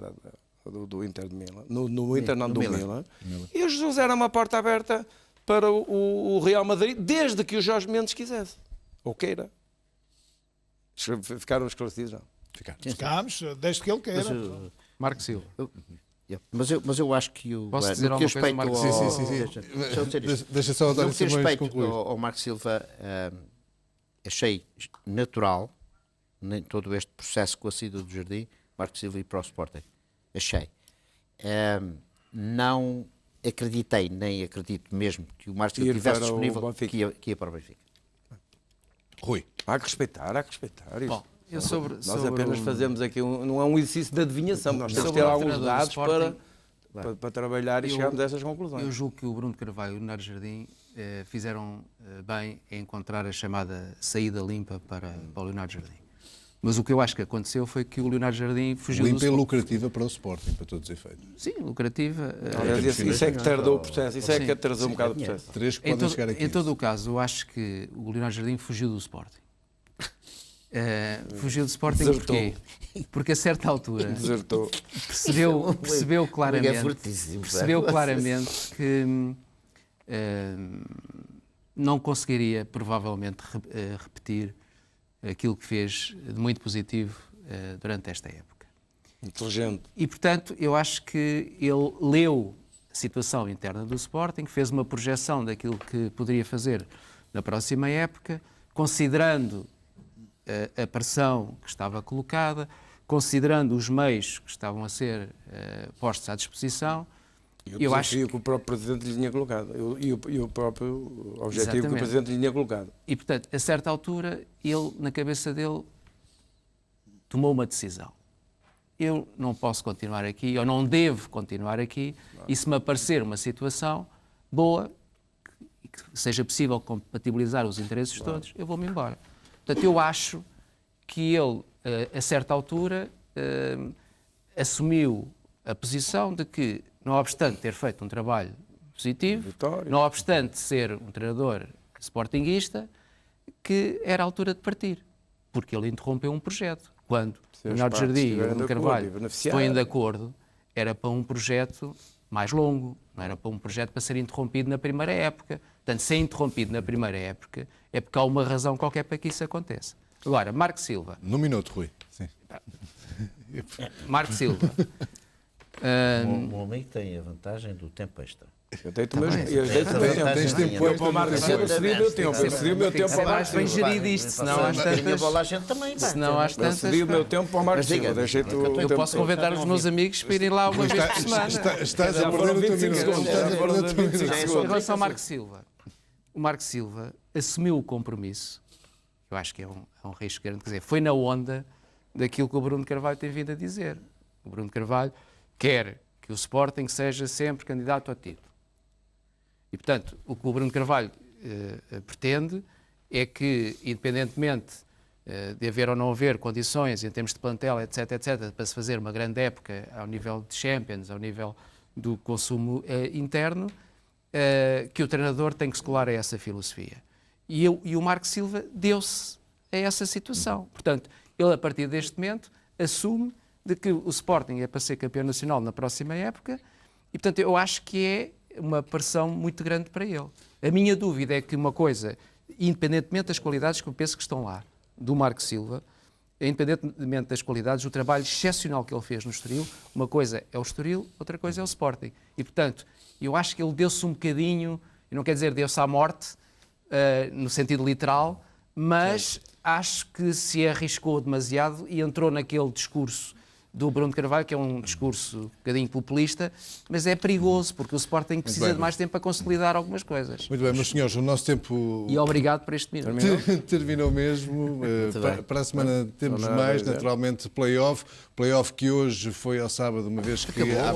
M: do Inter de Milão, no Inter não do Milan. E o Jesus era uma porta aberta para o Real Madrid, desde que o Jorge Mendes quisesse, ou queira. Ficaram esclarecidos, não?
G: Ficámos, desde que ele queira.
H: Marco Silva.
I: Mas eu acho que o...
H: Posso dizer alguma coisa, Marco Silva?
I: Sim.
A: Deixa só o António Simões concluir.
I: Ao Marco Silva, achei natural, nem todo este processo com a saída do Jardim, Marco Silva ir para o Sporting. Achei. Não acreditei, nem acredito mesmo que o Marco Silva estivesse disponível que ia para o Benfica.
A: Rui.
M: Há que respeitar.
H: Bom,
M: nós apenas fazemos aqui, não é um exercício de adivinhação, nós temos que ter alguns dados para trabalhar e chegarmos a essas conclusões.
H: Eu julgo que o Bruno Carvalho e o Leonardo Jardim fizeram bem em encontrar a chamada saída limpa para o Leonardo Jardim. Mas o que eu acho que aconteceu foi que o Leonardo Jardim fugiu do
A: Limpa e
H: Sporting.
A: lucrativa para o Sporting, para todos os efeitos.
H: Sim, lucrativa.
M: Isso é que tardou o processo, isso é que atrasou um bocado o processo.
A: Três que podem chegar aqui.
H: Em todo o caso, eu acho que o Leonardo Jardim fugiu do Sporting. Fugiu do Sporting porquê? Porque a certa altura percebeu claramente que não conseguiria provavelmente repetir aquilo que fez de muito positivo durante esta época.
M: Inteligente.
H: E, portanto, eu acho que ele leu a situação interna do Sporting, fez uma projeção daquilo que poderia fazer na próxima época, considerando a pressão que estava colocada, considerando os meios que estavam a ser postos à disposição.
M: E o desafio que o próprio Presidente lhe tinha colocado. E o próprio objetivo que o Presidente lhe tinha colocado.
H: E, portanto, a certa altura, ele, na cabeça dele, tomou uma decisão. Eu não posso continuar aqui, ou não devo continuar aqui, e se me aparecer uma situação boa, que seja possível compatibilizar os interesses todos, eu vou-me embora. Portanto, eu acho que ele, a certa altura, assumiu a posição de que, não obstante ter feito um trabalho positivo, não obstante ser um treinador sportinguista, que era a altura de partir, porque ele interrompeu um projeto. Quando Leonardo Jardim e o Bruno Carvalho põem de acordo, era para um projeto mais longo, não era para um projeto para ser interrompido na primeira época. Portanto, ser interrompido na primeira época é porque há uma razão qualquer para que isso aconteça. Agora, Marco Silva.
A: Num minuto, Rui. Sim.
H: Marco Silva.
I: O meu amigo tem a vantagem do tempo extra.
M: Eu deito mesmo. Tens tempo para o Marco Silva. Eu cedi o meu tempo. Eu cedi o meu tempo para o Marco Silva.
H: Bem gerido isto, senão às tantas.
M: Cedi o meu tempo para o Marco Silva.
H: Eu posso convidar os meus amigos para irem lá uma vez por semana.
A: Estás a perder o teu minuto.
H: Em relação ao Marco Silva, o Marco Silva assumiu o compromisso, eu acho que é um risco grande, quer dizer, foi na onda daquilo que o Bruno Carvalho tem vindo a dizer. O Bruno Carvalho quer que o Sporting seja sempre candidato ao título. E, portanto, o que o Bruno Carvalho pretende é que, independentemente de haver ou não haver condições em termos de plantel, etc., para se fazer uma grande época ao nível de Champions, ao nível do consumo interno, que o treinador tem que se colar a essa filosofia. E o Marco Silva deu-se a essa situação. Portanto, ele, a partir deste momento, assume de que o Sporting é para ser campeão nacional na próxima época e, portanto, eu acho que é uma pressão muito grande para ele. A minha dúvida é que uma coisa, independentemente das qualidades que eu penso que estão lá, do Marco Silva, independentemente das qualidades, o trabalho excepcional que ele fez no Estoril, uma coisa é o Estoril, outra coisa é o Sporting. E, portanto, eu acho que ele deu-se um bocadinho, e não quer dizer deu-se à morte, no sentido literal, mas acho que se arriscou demasiado e entrou naquele discurso do Bruno Carvalho, que é um discurso um bocadinho populista, mas é perigoso, porque o Sporting precisa de mais tempo para consolidar algumas coisas.
A: Muito bem, meus senhores, o nosso tempo...
H: E obrigado por este minuto.
A: Terminou mesmo. Para a semana temos mais, naturalmente, play-off. Play-off que hoje foi ao sábado, uma vez que amanhã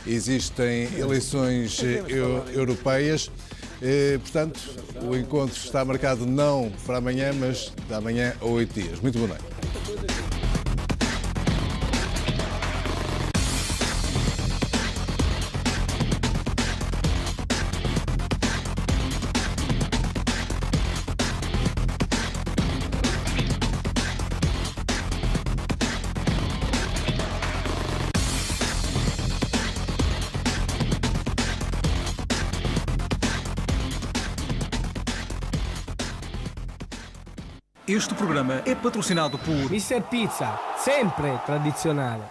A: existem eleições europeias. Portanto, o encontro está marcado não para amanhã, mas de amanhã a 8 dias. Muito boa noite.
F: Este programa é patrocinado por
U: Mr. Pizza, sempre tradizionale.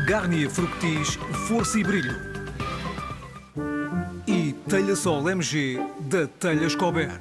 F: Garnier Fructis, força e brilho. E Telha Sol MG da Telhas Cober.